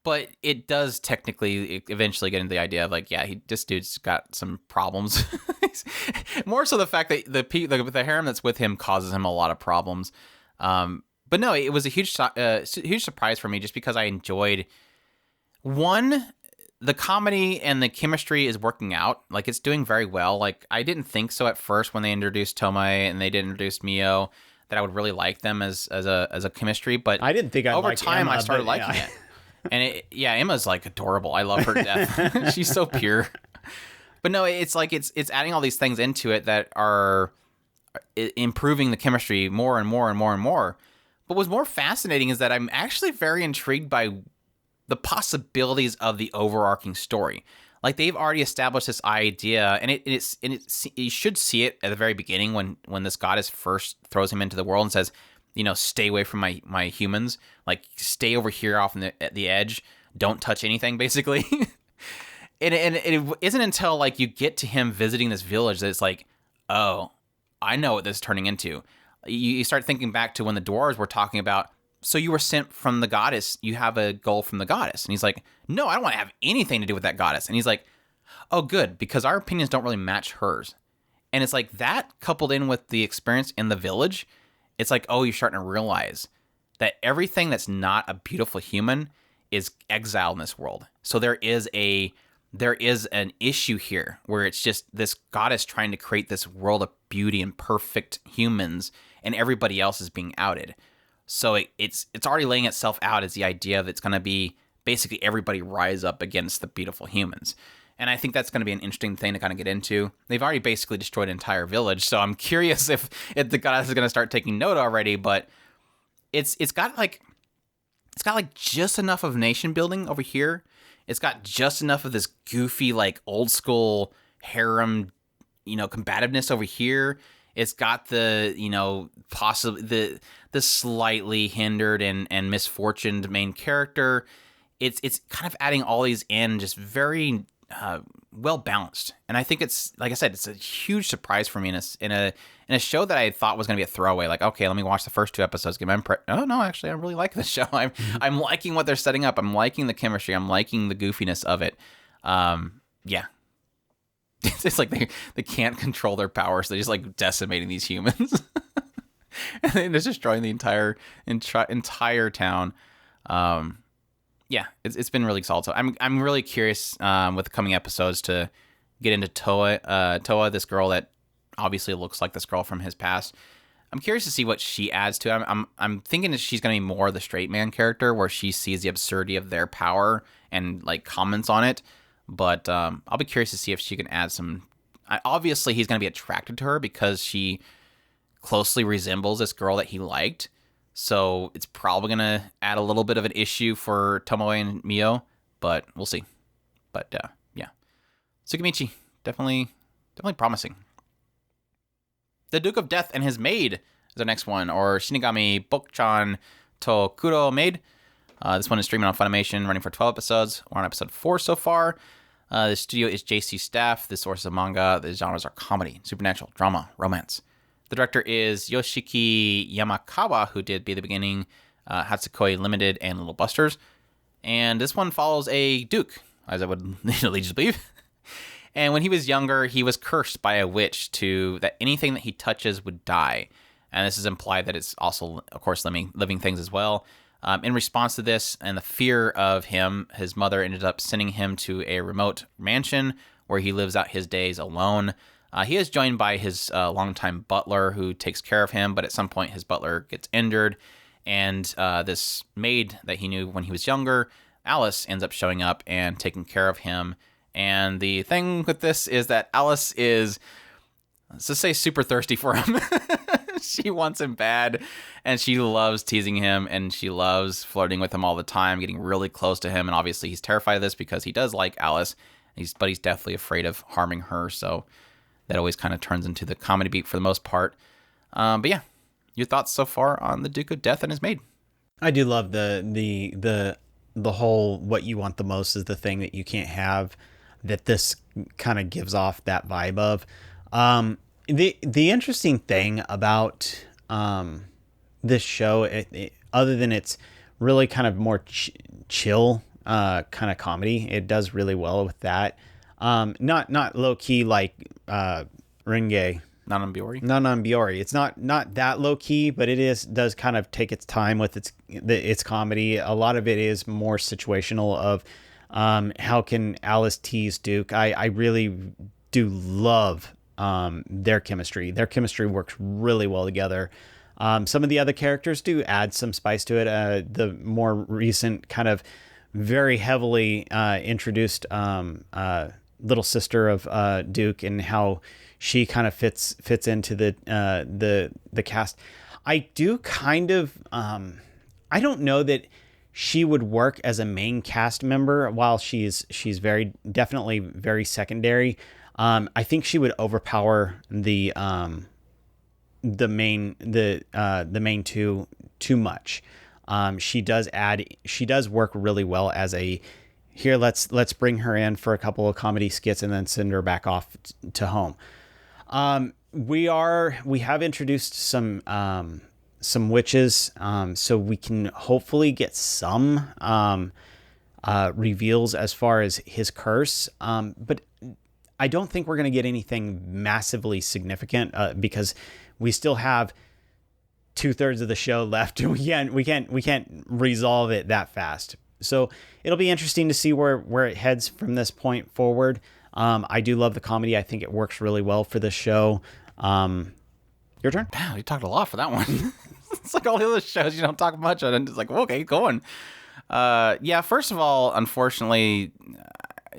but it does technically eventually get into the idea of like, yeah, this dude's got some problems. More so the fact that the harem that's with him causes him a lot of problems. But no, it was a huge surprise for me, just because I enjoyed, one, the comedy and the chemistry is working out. Like, it's doing very well. Like, I didn't think so at first when they introduced Tomoe and they did introduce Mio, that I would really like them as a chemistry. But I didn't think I'd over like time Emma, I started liking it. And Emma's like adorable. I love her to death. She's so pure. But no, it's like it's adding all these things into it that are improving the chemistry more and more and more and more. But what's more fascinating is that I'm actually very intrigued by the possibilities of the overarching story. Like, they've already established this idea, and you should see it at the very beginning when this goddess first throws him into the world and says, you know, stay away from my humans. Like, stay over here off at the edge. Don't touch anything, basically. and it isn't until like you get to him visiting this village that it's like, oh, I know what this is turning into. You start thinking back to when the dwarves were talking about, so you were sent from the goddess, you have a goal from the goddess. And he's like, no, I don't want to have anything to do with that goddess. And he's like, oh, good, because our opinions don't really match hers. And it's like that, coupled in with the experience in the village, it's like, oh, you're starting to realize that everything that's not a beautiful human is exiled in this world. So there is an issue here where it's just this goddess trying to create this world of beauty and perfect humans, and everybody else is being outed. So it's already laying itself out as the idea that it's going to be basically everybody rise up against the beautiful humans. And I think that's going to be an interesting thing to kind of get into. They've already basically destroyed an entire village, so I'm curious if the goddess is going to start taking note already. But it's got just enough of nation building over here. It's got just enough of this goofy, like, old school harem, you know, combativeness over here. It's got the, you know, possibly the slightly hindered and misfortuned main character. It's kind of adding all these in, just very well balanced. And I think it's, like I said, it's a huge surprise for me in a show that I thought was going to be a throwaway. Like, okay, let me watch the first 2 episodes, get my oh no, actually, I really like this show. I'm liking what they're setting up. I'm liking the chemistry. I'm liking the goofiness of it. Yeah. It's like they can't control their powers. They're just like decimating these humans. And they're just destroying the entire town. Yeah, it's been really solid. So I'm really curious with the coming episodes to get into Toa, this girl that obviously looks like this girl from his past. I'm curious to see what she adds to it. I'm thinking that she's going to be more the straight man character, where she sees the absurdity of their power and like comments on it. But I'll be curious to see if she can add some. Obviously, he's going to be attracted to her because she closely resembles this girl that he liked. So it's probably going to add a little bit of an issue for Tomoe and Mio, but we'll see. But yeah, TSUKIMICHI, definitely promising. The Duke of Death and his Maid is the next one, or Shinigami Bokuchan to Kuro Maid. This one is streaming on Funimation, running for 12 episodes. We're on episode 4 so far. The studio is JC Staff. The source of manga. The genres are comedy, supernatural, drama, romance. The director is Yoshiki Yamakawa, who did Be the Beginning, Hatsukoi Limited, and Little Busters. And this one follows a duke, as I would lead you to believe. And when he was younger, he was cursed by a witch that anything that he touches would die. And this is implied that it's also, of course, living things as well. In response to this and the fear of him, his mother ended up sending him to a remote mansion where he lives out his days alone. He is joined by his longtime butler who takes care of him, but at some point his butler gets injured, and this maid that he knew when he was younger, Alice, ends up showing up and taking care of him. And the thing with this is that Alice is, let's just say, super thirsty for him. She wants him bad, and she loves teasing him, and she loves flirting with him all the time, getting really close to him. And obviously he's terrified of this because he does like Alice, but he's definitely afraid of harming her. So that always kind of turns into the comedy beat for the most part. But yeah, your thoughts so far on the Duke of Death and his maid? I do love the whole what you want the most is the thing that you can't have, that this kind of gives off that vibe of. The interesting thing about this show, other than it's really kind of more chill kind of comedy, it does really well with that. Not low key like Renge. Non-Biori. It's not that low key, but it does kind of take its time with its comedy. A lot of it is more situational of how can Alice tease Duke. I really do love their chemistry. Their chemistry works really well together. Some of the other characters do add some spice to it. The more recent kind of very heavily introduced little sister of Duke and how she kind of fits into the cast. I do kind of I don't know that she would work as a main cast member while she's definitely very secondary. I think she would overpower the main two too much. She does work really well as here, let's bring her in for a couple of comedy skits and then send her back off to home. We have introduced some witches, so we can hopefully get some reveals as far as his curse. But I don't think we're going to get anything massively significant because we still have 2/3 of the show left. We can't resolve it that fast. So it'll be interesting to see where it heads from this point forward. I do love the comedy. I think it works really well for this show. Your turn. Wow, you talked a lot for that one. It's like all the other shows you don't talk much on, and it's like, okay, go on. Yeah, first of all, unfortunately,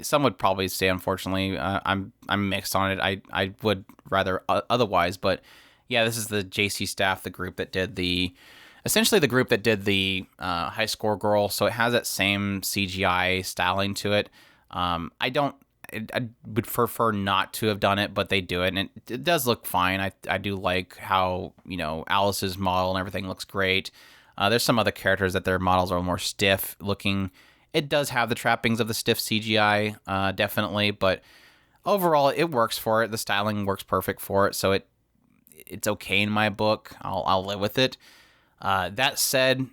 some would probably say unfortunately. I'm mixed on it. I would rather otherwise, but yeah, this is the JC staff, the group that did the High Score Girl, so it has that same CGI styling to it. I would prefer not to have done it, but they do it, and it does look fine. I do like how, Alice's model and everything looks great. There's some other characters that their models are more stiff looking. It does have the trappings of the stiff CGI, definitely, but overall it works for it. The styling works perfect for it, so it's okay in my book. I'll live with it. That said,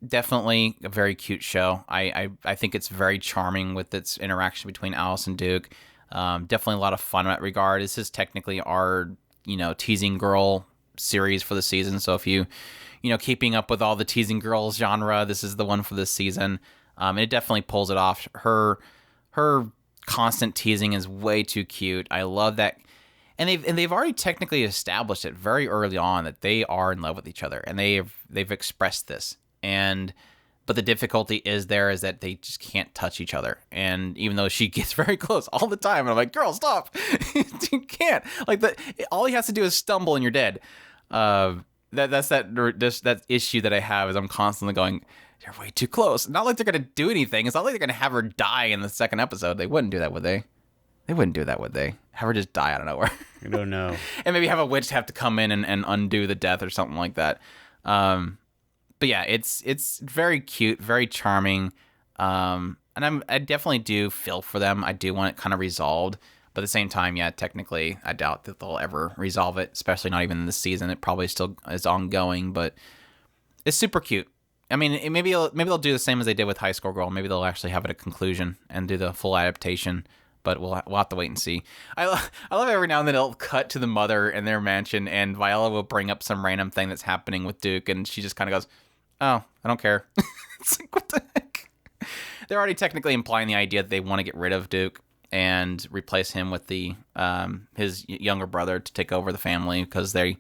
definitely a very cute show. I think it's very charming with its interaction between Alice and Duke. Definitely a lot of fun in that regard. This is technically our, teasing girl series for the season. So if keeping up with all the teasing girls genre, this is the one for this season. It definitely pulls it off. Her constant teasing is way too cute. I love that. And they've already technically established it very early on that they are in love with each other, and they've expressed this. But the difficulty is that they just can't touch each other. And even though she gets very close all the time, and I'm like, girl, stop! You can't. Like all he has to do is stumble, and you're dead. That's that issue that I have is I'm constantly going, you're way too close. Not like they're gonna do anything. It's not like they're gonna have her die in the second episode. They wouldn't do that, would they? They wouldn't do that, would they? Have her just die out of nowhere. I don't know. And maybe have a witch have to come in and undo the death or something like that. But yeah, it's very cute, very charming. And I definitely do feel for them. I do want it kind of resolved. But at the same time, yeah, technically, I doubt that they'll ever resolve it, especially not even in this season. It probably still is ongoing, but it's super cute. I mean, maybe they'll do the same as they did with High School Girl. Maybe they'll actually have it a conclusion and do the full adaptation. But we'll have to wait and see. I love every now and then it'll cut to the mother in their mansion, and Viola will bring up some random thing that's happening with Duke, and she just kind of goes, "Oh, I don't care." It's like, what the heck? They're already technically implying the idea that they want to get rid of Duke and replace him with the his younger brother to take over the family, because they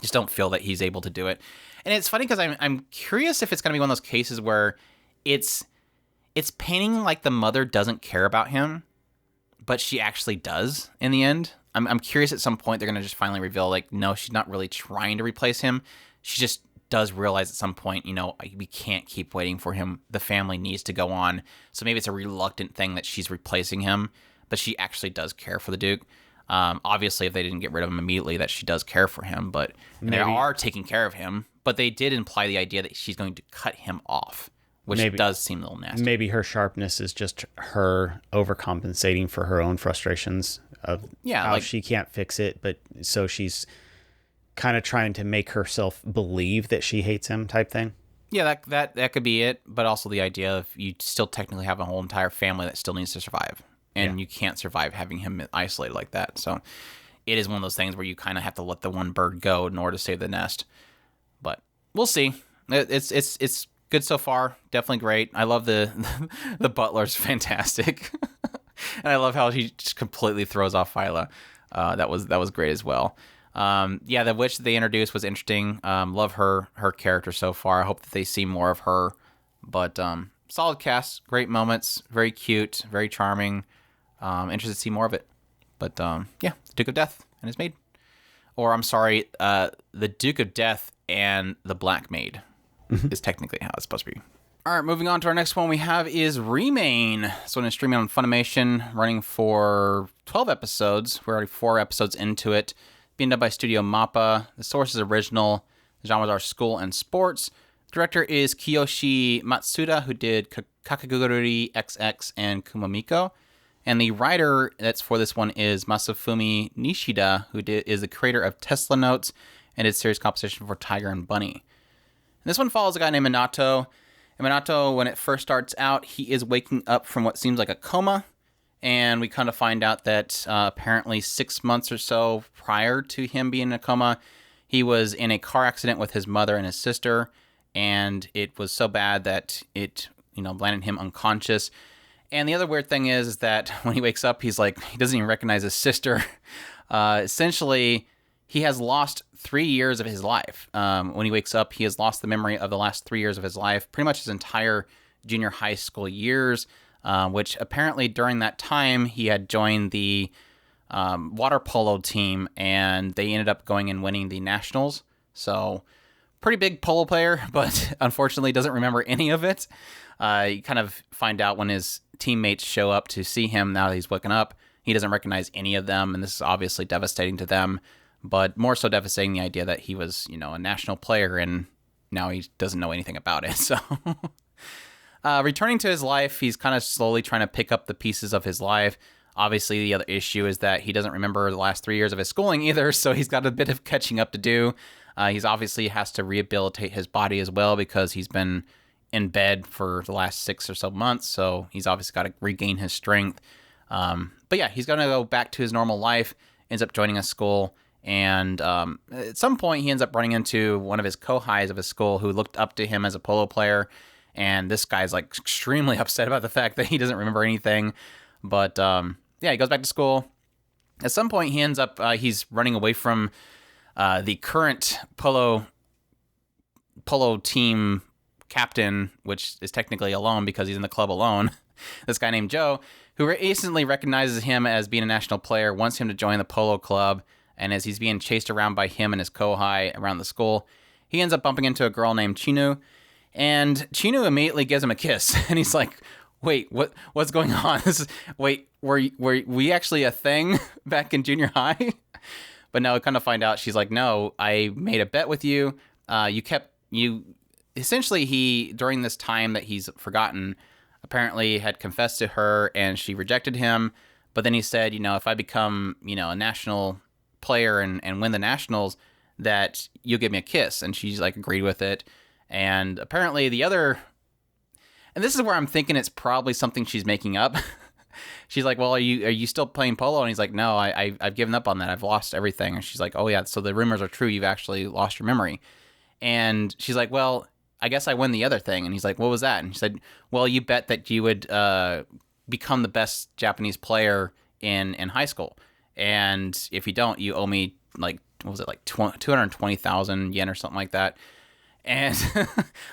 just don't feel that he's able to do it. And it's funny because I'm curious if it's going to be one of those cases where it's painting like the mother doesn't care about him, but she actually does in the end. I'm curious at some point they're going to just finally reveal, like, no, she's not really trying to replace him. She just does realize at some point, we can't keep waiting for him. The family needs to go on. So maybe it's a reluctant thing that she's replacing him, but she actually does care for the Duke. Obviously, if they didn't get rid of him immediately, that she does care for him, but they are taking care of him. But they did imply the idea that she's going to cut him off, which does seem a little nasty. Maybe her sharpness is just her overcompensating for her own frustrations of how she can't fix it, but so she's kind of trying to make herself believe that she hates him type thing. Yeah, that could be it, but also the idea of you still technically have a whole entire family that still needs to survive, and you can't survive having him isolated like that. So it is one of those things where you kind of have to let the one bird go in order to save the nest. But we'll see. It's good so far. Definitely great. I love the butler's fantastic, and I love how he just completely throws off Phyla. That was great as well. The witch that they introduced was interesting. Love her character so far. I hope that they see more of her. But solid cast, great moments, very cute, very charming. Interested to see more of it. But Duke of Death and his maid. Or I'm sorry, the Duke of Death and the Black Maid is technically how it's supposed to be. All right, moving on to our next one we have is Remain. This one is streaming on Funimation, running for 12 episodes. We're already 4 episodes into it. Being done by Studio Mappa. The source is original. The genres are school and sports. The director is Kiyoshi Matsuda, who did Kakegurui XX and Kumamiko. And the writer that's for this one is Masafumi Nishida, who is the creator of Tesla Notes and did series composition for Tiger and Bunny. And this one follows a guy named Minato. And Minato, when it first starts out, he is waking up from what seems like a coma. And we kind of find out that apparently 6 months or so prior to him being in a coma, he was in a car accident with his mother and his sister. And it was so bad that it, landed him unconscious. And the other weird thing is that when he wakes up, he's like, he doesn't even recognize his sister. Essentially, he has lost 3 years of his life. When he wakes up, he has lost the memory of the last 3 years of his life, pretty much his entire junior high school years. Which apparently during that time he had joined the water polo team, and they ended up going and winning the nationals. So pretty big polo player, but unfortunately doesn't remember any of it. You kind of find out when his teammates show up to see him now that he's woken up, he doesn't recognize any of them, and this is obviously devastating to them, but more so devastating the idea that he was, a national player, and now he doesn't know anything about it. So returning to his life, he's kind of slowly trying to pick up the pieces of his life. Obviously, the other issue is that he doesn't remember the last 3 years of his schooling either, so he's got a bit of catching up to do. He's obviously has to rehabilitate his body as well because he's been in bed for the last 6 or so months, so he's obviously got to regain his strength. But yeah, he's going to go back to his normal life, ends up joining a school, and at some point he ends up running into one of his kohais of his school who looked up to him as a polo player. And this guy's like extremely upset about the fact that he doesn't remember anything. But he goes back to school. At some point, he ends up, he's running away from the current polo team captain, which is technically alone because he's in the club alone. This guy named Joe, who instantly recognizes him as being a national player, wants him to join the polo club. And as he's being chased around by him and his kohai around the school, he ends up bumping into a girl named Chinu. And Chinu immediately gives him a kiss, and he's like, "Wait, what's going on? Were we actually a thing back in junior high?" But no, we kind of find out she's like, "No, I made a bet with you. Essentially, he during this time that he's forgotten, apparently had confessed to her, and she rejected him. But then he said, if I become, a national player and win the nationals, that you'll give me a kiss." And she's like agreed with it. And apparently and this is where I'm thinking it's probably something she's making up. She's like, well, are you still playing polo? And he's like, no, I've given up on that. I've lost everything. And she's like, oh yeah, so the rumors are true. You've actually lost your memory. And she's like, well, I guess I win the other thing. And he's like, what was that? And she said, well, you bet that you would become the best Japanese player in high school. And if you don't, you owe me like, what was it, like 220,000 yen or something like that. And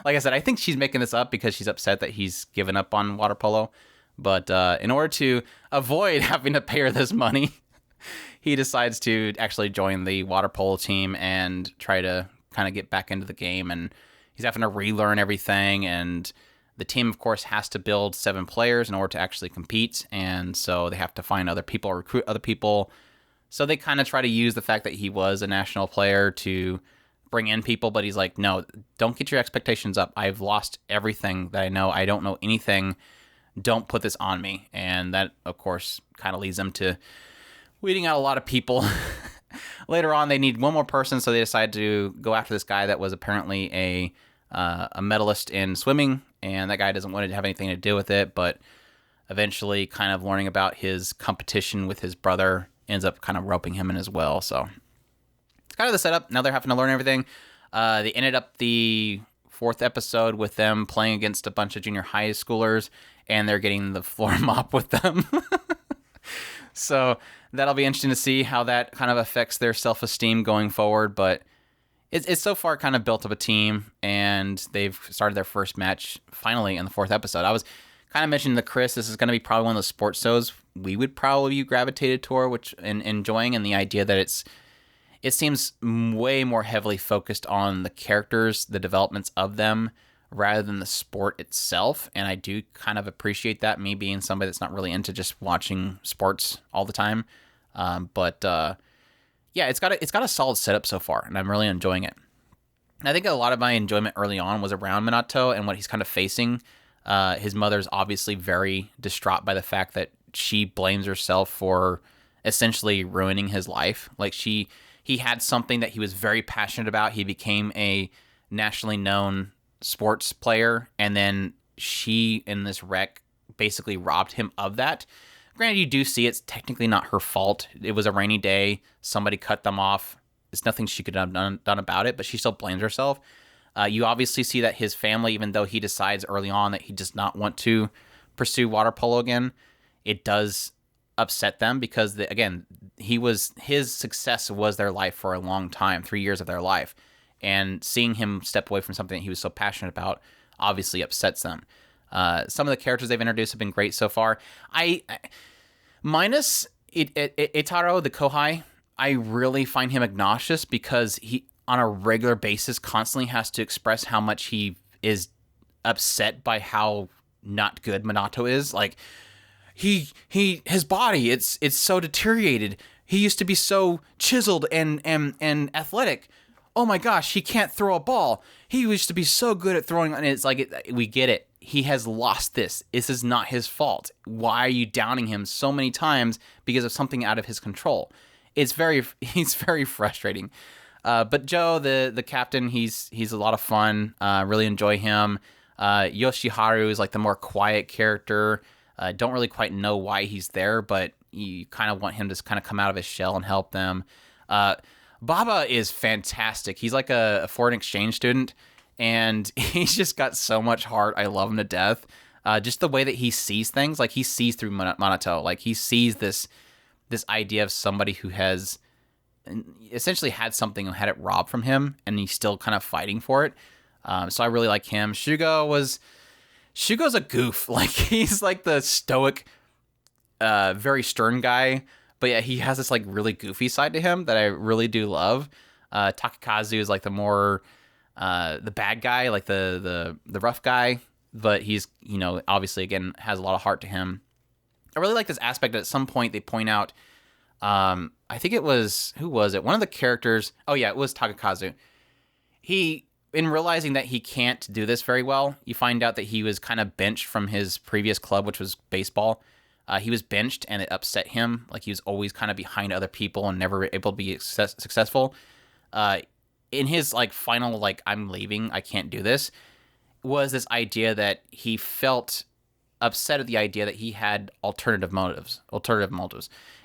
like I said, I think she's making this up because she's upset that he's given up on water polo. But in order to avoid having to pay her this money, he decides to actually join the water polo team and try to kind of get back into the game. And he's having to relearn everything. And the team, of course, has to build 7 players in order to actually compete. And so they have to find other people, recruit other people. So they kind of try to use the fact that he was a national player to bring in people. But he's like, no, don't get your expectations up. I've lost everything that I know. I don't know anything. Don't put this on me. And that, of course, kind of leads them to weeding out a lot of people. Later on, they need one more person, so they decide to go after this guy that was apparently a medalist in swimming, and that guy doesn't want to have anything to do with it, but eventually kind of learning about his competition with his brother ends up kind of roping him in as well. So it's kind of the setup. Now they're having to learn everything. They ended up the 4th episode with them playing against a bunch of junior high schoolers, and they're getting the floor mop with them. So that'll be interesting to see how that kind of affects their self-esteem going forward. But it's so far kind of built up a team, and they've started their first match finally in the 4th episode. I was kind of mentioning to Chris, this is going to be probably one of the sports shows we would probably be gravitated toward, which and enjoying, and the idea that it seems way more heavily focused on the characters, the developments of them, rather than the sport itself. And I do kind of appreciate that, me being somebody that's not really into just watching sports all the time. Yeah, it's got a solid setup so far, and I'm really enjoying it. And I think a lot of my enjoyment early on was around Minato and what he's kind of facing. His mother's obviously very distraught by the fact that she blames herself for essentially ruining his life. Like he had something that he was very passionate about. He became a nationally known sports player, and then she, in this wreck, basically robbed him of that. Granted, you do see it's technically not her fault. It was a rainy day. Somebody cut them off. There's nothing she could have done about it, but she still blames herself. You obviously see that his family, even though he decides early on that he does not want to pursue water polo again, it does upset them because, again, his success was their life for a long time, 3 years of their life. And seeing him step away from something that he was so passionate about obviously upsets them. Some of the characters they've introduced have been great so far. Minus Itaro, the Kohai, I really find him obnoxious because he, on a regular basis, constantly has to express how much he is upset by how not good Minato is. Like, his body, it's so deteriorated. He used to be so chiseled and athletic. Oh my gosh, he can't throw a ball. He used to be so good at throwing, and it's like, we get it. He has lost this. This is not his fault. Why are you downing him so many times because of something out of his control? He's very frustrating. But Joe, the captain, he's a lot of fun. Really enjoy him. Yoshiharu is like the more quiet character. Don't really quite know why he's there, but you kind of want him to kind of come out of his shell and help them. Baba is fantastic. He's like a foreign exchange student, and he's just got so much heart. I love him to death. Just the way that he sees things, like he sees through Minato. Like he sees this idea of somebody who has essentially had something and had it robbed from him, and he's still kind of fighting for it. So I really like him. Shugo's a goof. Like he's like the stoic, very stern guy. But yeah, he has this like really goofy side to him that I really do love. Takakazu is like the more the bad guy, like the rough guy, but he's, obviously again has a lot of heart to him. I really like this aspect that at some point they point out, I think it was, who was it? One of the characters, oh yeah, it was Takakazu. He, in realizing that he can't do this very well, you find out that he was kind of benched from his previous club, which was baseball. He was benched, and it upset him. Like, he was always kind of behind other people and never able to be successful. In his, like, final, like, I'm leaving, I can't do this, was this idea that he felt upset at the idea that he had alternative motives,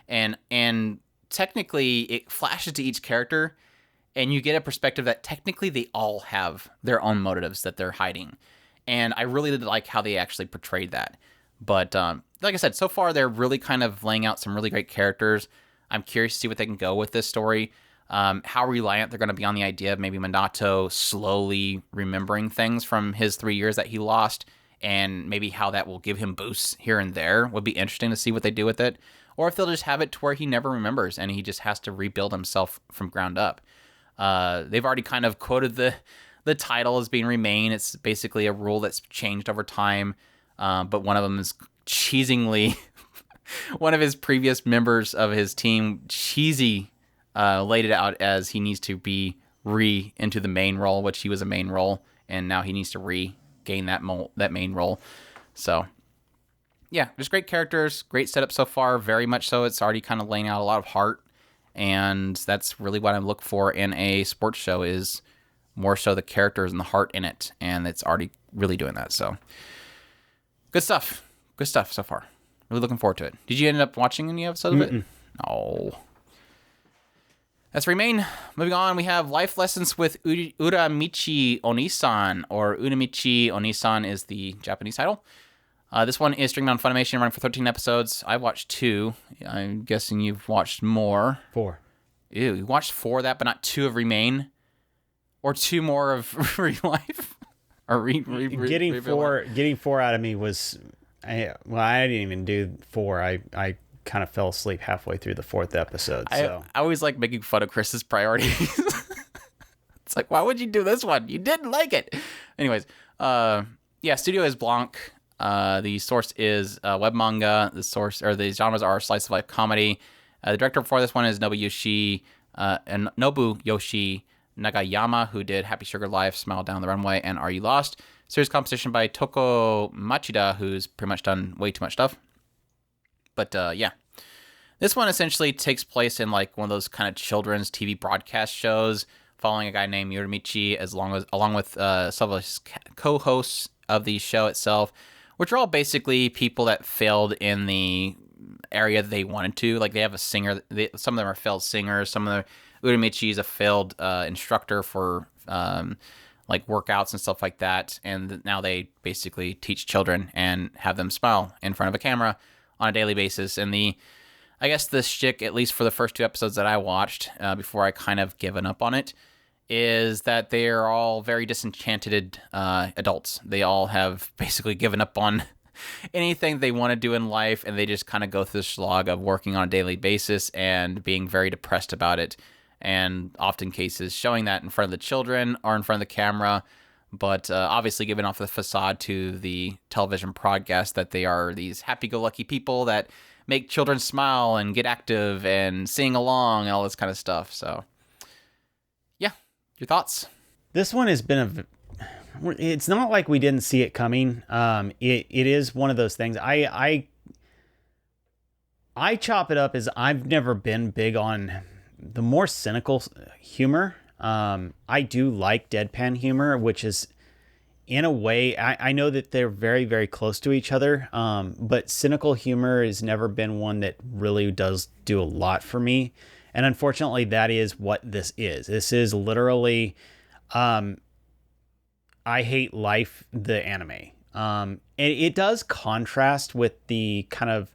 and technically it flashes to each character, and you get a perspective that technically they all have their own motives that they're hiding, and I really did like how they actually portrayed that. But like I said, so far they're really kind of laying out some really great characters. I'm curious to see what they can go with this story. How reliant they're going to be on the idea of maybe Minato slowly remembering things from his 3 years that he lost, and maybe how that will give him boosts here and there. Would be interesting to see what they do with it. Or if they'll just have it to where he never remembers and he just has to rebuild himself from ground up. They've already kind of quoted the title as being Remain. It's basically a rule that's changed over time. But one of them is cheesingly, one of his previous members of his team, cheesy, laid it out as he needs to be into the main role, which he was a main role, and now he needs to regain that main role. So, yeah, just great characters, great setup so far, very much so. It's already kind of laying out a lot of heart, and that's really what I look for in a sports show, is more so the characters and the heart in it, and it's already really doing that. So, good stuff so far. Really looking forward to it. Did you end up watching any episode of it? No. That's Remain. Moving on, we have Life Lessons with Uramichi-Oniisan, or Uramichi-Oniisan is the Japanese title. This one is streaming on Funimation, running for 13 episodes. I watched 2. I'm guessing you've watched more. 4. Ew, you watched 4 of that, but not 2 of Remain? Or 2 more of Re-Life? Or Getting 4 out of me was... I didn't even do 4. I kind of fell asleep halfway through the 4th episode. So I always like making fun of Chris's priorities. It's like, why would you do this one? You didn't like it. Anyways, studio is Blanc. The source is web manga. The genres are slice of life comedy. The director for this one is Nobuyoshi Nagayama, who did Happy Sugar Life, Smile Down the Runway, and Are You Lost? Series composition by Toko Machida, who's pretty much done way too much stuff. But yeah, this one essentially takes place in like one of those kind of children's TV broadcast shows, following a guy named Uramichi along with some of his co-hosts of the show itself, which are all basically people that failed in the area that they wanted to. Like they have a singer. Some of them are failed singers. Some of the Uramichi is a failed instructor for like workouts and stuff like that. And now they basically teach children and have them smile in front of a camera on a daily basis. And I guess the shtick, at least for the first 2 episodes that I watched before I kind of given up on it, is that they are all very disenchanted adults. They all have basically given up on anything they want to do in life, and they just kind of go through the slog of working on a daily basis and being very depressed about it. And often cases showing that in front of the children or in front of the camera, but obviously giving off the facade to the television broadcast that they are these happy-go-lucky people that make children smile and get active and sing along and all this kind of stuff. So, yeah, your thoughts? This one has been it's not like we didn't see it coming. It is one of those things. I chop it up as I've never been big on the more cynical humor. I do like deadpan humor, which is, in a way, I know that they're very, very close to each other, but cynical humor has never been one that really does do a lot for me. And unfortunately, that is what this is. This is literally, I Hate Life, the anime. And it does contrast with the kind of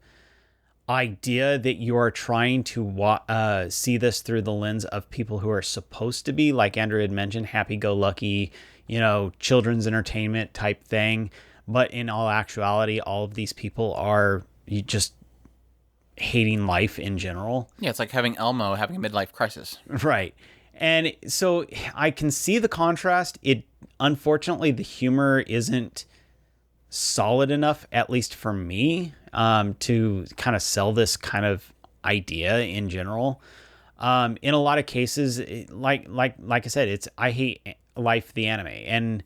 idea that you are trying to see this through the lens of people who are supposed to be, like Andrew had mentioned, happy-go-lucky, children's entertainment type thing. But in all actuality, all of these people are just hating life in general. Yeah, it's like having Elmo having a midlife crisis. Right. And so I can see the contrast. Unfortunately, the humor isn't solid enough, at least for me, to kind of sell this kind of idea in general. In a lot of cases, like I said, it's I Hate Life, the anime, and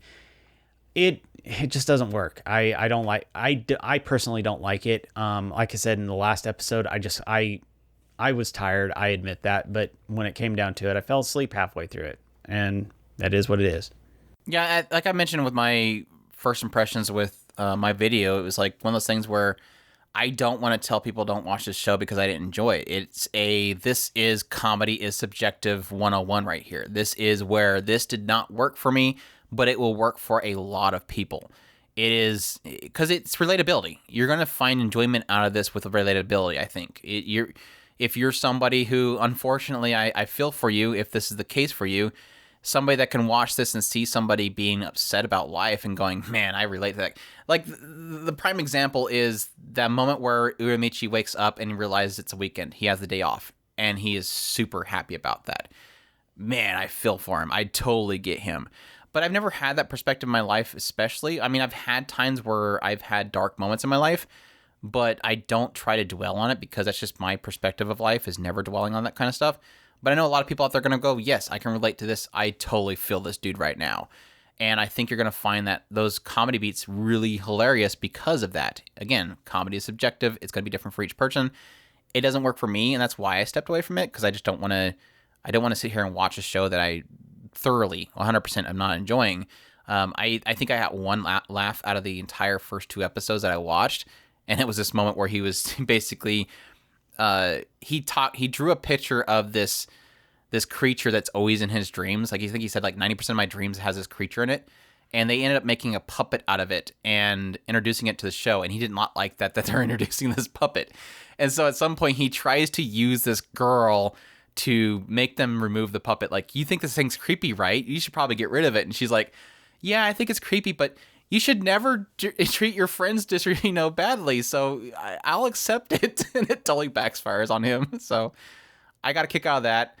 it just doesn't work. I personally don't like it. Like I said in the last episode, I was tired. I admit that, but when it came down to it, I fell asleep halfway through it, and that is what it is. Yeah, like I mentioned with my first impressions with my video, it was like one of those things where I don't want to tell people don't watch this show because I didn't enjoy it. This is comedy is subjective 101 right here. This is where this did not work for me, but it will work for a lot of people. It is because it's relatability. You're going to find enjoyment out of this with relatability, I think. If you're somebody who, unfortunately, I feel for you if this is the case for you, somebody that can watch this and see somebody being upset about life and going, man, I relate to that. Like, the prime example is that moment where Uramichi wakes up and realizes it's a weekend. He has the day off, and he is super happy about that. Man, I feel for him. I totally get him. But I've never had that perspective in my life, especially. I mean, I've had times where I've had dark moments in my life, but I don't try to dwell on it because that's just my perspective of life, is never dwelling on that kind of stuff. But I know a lot of people out there are going to go, yes, I can relate to this. I totally feel this dude right now. And I think you're going to find that those comedy beats really hilarious because of that. Again, comedy is subjective. It's going to be different for each person. It doesn't work for me, and that's why I stepped away from it, because I just don't want to. I don't want to sit here and watch a show that I thoroughly 100% am not enjoying. I think I got one laugh out of the entire first 2 episodes that I watched, and it was this moment where he was basically he drew a picture of this creature that's always in his dreams. Like, I think he said like 90% of my dreams has this creature in it, and they ended up making a puppet out of it and introducing it to the show, and he did not like that they're introducing this puppet. And so at some point he tries to use this girl to make them remove the puppet. Like, you think this thing's creepy, right? You should probably get rid of it. And she's like, yeah, I think it's creepy, but you should never treat your friends badly. So I'll accept it. And it totally backfires on him. So I got a kick out of that.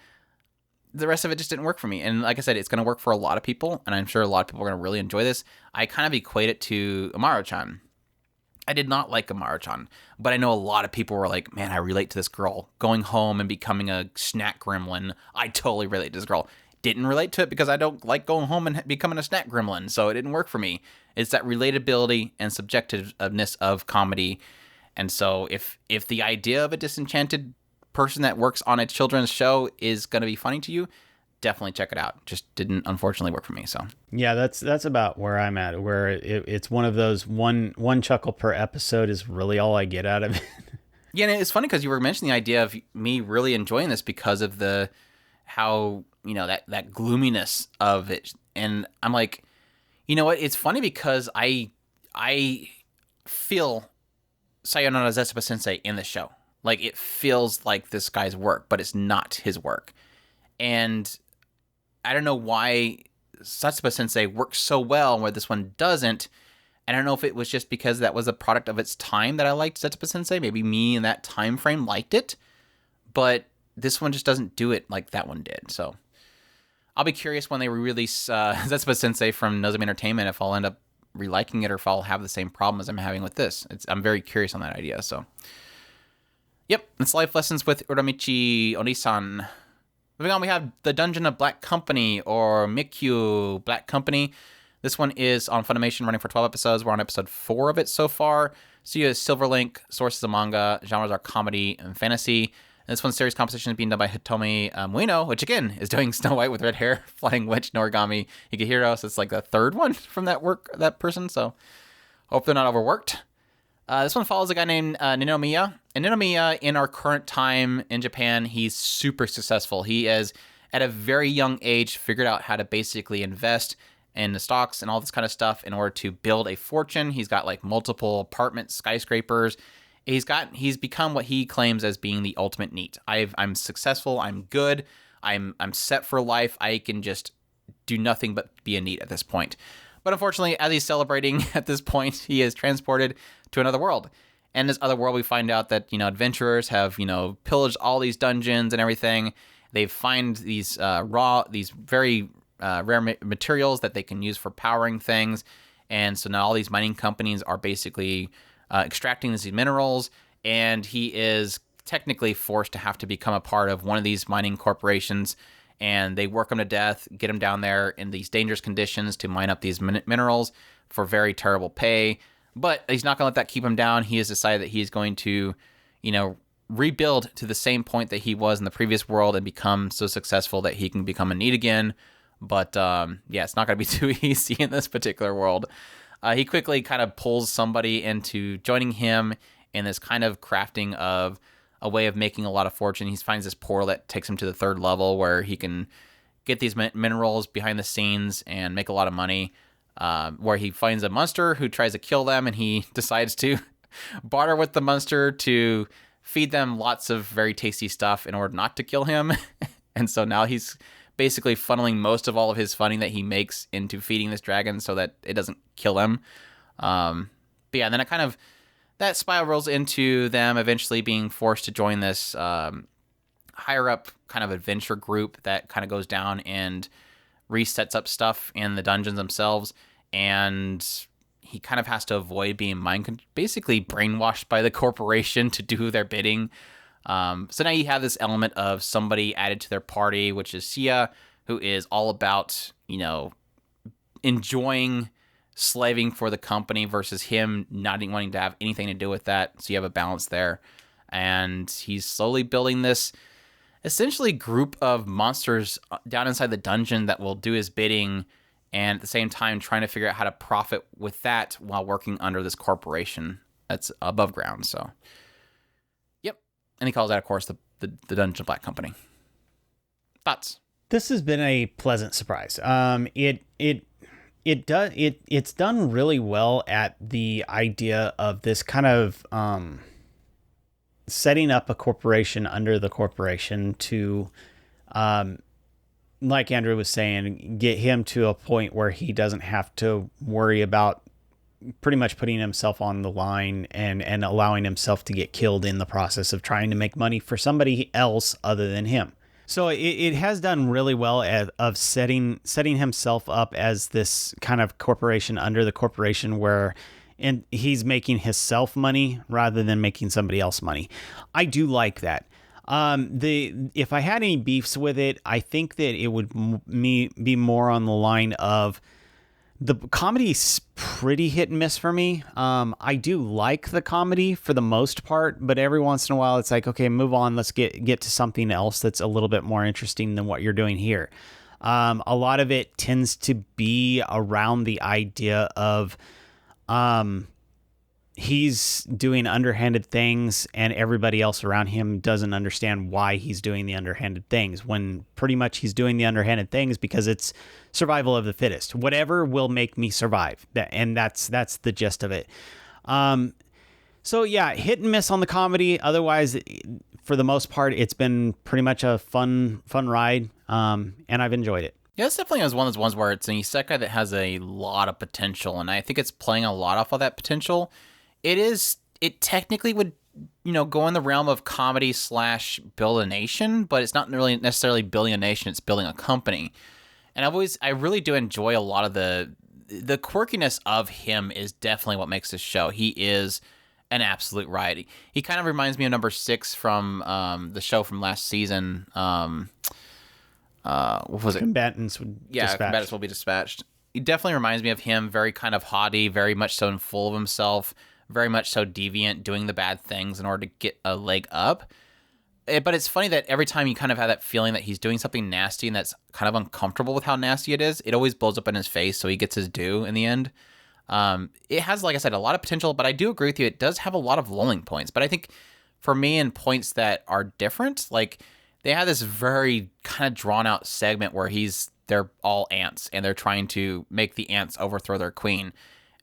The rest of it just didn't work for me. And like I said, it's going to work for a lot of people, and I'm sure a lot of people are going to really enjoy this. I kind of equate it to Amaru-chan. I did not like Amaru-chan, but I know a lot of people were like, man, I relate to this girl going home and becoming a snack gremlin. I totally relate to this girl. Didn't relate to it because I don't like going home and becoming a snack gremlin, so it didn't work for me. It's that relatability and subjectiveness of comedy. And so if the idea of a disenchanted person that works on a children's show is going to be funny to you, definitely check it out. Just didn't unfortunately work for me. So yeah, that's about where I'm at, where it's one of those one chuckle per episode is really all I get out of it. Yeah, and it's funny because you were mentioning the idea of me really enjoying this because of how that gloominess of it, and I'm like, you know what? It's funny because I feel Sayonara Zetsubou Sensei in the show. Like, it feels like this guy's work, but it's not his work. And I don't know why Zetsubou Sensei works so well where this one doesn't. And I don't know if it was just because that was a product of its time that I liked Zetsubou Sensei. Maybe me in that time frame liked it. But this one just doesn't do it like that one did. So I'll be curious when they release Zetsubou Sensei from Nozomi Entertainment if I'll end up reliking it or if I'll have the same problem as I'm having with this. I'm very curious on that idea. So yep, it's Life Lessons with Uramichi-Oniisan. Moving on, we have The Dungeon of Black Company, or Mikyu Black Company. This one is on Funimation, running for 12 episodes. We're on episode 4 of it so far. So you have Silverlink, sources of manga, genres are comedy and fantasy. And this one's series composition is being done by Hitomi Muino, which again is doing Snow White with red hair, Flying Witch, Noragami, Higehiro. So it's like the third one from that person. So hope they're not overworked. This one follows a guy named Ninomiya. And Ninomiya, in our current time in Japan, he's super successful. He has, at a very young age, figured out how to basically invest in the stocks and all this kind of stuff in order to build a fortune. He's got like multiple apartments, skyscrapers. He's become what he claims as being the ultimate NEET. I'm successful. I'm good. I'm set for life. I can just do nothing but be a NEET at this point. But unfortunately, as he's celebrating at this point, he is transported to another world. And in this other world, we find out that, adventurers have, pillaged all these dungeons and everything. They find these very rare materials that they can use for powering things. And so now all these mining companies are basically extracting these minerals. And he is technically forced to have to become a part of one of these mining corporations. And they work him to death, get him down there in these dangerous conditions to mine up these minerals for very terrible pay. But he's not going to let that keep him down. He has decided that he's going to, rebuild to the same point that he was in the previous world and become so successful that he can become a NEET again. But, it's not going to be too easy in this particular world. He quickly kind of pulls somebody into joining him in this kind of crafting of a way of making a lot of fortune. He finds this portal that takes him to the 3rd level where he can get these minerals behind the scenes and make a lot of money, where he finds a monster who tries to kill them, and he decides to barter with the monster to feed them lots of very tasty stuff in order not to kill him. And so now he's basically funneling most of all of his funding that he makes into feeding this dragon so that it doesn't kill him. But yeah, and then it kind of, that spirals into them eventually being forced to join this higher up kind of adventure group that kind of goes down and resets up stuff in the dungeons themselves. And he kind of has to avoid being basically brainwashed by the corporation to do their bidding. So now you have this element of somebody added to their party, which is Sia, who is all about, enjoying slaving for the company versus him not wanting to have anything to do with that. So you have a balance there. And he's slowly building this essentially group of monsters down inside the dungeon that will do his bidding, and at the same time trying to figure out how to profit with that while working under this corporation that's above ground. So, yep. And he calls that, of course, the Dungeon Black Company. Thoughts? This has been a pleasant surprise. It's done really well at the idea of this kind of setting up a corporation under the corporation to, like Andrew was saying, get him to a point where he doesn't have to worry about pretty much putting himself on the line and allowing himself to get killed in the process of trying to make money for somebody else other than him. So it has done really well of setting himself up as this kind of corporation under the corporation where he's making himself money rather than making somebody else money. I do like that. If I had any beefs with it, I think that it would be more on the line of the comedy's pretty hit and miss for me. I do like the comedy for the most part, but every once in a while it's like, okay, move on. Let's get to something else that's a little bit more interesting than what you're doing here. A lot of it tends to be around the idea of, he's doing underhanded things and everybody else around him doesn't understand why he's doing the underhanded things, when pretty much he's doing the underhanded things because it's survival of the fittest. Whatever will make me survive. And that's the gist of it. So yeah, hit and miss on the comedy. Otherwise, for the most part, it's been pretty much a fun ride. And I've enjoyed it. Yeah, it's definitely one of those ones where it's an isekai that has a lot of potential, and I think it's playing a lot off of that potential. It technically would, go in the realm of comedy / build a nation, but it's not really necessarily building a nation, it's building a company. And I really do enjoy a lot of the quirkiness of him is definitely what makes this show. He is an absolute riot. He kind of reminds me of number 6 from the show from last season. What was it? Combatants will be dispatched. He definitely reminds me of him, very kind of haughty, very much so and full of himself, very much so deviant, doing the bad things in order to get a leg up. But it's funny that every time you kind of have that feeling that he's doing something nasty and that's kind of uncomfortable with how nasty it is, it always blows up in his face, so he gets his due in the end. It has, like I said, a lot of potential, but I do agree with you, it does have a lot of lulling points. But I think for me, in points that are different, like they have this very kind of drawn out segment where they're all ants and they're trying to make the ants overthrow their queen.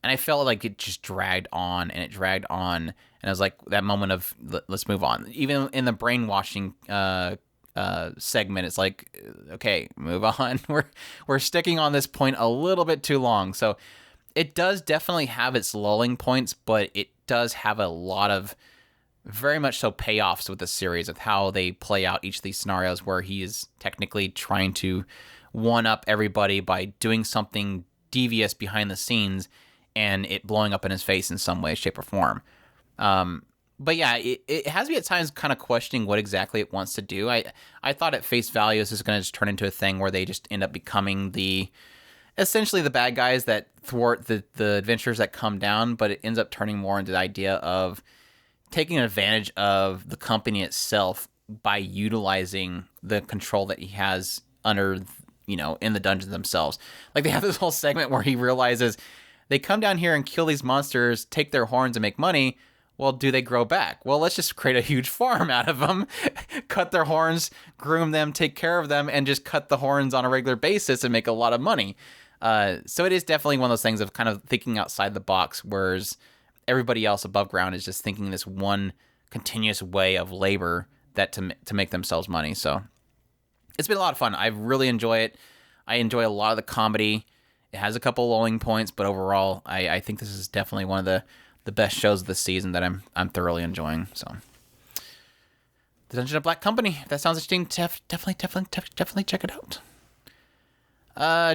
And I felt like it just dragged on and it dragged on. And it was like that moment of, let's move on. Even in the brainwashing segment, it's like, okay, move on. We're sticking on this point a little bit too long. So it does definitely have its lulling points, but it does have a lot of very much so payoffs with the series of how they play out each of these scenarios where he is technically trying to one up everybody by doing something devious behind the scenes and it blowing up in his face in some way, shape, or form. But yeah, it has me at times kind of questioning what exactly it wants to do. I thought at face value this is going to just turn into a thing where they just end up becoming essentially the bad guys that thwart the adventures that come down, but it ends up turning more into the idea of taking advantage of the company itself by utilizing the control that he has under, in the dungeons themselves. Like they have this whole segment where he realizes They come down here and kill these monsters, take their horns and make money. Well, do they grow back? Well, let's just create a huge farm out of them, cut their horns, groom them, take care of them, and just cut the horns on a regular basis and make a lot of money. So it is definitely one of those things of kind of thinking outside the box, whereas everybody else above ground is just thinking this one continuous way of labor that to make themselves money. So it's been a lot of fun. I really enjoy it. I enjoy a lot of the comedy. It has a couple lulling points, but overall, I think this is definitely one of the best shows of the season that I'm thoroughly enjoying. So, The Dungeon of Black Company. If that sounds interesting, definitely check it out.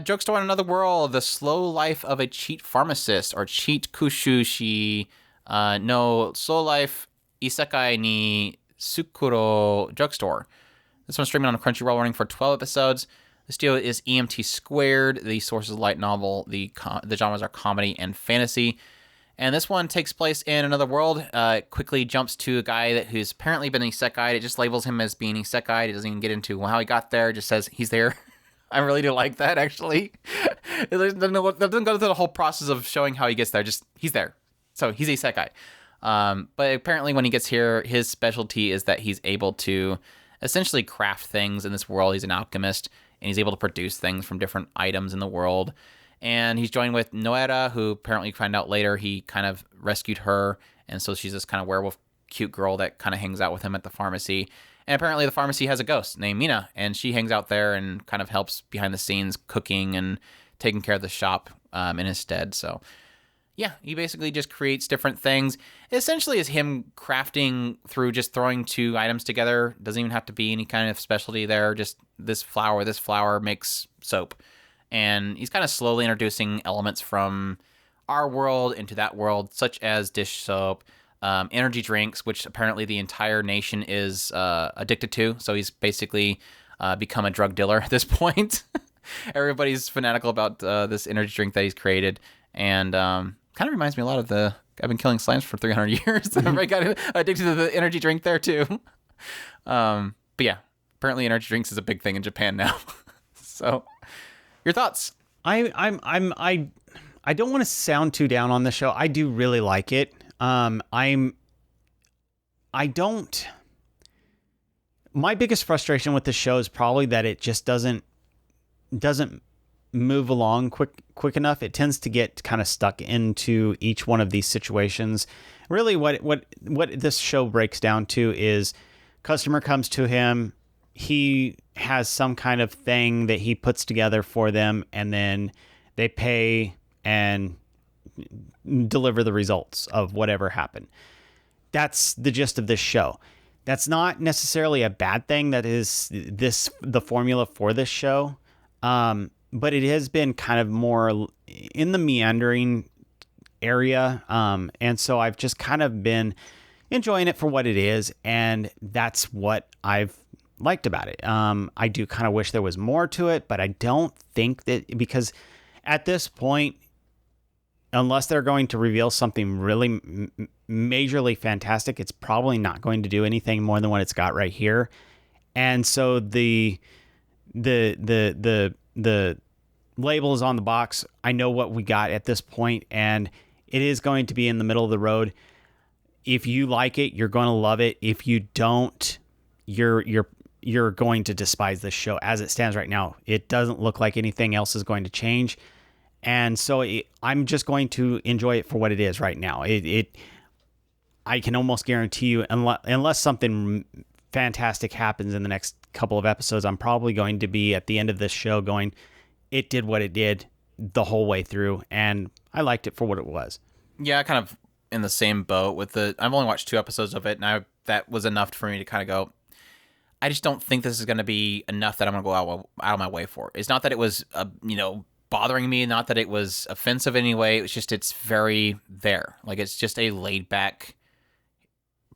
Joke Store in Another World: The Slow Life of a Cheat Pharmacist, or Cheat Kushushi no Slow Life Isekai ni Sukuro Joke Store. This one's streaming on Crunchyroll, running for 12 episodes. The studio is EMT Squared. The source is light novel. The genres are comedy and fantasy. And this one takes place in another world. It quickly jumps to a guy who's apparently been isekai'd. It just labels him as being isekai'd. It doesn't even get into how he got there. It just says he's there. I really do like that, actually. It doesn't go through the whole process of showing how he gets there. Just, he's there. So he's isekai. But apparently when he gets here, his specialty is that he's able to essentially craft things in this world. He's an alchemist, and he's able to produce things from different items in the world. And he's joined with Noera, who apparently you find out later he kind of rescued her. And so she's this kind of werewolf cute girl that kind of hangs out with him at the pharmacy. And apparently the pharmacy has a ghost named Mina, and she hangs out there and kind of helps behind the scenes cooking and taking care of the shop in his stead. So yeah, he basically just creates different things. It essentially is him crafting through just throwing two items together. Doesn't even have to be any kind of specialty there. Just this flour makes soap. And he's kind of slowly introducing elements from our world into that world, such as dish soap, energy drinks, which apparently the entire nation is addicted to. So he's basically become a drug dealer at this point. Everybody's fanatical about this energy drink that he's created. And kind of reminds me a lot of I've been killing slimes for 300 years. Everybody got addicted to the energy drink there too. But yeah, apparently energy drinks is a big thing in Japan now. So... your thoughts? I don't want to sound too down on the show. I do really like it. My biggest frustration with the show is probably that it just doesn't move along quick enough. It tends to get kind of stuck into each one of these situations. Really what this show breaks down to is customer comes to him, he has some kind of thing that he puts together for them, and then they pay and deliver the results of whatever happened. That's the gist of this show. That's not necessarily a bad thing. That is the formula for this show. But it has been kind of more in the meandering area. And so I've just kind of been enjoying it for what it is. And that's what I've liked about it. I do kind of wish there was more to it, but I don't think that, because at this point, unless they're going to reveal something really majorly fantastic, it's probably not going to do anything more than what it's got right here. And so the label is on the box. I know what we got at this point, and it is going to be in the middle of the road. If you like it, you're going to love it. If you don't, you're going to despise this show as it stands right now. It doesn't look like anything else is going to change. And so I'm just going to enjoy it for what it is right now. I can almost guarantee you, unless something fantastic happens in the next couple of episodes, I'm probably going to be at the end of this show going, it did what it did the whole way through. And I liked it for what it was. Yeah, kind of in the same boat with I've only watched 2 episodes of it, and that was enough for me to kind of go, I just don't think this is going to be enough that I'm going to go out of my way for. It's not that it was, bothering me, not that it was offensive in any way. It was just, it's very there. Like, it's just a laid back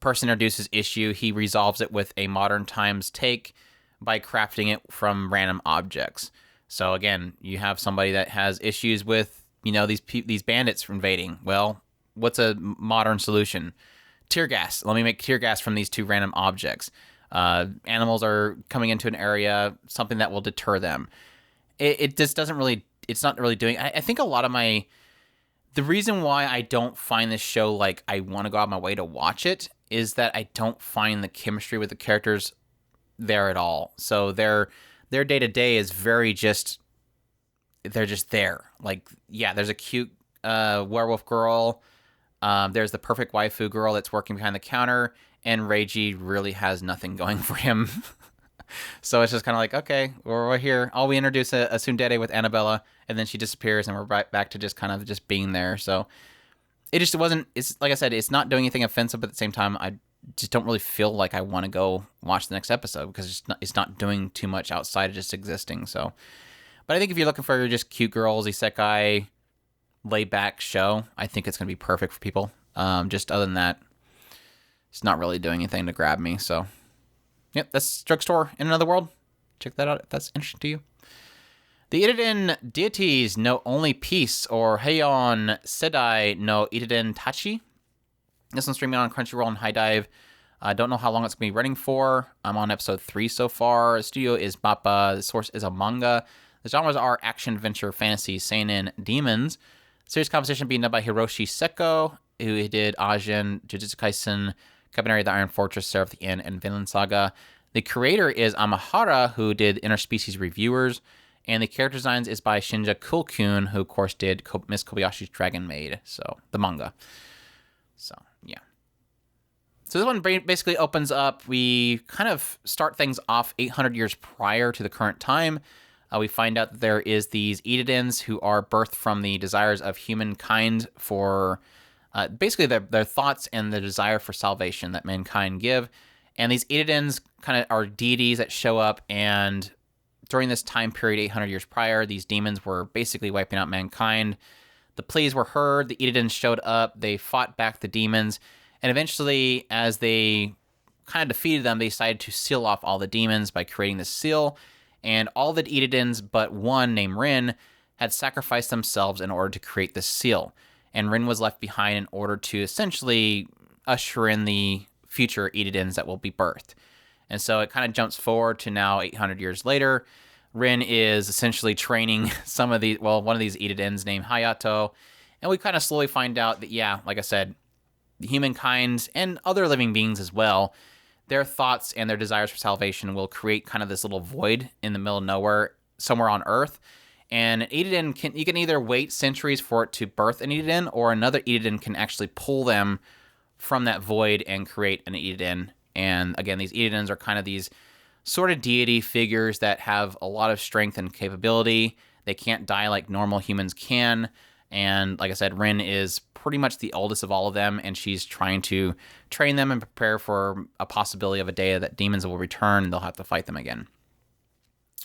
person introduces issue. He resolves it with a modern times take by crafting it from random objects. So again, you have somebody that has issues with, these bandits invading. Well, what's a modern solution? Tear gas. Let me make tear gas from these 2 random objects. Animals are coming into an area, something that will deter them. It just doesn't really, it's not really doing, I think a lot of The reason why I don't find this show like I want to go out of my way to watch it is that I don't find the chemistry with the characters there at all. So their day to day is very just they're just there. Like, yeah, there's a cute werewolf girl. There's the perfect waifu girl that's working behind the counter, and Reiji really has nothing going for him. So it's just kind of like, okay, we're here. Oh, we introduce a tsundere with Annabella, and then she disappears, and we're right back to just kind of just being there. So it wasn't, it's like I said, it's not doing anything offensive, but at the same time, I just don't really feel like I want to go watch the next episode because it's not doing too much outside of just existing. So, but I think if you're looking for just cute girls, isekai, laid back show, I think it's going to be perfect for people. Just other than that, it's not really doing anything to grab me. So, yep, that's Drugstore in Another World. Check that out if that's interesting to you. The Idaten Deities no Only Peace, or Heion Sedai no Idaten Tachi. This one's streaming on Crunchyroll and High Dive. I don't know how long it's going to be running for. I'm on episode 3 so far. The studio is Mappa. The source is a manga. The genres are action, adventure, fantasy, seinen, demons. Series composition being done by Hiroshi Seko, who did Ajin, Jujutsu Kaisen, Cabaneri, The Iron Fortress, Seraph the End, and Vinland Saga. The creator is Amahara, who did Interspecies Reviewers, and the character designs is by Shinja Kulkun, who of course did Miss Kobayashi's Dragon Maid, so the manga. So, yeah. So this one basically opens up, we kind of start things off 800 years prior to the current time. We find out that there is these Idatens who are birthed from the desires of humankind for basically their thoughts and the desire for salvation that mankind give. And these Idatens kind of are deities that show up, and during this time period, 800 years prior, these demons were basically wiping out mankind. The pleas were heard, the Idatens showed up, they fought back the demons, and eventually, as they kind of defeated them, they decided to seal off all the demons by creating this seal, and all the Idatens but one named Rin had sacrificed themselves in order to create this seal, and Rin was left behind in order to essentially usher in the future Idatens that will be birthed. And so it kind of jumps forward to now 800 years later. Rin is essentially training one of these Idatens named Hayato, and we kind of slowly find out that, yeah, like I said, the humankind and other living beings as well, their thoughts and their desires for salvation will create kind of this little void in the middle of nowhere, somewhere on Earth. And an Idaten you can either wait centuries for it to birth an Idaten, or another Idaten can actually pull them from that void and create an Idaten. And again, these Idatens are kind of these sort of deity figures that have a lot of strength and capability. They can't die like normal humans can. And like I said, Rin is pretty much the oldest of all of them, and she's trying to train them and prepare for a possibility of a day that demons will return and they'll have to fight them again.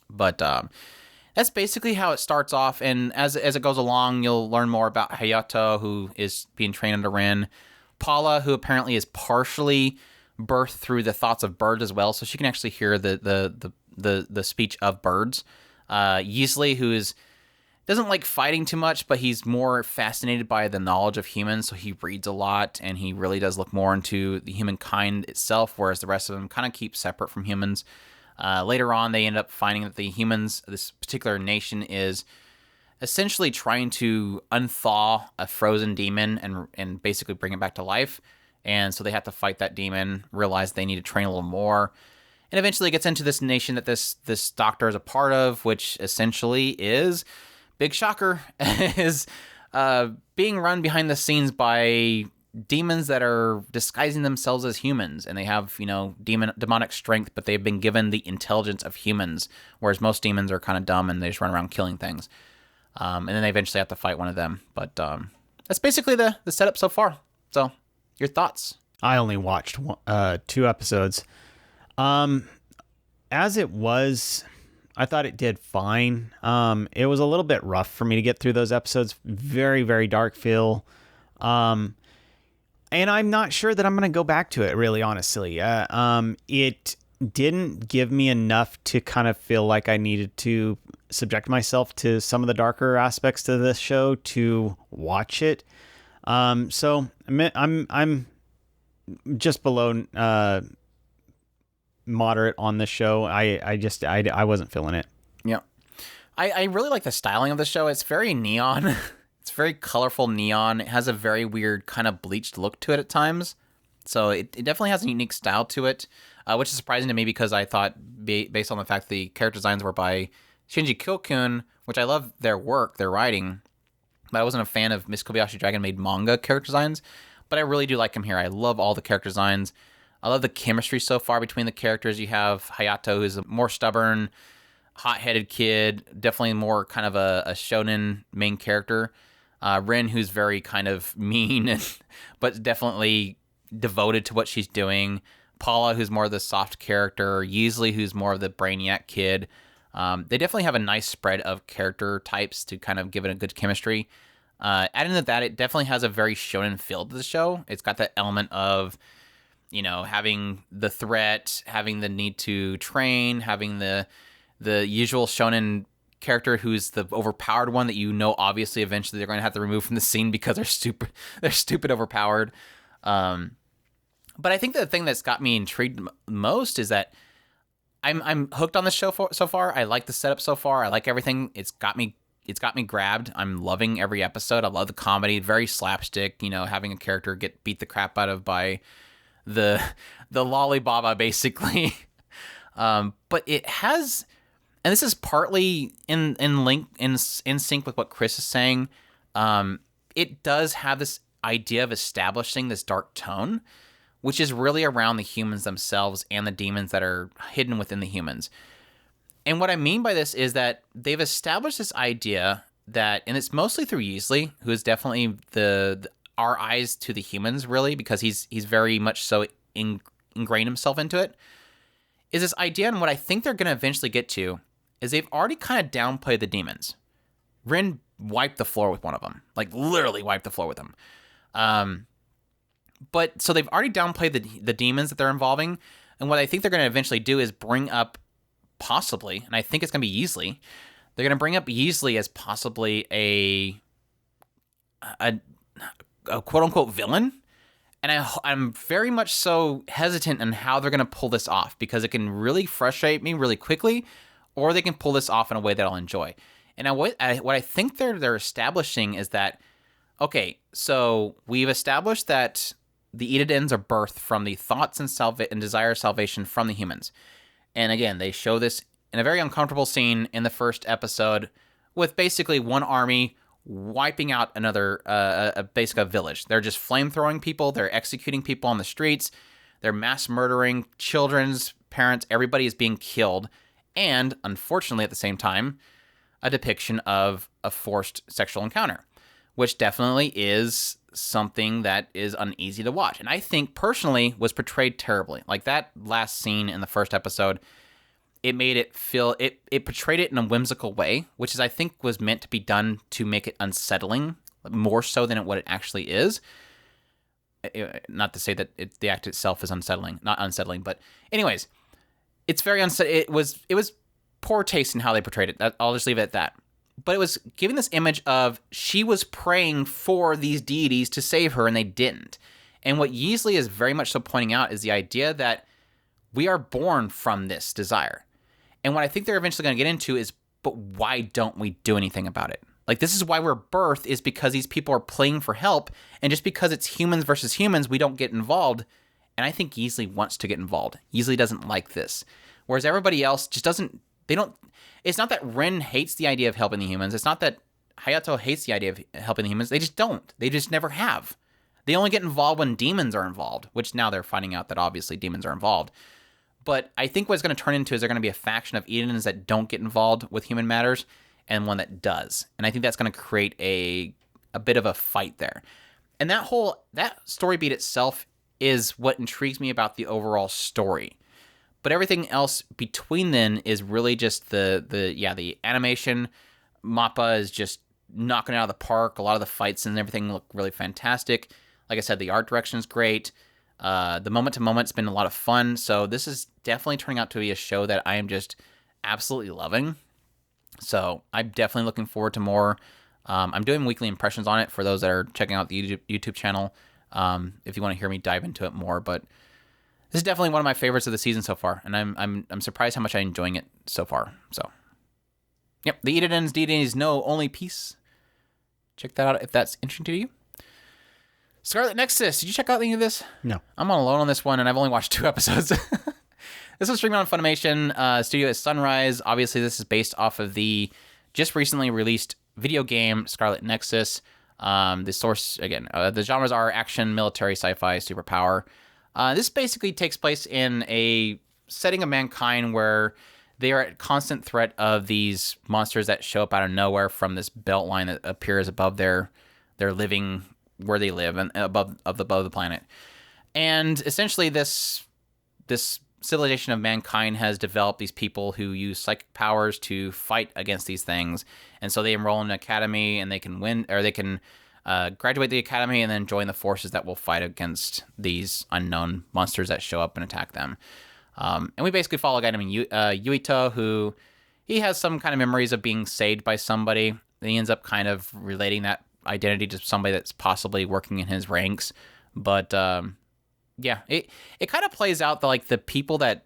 But that's basically how it starts off, and as it goes along, you'll learn more about Hayato, who is being trained under Rin. Paula, who apparently is partially birthed through the thoughts of birds as well, so she can actually hear the speech of birds. Yeasley, who doesn't like fighting too much, but he's more fascinated by the knowledge of humans, so he reads a lot, and he really does look more into the humankind itself, whereas the rest of them kind of keep separate from humans. Later on, they end up finding that the humans, this particular nation, is essentially trying to unthaw a frozen demon and basically bring it back to life. And so they have to fight that demon, realize they need to train a little more. And eventually it gets into this nation that this doctor is a part of, which essentially is, big shocker, is being run behind the scenes by demons that are disguising themselves as humans. And they have, demonic strength, but they've been given the intelligence of humans, whereas most demons are kind of dumb and they just run around killing things. And then they eventually have to fight one of them. But that's basically the setup so far. So, your thoughts? I only watched 2 episodes. As it was, I thought it did fine. It was a little bit rough for me to get through those episodes. Very, very dark feel. And I'm not sure that I'm going to go back to it, really, honestly. It didn't give me enough to kind of feel like I needed to subject myself to some of the darker aspects to this show to watch it. So I'm just below moderate on this show. I wasn't feeling it. Yeah. I really like the styling of the show. It's very neon. It's very colorful neon. It has a very weird kind of bleached look to it at times. So it definitely has a unique style to it, which is surprising to me because I thought, based on the fact the character designs were by Shinji Kyokun, which I love their work, their writing, but I wasn't a fan of Miss Kobayashi Dragon made manga character designs. But I really do like him here. I love all the character designs. I love the chemistry so far between the characters. You have Hayato, who's a more stubborn, hot-headed kid, definitely more kind of a shonen main character. Rin, who's very kind of mean, but definitely devoted to what she's doing. Paula, who's more of the soft character. Yeasley, who's more of the brainiac kid. They definitely have a nice spread of character types to kind of give it a good chemistry. Adding to that, it definitely has a very shonen feel to the show. It's got that element of, having the threat, having the need to train, having the usual shonen character who's the overpowered one that obviously eventually they're going to have to remove from the scene because they're stupid overpowered. But I think the thing that's got me intrigued most is that I'm hooked on the show so far. I like the setup so far. I like everything. It's got me grabbed. I'm loving every episode. I love the comedy, very slapstick, having a character get beat the crap out of by the lollibaba basically. But it has, and this is partly in sync with what Chris is saying. It does have this idea of establishing this dark tone, which is really around the humans themselves and the demons that are hidden within the humans. And what I mean by this is that they've established this idea that, and it's mostly through Yeasley, who is definitely our eyes to the humans, really, because he's very much so ingrained himself into it, is this idea, and what I think they're going to eventually get to, is they've already kind of downplayed the demons. Rin wiped the floor with one of them, like literally wiped the floor with them. But so they've already downplayed the demons that they're involving, and what I think they're going to eventually do is bring up possibly, and I think it's going to be Yeasley. They're going to bring up Yeasley as possibly a quote-unquote villain. And I'm very much so hesitant on how they're going to pull this off, because it can really frustrate me really quickly, or they can pull this off in a way that I'll enjoy. And what I think they're establishing is that, okay, so we've established that the Idatens are birthed from the thoughts and desire of salvation from the humans. And again, they show this in a very uncomfortable scene in the first episode with basically one army wiping out another, basically a village. They're just flamethrowing people. They're executing people on the streets. They're mass murdering children's parents. Everybody is being killed. And unfortunately, at the same time, a depiction of a forced sexual encounter, which definitely is something that is uneasy to watch. And I think personally was portrayed terribly. Like that last scene in the first episode, it made it feel, it portrayed it in a whimsical way, which is, I think, was meant to be done to make it unsettling, more so than what it actually is. Not to say that the act itself is unsettling, not unsettling, but anyways, it's very unsettling. It was poor taste in how they portrayed it. I'll just leave it at that. But it was giving this image of she was praying for these deities to save her, and they didn't. And what Yeasley is very much so pointing out is the idea that we are born from this desire. And what I think they're eventually going to get into is, but why don't we do anything about it? Like, this is why we're birthed, is because these people are pleading for help, and just because it's humans versus humans, we don't get involved. And I think Yeasley wants to get involved. Yeasley doesn't like this. Whereas everybody else just doesn't, it's not that Rin hates the idea of helping the humans. It's not that Hayato hates the idea of helping the humans. They just don't. They just never have. They only get involved when demons are involved, which now they're finding out that obviously demons are involved. But I think what it's going to turn into is they're going to be a faction of Idatens that don't get involved with human matters and one that does. And I think that's going to create a bit of a fight there. And that story beat itself is what intrigues me about the overall story. But everything else between then is really just the animation. Mappa is just knocking it out of the park. A lot of the fights and everything look really fantastic. Like I said, the art direction is great. The moment to moment's been a lot of fun. So this is definitely turning out to be a show that I am just absolutely loving. So I'm definitely looking forward to more. I'm doing weekly impressions on it for those that are checking out the YouTube channel. If you want to hear me dive into it more, but this is definitely one of my favorites of the season so far, and I'm surprised how much I'm enjoying it so far. So, yep, the Idaten's Deities know only peace. check that out if that's interesting to you. Scarlet Nexus, did you check out any of this? No. I'm on alone on this one, and I've only watched 2 episodes. This was streamed on Funimation. Studio is Sunrise. Obviously, this is based off of the just recently released video game Scarlet Nexus. The source, again, the genres are action, military, sci-fi, superpower. This basically takes place in a setting of mankind where they are at constant threat of these monsters that show up out of nowhere from this belt line that appears above their living, where they live, and above the planet. And essentially, this civilization of mankind has developed these people who use psychic powers to fight against these things, and so they enroll in an academy, and they can win, or they can graduate the academy and then join the forces that will fight against these unknown monsters that show up and attack them. And we basically follow a guy named Yuito, who he has some kind of memories of being saved by somebody. He ends up kind of relating that identity to somebody that's possibly working in his ranks, but yeah, it kind of plays out like the people that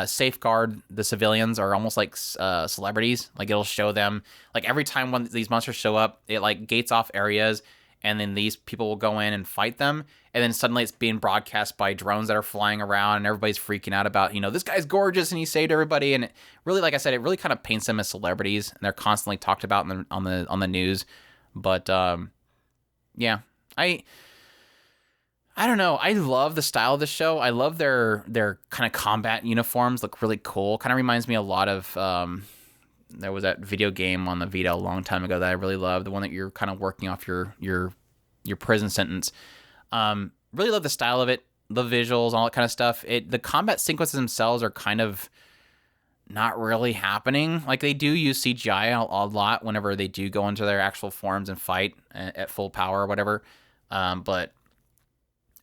safeguard the civilians are almost like celebrities. Like, it'll show them, like, every time when these monsters show up, it like gates off areas, and then these people will go in and fight them, and then suddenly it's being broadcast by drones that are flying around, and everybody's freaking out about, this guy's gorgeous and he saved everybody. And it really, like I said, it really kind of paints them as celebrities, and they're constantly talked about on the news. But yeah, I don't know. I love the style of the show. I love their kind of combat uniforms. Look really cool. Kind of reminds me a lot of there was that video game on the Vita a long time ago that I really loved. The one that you're kind of working off your prison sentence. Really love the style of it, the visuals, all that kind of stuff. The combat sequences themselves are kind of not really happening. Like, they do use CGI a lot whenever they do go into their actual forms and fight at full power or whatever. But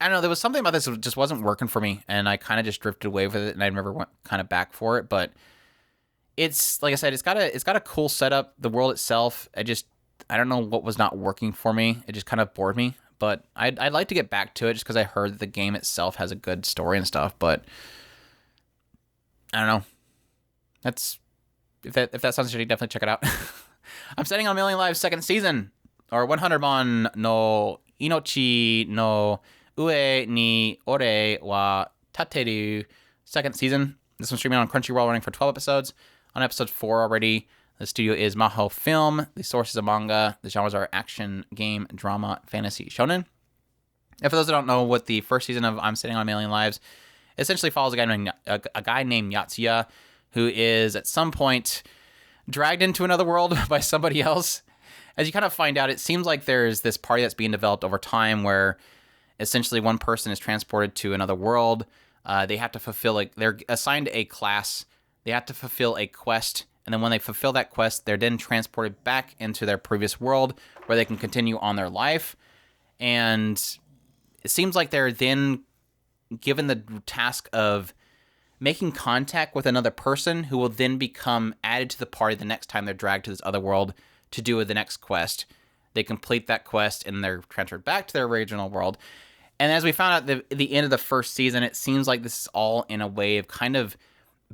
I don't know, there was something about this that just wasn't working for me, and I kind of just drifted away with it, and I never went kind of back for it. But it's, like I said, it's got a cool setup. The world itself, I don't know what was not working for me. It just kind of bored me. But I'd like to get back to it just because I heard that the game itself has a good story and stuff. But I don't know. If that sounds interesting, definitely check it out. I'm setting on Million Lives second season, or 100 Mon no Inochi no Ue ni Ore wa Tateru second season. This one's streaming on Crunchyroll, running for 12 episodes. On episode 4 already. The studio is Maho Film. The source is a manga. The genres are action, game, drama, fantasy, shonen. And for those that don't know what the first season of I'm Sitting on a Million Lives essentially follows a guy named Yatsuya, who is at some point dragged into another world by somebody else. As you kind of find out, it seems like there's this party that's being developed over time where essentially one person is transported to another world. They have to fulfill, they're assigned a class. They have to fulfill a quest. And then when they fulfill that quest, they're then transported back into their previous world where they can continue on their life. And it seems like they're then given the task of making contact with another person who will then become added to the party the next time they're dragged to this other world to do the next quest. They complete that quest and they're transferred back to their original world. And as we found out at the end of the first season, it seems like this is all in a way of kind of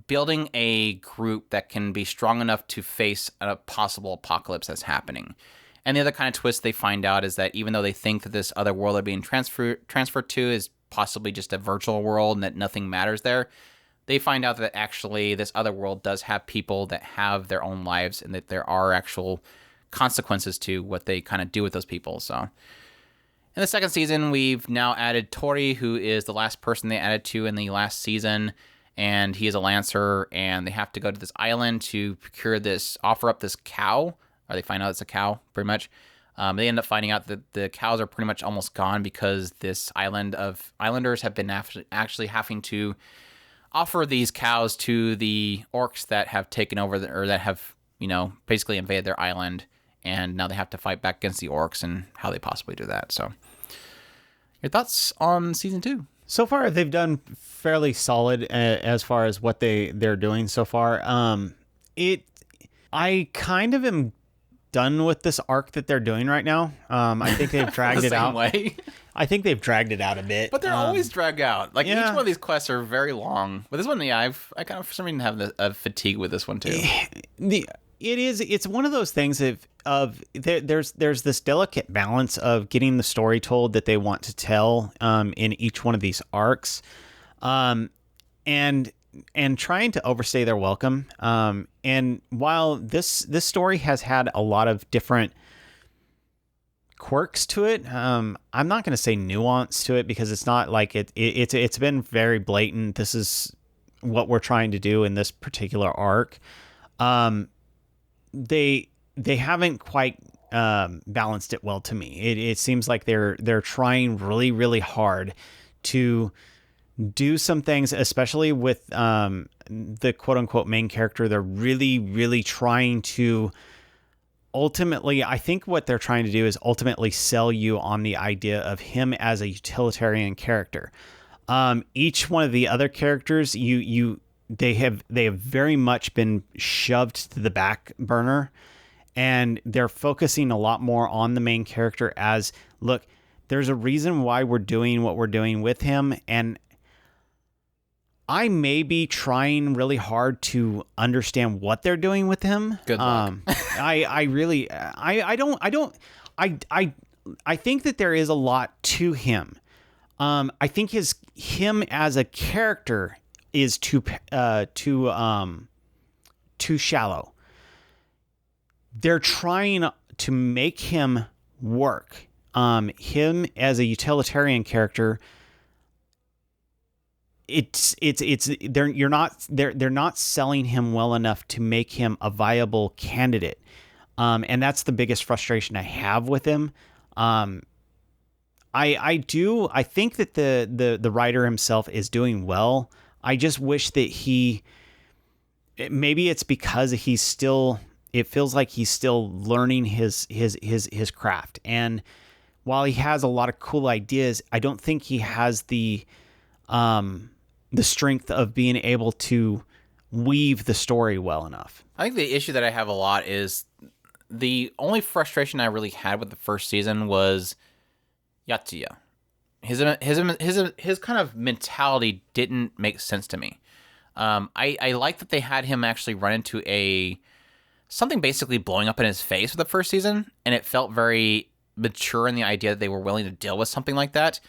building a group that can be strong enough to face a possible apocalypse that's happening. And the other kind of twist they find out is that even though they think that this other world they're being transferred to is possibly just a virtual world and that nothing matters there, they find out that actually this other world does have people that have their own lives and that there are actual consequences to what they kind of do with those people. So in the second season, we've now added Tori, who is the last person they added to in the last season. And he is a lancer, and they have to go to this island to offer up this cow, or they find out it's a cow, pretty much. They end up finding out that the cows are pretty much almost gone because this island of islanders have been actually having to offer these cows to the orcs that have taken over, or that have, basically invaded their island, and now they have to fight back against the orcs and how they possibly do that. So, your thoughts on season 2? So far, they've done fairly solid as far as what they're doing so far. I kind of am done with this arc that they're doing right now. I think they've dragged it out. Way. I think they've dragged it out a bit. But they're always dragged out. Each one of these quests are very long. But this one, I kind of for some reason have a fatigue with this one too. it is. It's one of those things there's this delicate balance of getting the story told that they want to tell in each one of these arcs, and trying to overstay their welcome. And while this story has had a lot of different quirks to it, I'm not going to say nuance to it, because it's not like it's been very blatant. This is what we're trying to do in this particular arc. They haven't quite balanced it well to me. It seems like they're trying really, really hard to do some things, especially with the quote unquote main character. They're really, really trying to ultimately, I think what they're trying to do is ultimately sell you on the idea of him as a utilitarian character. Each one of the other characters, they have very much been shoved to the back burner, and they're focusing a lot more on the main character as, look, there's a reason why we're doing what we're doing with him. And I may be trying really hard to understand what they're doing with him. Good luck. I think that there is a lot to him. I think him as a character is too shallow. They're trying to make him work. Him as a utilitarian character, they're not selling him well enough to make him a viable candidate. And that's the biggest frustration I have with him. I think that the writer himself is doing well. I just wish that maybe it's because it feels like he's still learning his craft. And while he has a lot of cool ideas, I don't think he has the strength of being able to weave the story well enough. I think the issue that I have a lot is the only frustration I really had with the first season was Yatsuya. His kind of mentality didn't make sense to me. I like that they had him actually run into something basically blowing up in his face for the first season, and it felt very mature in the idea that they were willing to deal with something like that.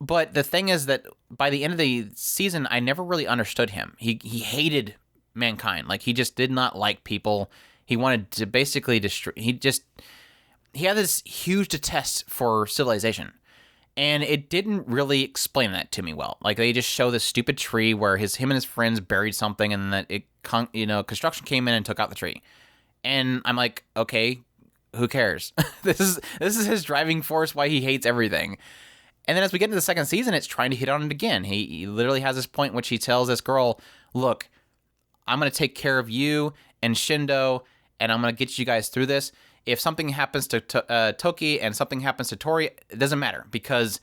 But the thing is that by the end of the season, I never really understood him. He hated mankind. Like, he just did not like people. He wanted to basically destroy. He had this huge detest for civilization. And it didn't really explain that to me well. Like, they just show this stupid tree where him and his friends buried something, and that construction came in and took out the tree. And I'm like, okay, who cares? This is his driving force, why he hates everything. And then as we get into the second season, it's trying to hit on it again. He literally has this point in which he tells this girl, look, I'm going to take care of you and Shindo, and I'm going to get you guys through this. If something happens to Toki and something happens to Tori, it doesn't matter, because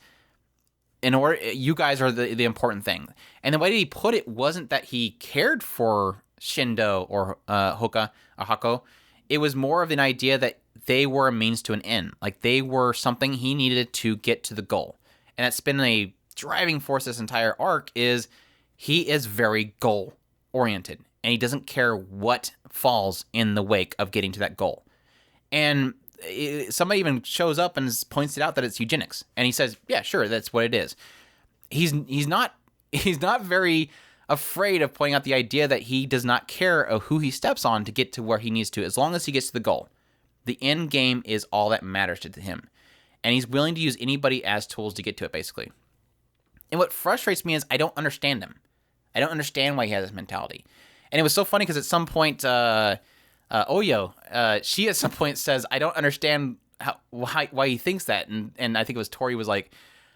you guys are the important thing. And the way that he put it wasn't that he cared for Shindo or Hoka or Hako. It was more of an idea that they were a means to an end. Like, they were something he needed to get to the goal. And that's been a driving force this entire arc, is he is very goal oriented, and he doesn't care what falls in the wake of getting to that goal. And somebody even shows up and points it out that it's eugenics, and he says, yeah, sure, that's what it is. He's not very afraid of pointing out the idea that he does not care of who he steps on to get to where he needs to, as long as he gets to the goal. The end game is all that matters to him. And he's willing to use anybody as tools to get to it, basically. And what frustrates me is I don't understand him. I don't understand why he has this mentality. And it was so funny because at some point, Oyo, she at some point says, I don't understand why he thinks that. And I think it was Tori was like,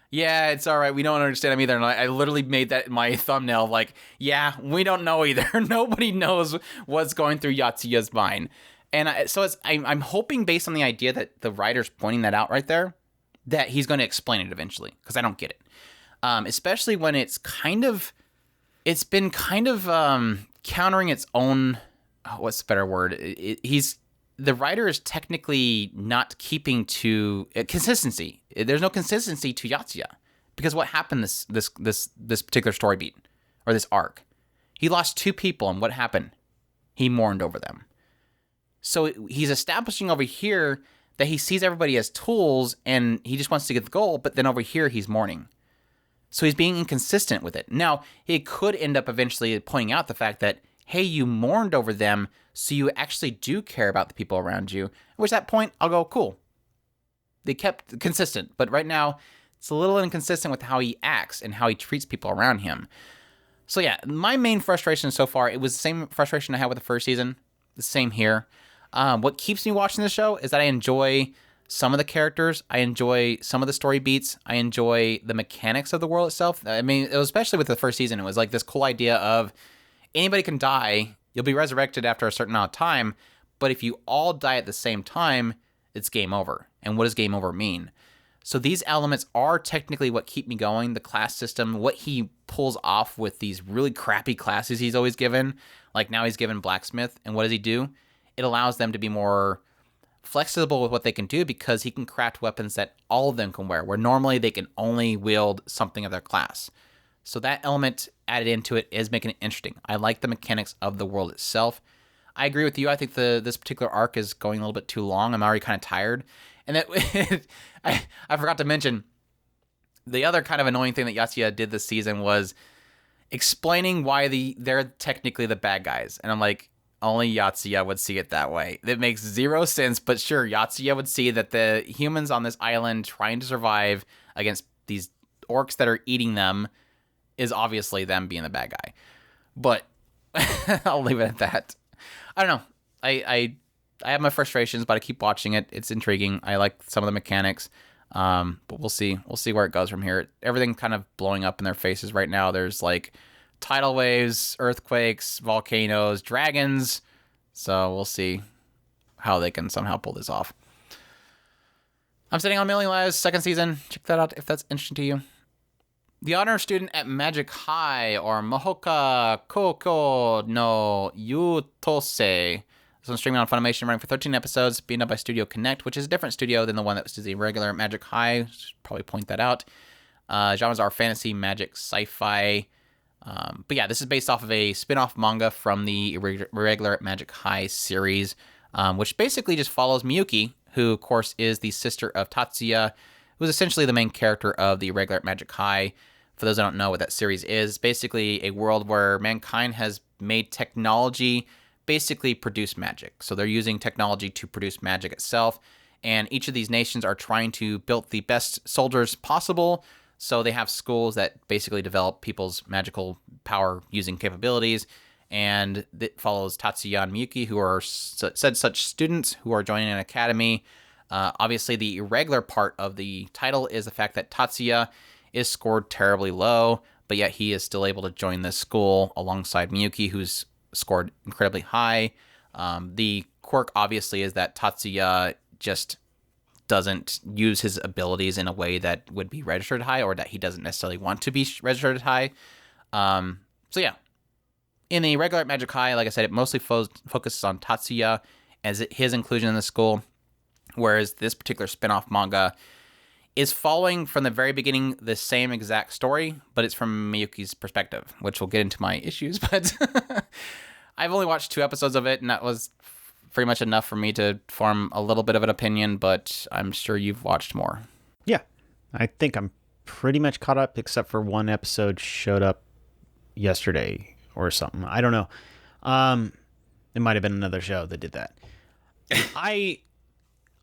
yeah, it's all right. We don't understand him either. And I literally made that in my thumbnail, like, yeah, we don't know either. Nobody knows what's going through Yatsuya's mind. And I'm hoping, based on the idea that the writer's pointing that out right there, that he's going to explain it eventually, because I don't get it. Especially when it's been kind of countering its own, what's the better word? The writer is technically not keeping to consistency. There's no consistency to Yatsuya, because what happened this particular story beat, or this arc? He lost 2 people, and what happened? He mourned over them. So he's establishing over here that he sees everybody as tools and he just wants to get the goal, but then over here he's mourning. So he's being inconsistent with it. Now, he could end up eventually pointing out the fact that, hey, you mourned over them, so you actually do care about the people around you. At which that point, I'll go, cool. They kept consistent, but right now, it's a little inconsistent with how he acts and how he treats people around him. So yeah, my main frustration so far, it was the same frustration I had with the first season. The same here. What keeps me watching the show is that I enjoy some of the characters. I enjoy some of the story beats. I enjoy the mechanics of the world itself. I mean, it was especially with the first season, it was like this cool idea of anybody can die. You'll be resurrected after a certain amount of time. But if you all die at the same time, it's game over. And what does game over mean? So these elements are technically what keep me going. The class system, what he pulls off with these really crappy classes he's always given. Like now he's given blacksmith. And what does he do? It allows them to be more flexible with what they can do because he can craft weapons that all of them can wear, where normally they can only wield something of their class. So that element added into it is making it interesting. I like the mechanics of the world itself. I agree with you. I think this particular arc is going a little bit too long. I'm already kind of tired. And that I forgot to mention, the other kind of annoying thing that Yatsuya did this season was explaining why they're technically the bad guys. And I'm like, only Yatsuya would see it that way. It makes zero sense, but sure, Yatsuya would see that the humans on this island trying to survive against these orcs that are eating them is obviously them being the bad guy. But I'll leave it at that. I don't know. I have my frustrations, but I keep watching it. It's intriguing. I like some of the mechanics. But we'll see. We'll see where it goes from here. Everything kind of blowing up in their faces right now. There's like tidal waves, earthquakes, volcanoes, dragons. So we'll see how they can somehow pull this off. I'm Sitting on a Million Lives, second season. Check that out if that's interesting to you. The honor student at Magic High, or Mahoka Koko no Yutose. This one's streaming on Funimation, running for 13 episodes, being done by Studio Connect, which is a different studio than the one that was the regular Magic High. Should probably point that out. Genres are fantasy, magic, sci-fi. But yeah, this is based off of a spin-off manga from the regular Magic High series, which basically just follows Miyuki, who, of course, is the sister of Tatsuya, who is essentially the main character of the regular Magic High. For those that don't know what that series is, basically a world where mankind has made technology basically produce magic. So they're using technology to produce magic itself, and each of these nations are trying to build the best soldiers possible. So they have schools that basically develop people's magical power using capabilities, and it follows Tatsuya and Miyuki, who are said such students who are joining an academy. Obviously, the irregular part of the title is the fact that Tatsuya is scored terribly low, but yet he is still able to join this school alongside Miyuki, who's scored incredibly high. The quirk, obviously, is that Tatsuya just doesn't use his abilities in a way that would be registered high, or that he doesn't necessarily want to be registered high. So yeah, in the regular Magic High, like I said, it mostly focuses on Tatsuya as his inclusion in the school, whereas this particular spin-off manga is following from the very beginning the same exact story, but it's from Miyuki's perspective, which we'll get into my issues. But I've only watched 2 episodes of it, and that was pretty much enough for me to form a little bit of an opinion, but I'm sure you've watched more. Yeah, I think I'm pretty much caught up, except for one episode showed up yesterday or something. I don't know. It might have been another show that did that. I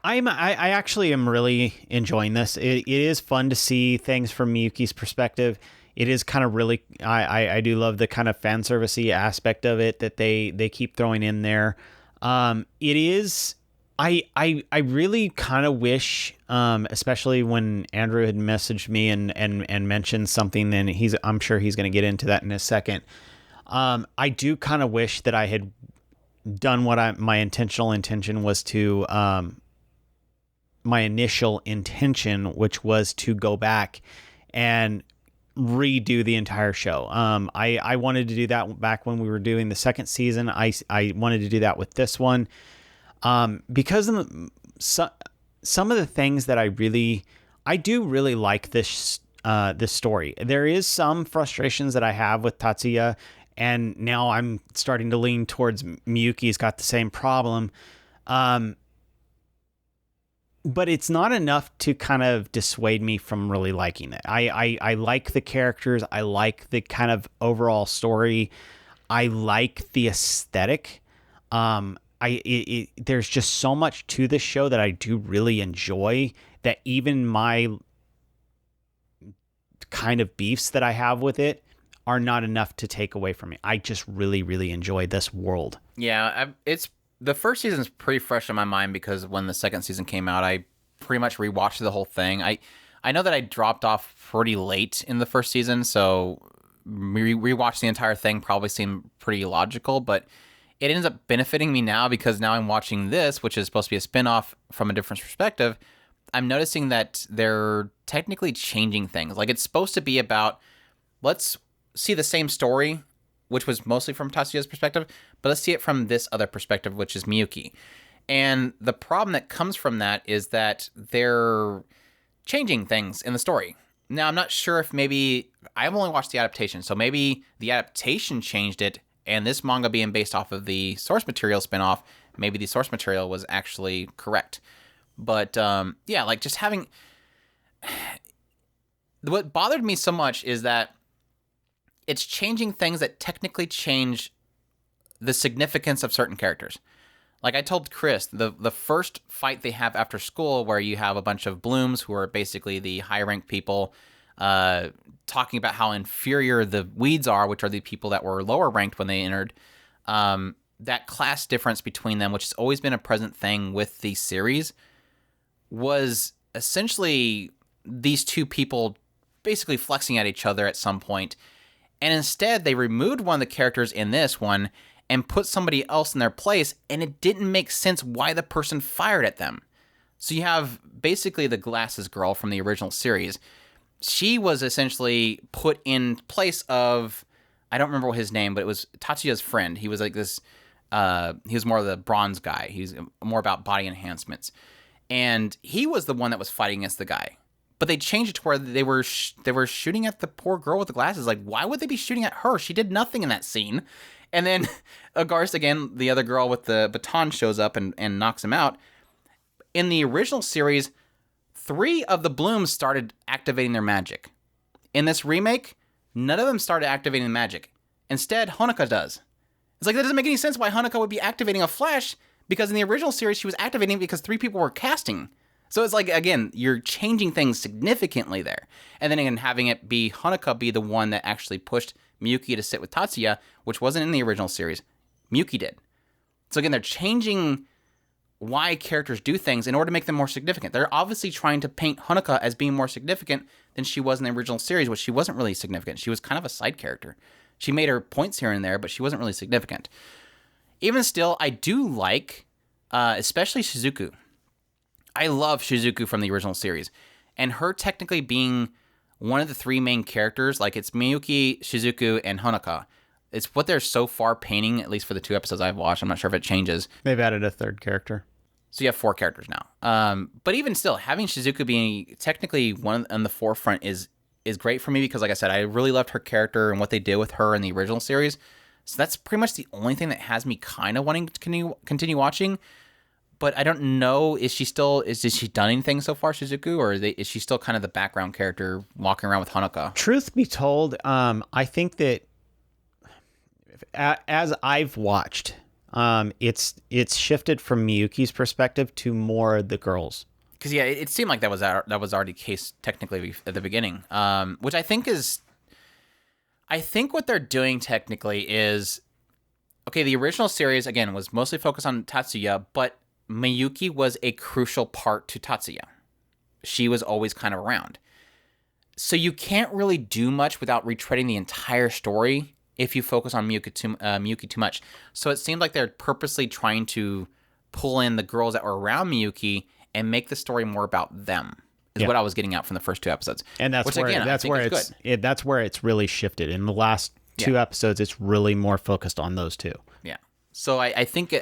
actually am really enjoying this. It is fun to see things from Miyuki's perspective. It is kind of really, I do love the kind of fan servicey aspect of it that they keep throwing in there. It is, I really kind of wish, especially when Andrew had messaged me and mentioned something, and I'm sure he's going to get into that in a second. I do kind of wish that I had done what my intentional intention was to, my initial intention, which was to go back and redo the entire show. I wanted to do that back when we were doing the second season. I wanted to do that with this one, because of some of the things that I do really like this story. There is some frustrations that I have with Tatsuya, and now I'm starting to lean towards Miyuki's got the same problem. But it's not enough to kind of dissuade me from really liking it. I like the characters. I like the kind of overall story. I like the aesthetic. There's just so much to this show that I do really enjoy, that even my kind of beefs that I have with it are not enough to take away from me. I just really, really enjoy this world. Yeah, the first season's pretty fresh in my mind because when the second season came out, I pretty much rewatched the whole thing. I know that I dropped off pretty late in the first season, so rewatching the entire thing probably seemed pretty logical, but it ends up benefiting me now because now I'm watching this, which is supposed to be a spin-off from a different perspective. I'm noticing that they're technically changing things. Like, it's supposed to be about, let's see the same story, which was mostly from Tatsuya's perspective, but let's see it from this other perspective, which is Miyuki. And the problem that comes from that is that they're changing things in the story. Now, I'm not sure if maybe, I've only watched the adaptation, so maybe the adaptation changed it, and this manga being based off of the source material spinoff, maybe the source material was actually correct. But, yeah, like, just having... What bothered me so much is that it's changing things that technically change the significance of certain characters. Like I told Chris, the first fight they have after school, where you have a bunch of blooms who are basically the high-ranked people talking about how inferior the weeds are, which are the people that were lower-ranked when they entered, that class difference between them, which has always been a present thing with the series, was essentially these two people basically flexing at each other at some point. And instead, they removed one of the characters in this one and put somebody else in their place, and it didn't make sense why the person fired at them. So you have basically the glasses girl from the original series. She was essentially put in place of, I don't remember his name, but it was Tatsuya's friend. He was like this, he was more of the bronze guy. He's more about body enhancements. And he was the one that was fighting against the guy. But they changed it to where they were shooting at the poor girl with the glasses. Like, why would they be shooting at her? She did nothing in that scene. And then Agarst, again, the other girl with the baton, shows up and knocks him out. In the original series, 3 of the blooms started activating their magic. In this remake, none of them started activating the magic. Instead, Honoka does. It's like, that doesn't make any sense why Honoka would be activating a flash, because in the original series, she was activating it because 3 people were casting. So it's like, again, you're changing things significantly there. And then again, having it be Honoka be the one that actually pushed Miyuki to sit with Tatsuya, which wasn't in the original series. Miyuki did. So again, they're changing why characters do things in order to make them more significant. They're obviously trying to paint Honoka as being more significant than she was in the original series, which she wasn't really significant. She was kind of a side character. She made her points here and there, but she wasn't really significant. Even still, I do like, especially Shizuku. I love Shizuku from the original series. And her technically being one of the 3 main characters, like it's Miyuki, Shizuku, and Honoka. It's what they're so far painting, at least for the 2 episodes I've watched. I'm not sure if it changes. They've added a 3rd character. So you have 4 characters now. But even still, having Shizuku being technically one on the forefront is great for me because, like I said, I really loved her character and what they did with her in the original series. So that's pretty much the only thing that has me kind of wanting to continue watching. But I don't know, is she done anything so far, Shizuku, or is she still kind of the background character walking around with Honoka? Truth be told, I think that as I've watched, it's shifted from Miyuki's perspective to more the girls. Because yeah, it seemed like that was already the case technically at the beginning, which I think what they're doing technically is, okay, the original series again was mostly focused on Tatsuya, but Miyuki was a crucial part to Tatsuya. She was always kind of around. So you can't really do much without retreading the entire story if you focus on Miyuki too much. So it seemed like they're purposely trying to pull in the girls that were around Miyuki and make the story more about them. Is what I was getting out from the first 2 episodes. And that's where it's really shifted. In the last 2 episodes, it's really more focused on those 2. Yeah. So I think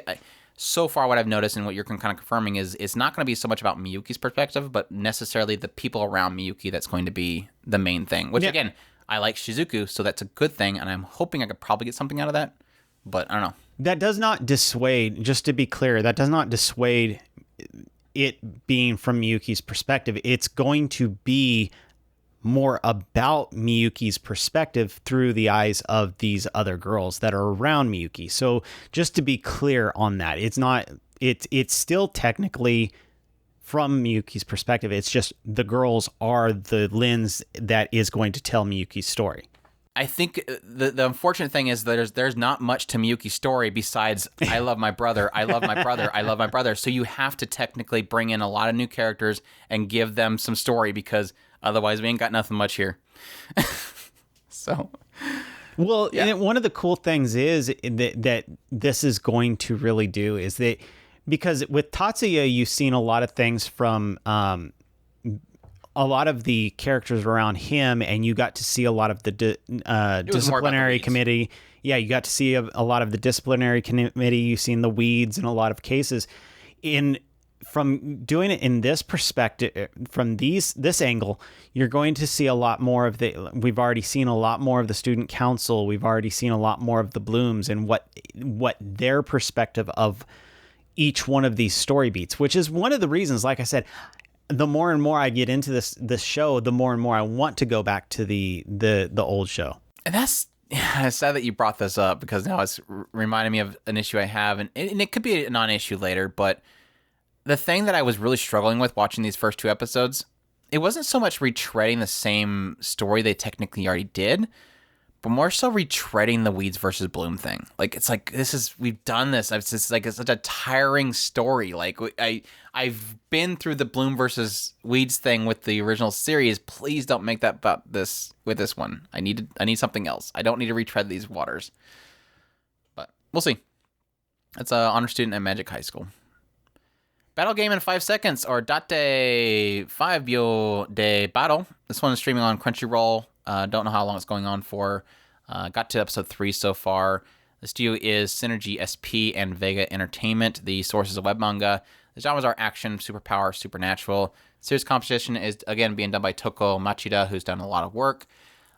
so far what I've noticed and what you're kind of confirming is it's not going to be so much about Miyuki's perspective, but necessarily the people around Miyuki that's going to be the main thing. Which again, I like Shizuku, so that's a good thing, and I'm hoping I could probably get something out of that. But I don't know. That does not dissuade, just to be clear, that does not dissuade it being from Miyuki's perspective. It's going to be more about Miyuki's perspective through the eyes of these other girls that are around Miyuki. So just to be clear on that, it's still technically from Miyuki's perspective. It's just the girls are the lens that is going to tell Miyuki's story. I think the unfortunate thing is there's not much to Miyuki's story besides I love my brother, I love my brother, I love my brother. So you have to technically bring in a lot of new characters and give them some story, because otherwise we ain't got nothing much here. So, well, yeah. And one of the cool things is that this is going to really do is that, because with Tatsuya, you've seen a lot of things from a lot of the characters around him, and you got to see a lot of the disciplinary committee. Yeah, you got to see a lot of the disciplinary committee. You've seen the weeds in a lot of cases. From doing it in this perspective, from this angle, you're going to see a lot more of we've already seen a lot more of the student council. We've already seen a lot more of the Blooms and what their perspective of each one of these story beats, which is one of the reasons, like I said, the more and more I get into this show, the more and more I want to go back to the old show. And it's sad that you brought this up, because now it's reminding me of an issue I have, and it could be a non-issue later, but the thing that I was really struggling with watching these first 2 episodes, it wasn't so much retreading the same story they technically already did, but more so retreading the Weeds versus Bloom thing. Like, it's like, we've done this. It's just like, it's such a tiring story. Like, I've been through the Bloom versus Weeds thing with the original series. Please don't make that about this with this one. I need something else. I don't need to retread these waters. But we'll see. It's an honor student at Magic High School. Battle game in 5 seconds, or Date 5 Bio de Battle. This one is streaming on Crunchyroll. Don't know how long it's going on for. Got to episode 3 so far. The studio is Synergy SP and Vega Entertainment. The source is a web manga. The genres are action, superpower, supernatural. Series composition is, again, being done by Toko Machida, who's done a lot of work.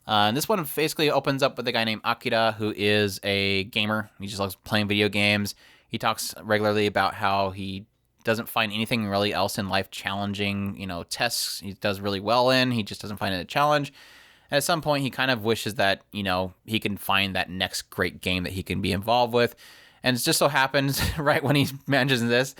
And this one basically opens up with a guy named Akira, who is a gamer. He just loves playing video games. He talks regularly about how he doesn't find anything really else in life challenging. Tests he does really well in. He just doesn't find it a challenge. And at some point, he kind of wishes that, he can find that next great game that he can be involved with. And it just so happens, right when he manages this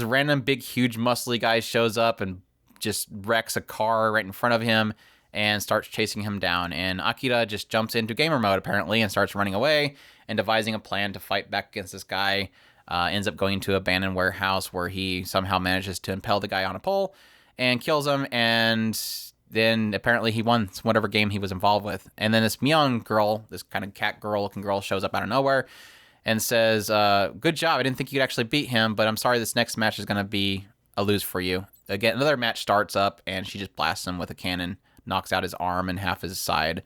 random big, huge, muscly guy shows up and just wrecks a car right in front of him and starts chasing him down. And Akira just jumps into gamer mode, apparently, and starts running away and devising a plan to fight back against this guy. Ends up going to an abandoned warehouse where he somehow manages to impale the guy on a pole and kills him, and then apparently he won whatever game he was involved with. And then this Mion girl, this kind of cat girl looking girl, shows up out of nowhere and says, good job, I didn't think you could actually beat him, but I'm sorry, this next match is going to be a lose for you. Again, another match starts up, and she just blasts him with a cannon, knocks out his arm and half his side.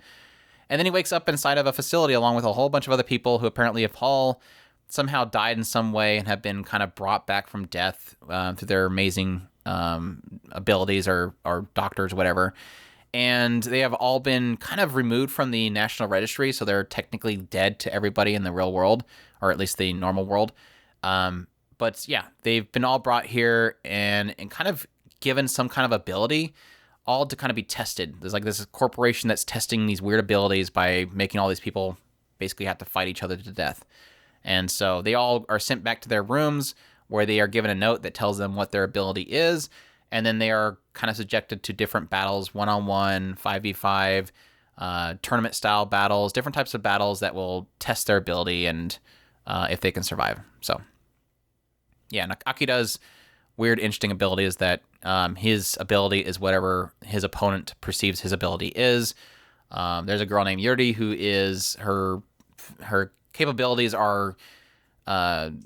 And then he wakes up inside of a facility along with a whole bunch of other people who apparently have all somehow died in some way and have been kind of brought back from death through their amazing abilities or doctors, whatever. And they have all been kind of removed from the National Registry, so they're technically dead to everybody in the real world, or at least the normal world. But yeah, they've been all brought here and kind of given some kind of ability, all to kind of be tested. There's like this corporation that's testing these weird abilities by making all these people basically have to fight each other to death. And so they all are sent back to their rooms where they are given a note that tells them what their ability is. And then they are kind of subjected to different battles, 1-on-1, 5v5, tournament-style battles, different types of battles that will test their ability and if they can survive. So, yeah, Akira's weird, interesting ability is that his ability is whatever his opponent perceives his ability is. There's a girl named Yuri who is her capabilities are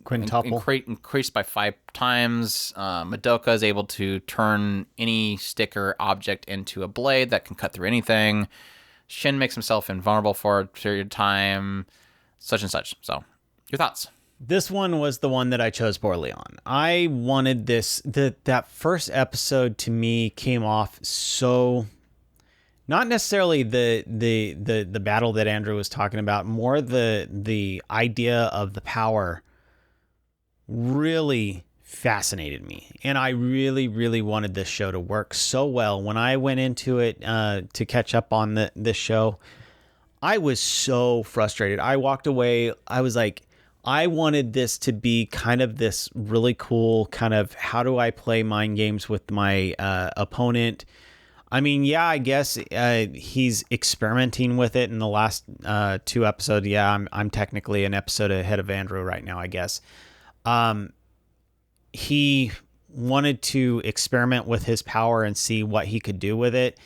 quintuple, increased by 5 times. Madoka is able to turn any stick or object into a blade that can cut through anything. Shin makes himself invulnerable for a period of time, such and such. So, your thoughts? This one was the one that I chose poorly on. I wanted this. That first episode to me came off so Not necessarily the battle that Andrew was talking about, more the idea of the power really fascinated me. And I really, really wanted this show to work so well. When I went into it to catch up on this show, I was so frustrated. I walked away. I was like, I wanted this to be kind of this really cool kind of, how do I play mind games with my opponent? I mean, yeah, I guess he's experimenting with it in the last 2 episodes. Yeah, I'm technically an episode ahead of Andrew right now, I guess. He wanted to experiment with his power and see what he could do with it,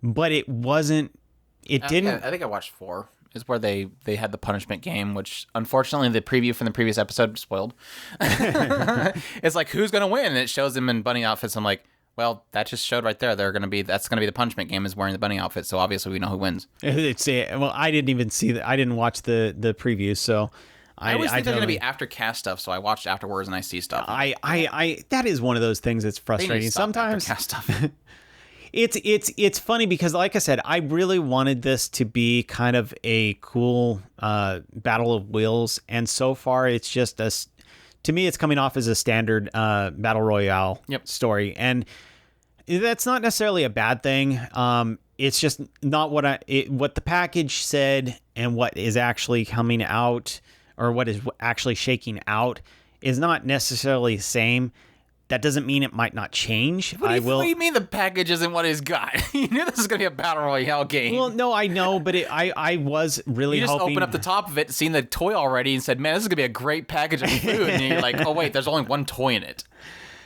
but it wasn't. It didn't. I think I watched 4. Is where they had the punishment game, which unfortunately the preview from the previous episode spoiled. It's like, who's gonna win? And it shows them in bunny outfits. I'm like, well, that just showed right there. That's gonna be the punishment game, is wearing the bunny outfit. So obviously we know who wins. Well, I didn't even see that. I didn't watch the preview, so I always think they're gonna be after cast stuff. So I watched afterwards and I see stuff. I that is one of those things that's frustrating sometimes. Cast stuff. It's funny because, like I said, I really wanted this to be kind of a cool Battle of Wills, and so far it's just to me it's coming off as a standard Battle Royale story, and that's not necessarily a bad thing. It's just not what the package said and what is actually coming out, or what is actually shaking out, is not necessarily the same. That doesn't mean it might not change. What do you mean the package isn't what he's got? You knew this was going to be a Battle Royale game. Well, no, I know, but I was really hoping... You just opened up the top of it, seen the toy already, and said, man, this is going to be a great package of food. And you're like, oh, wait, there's only one toy in it.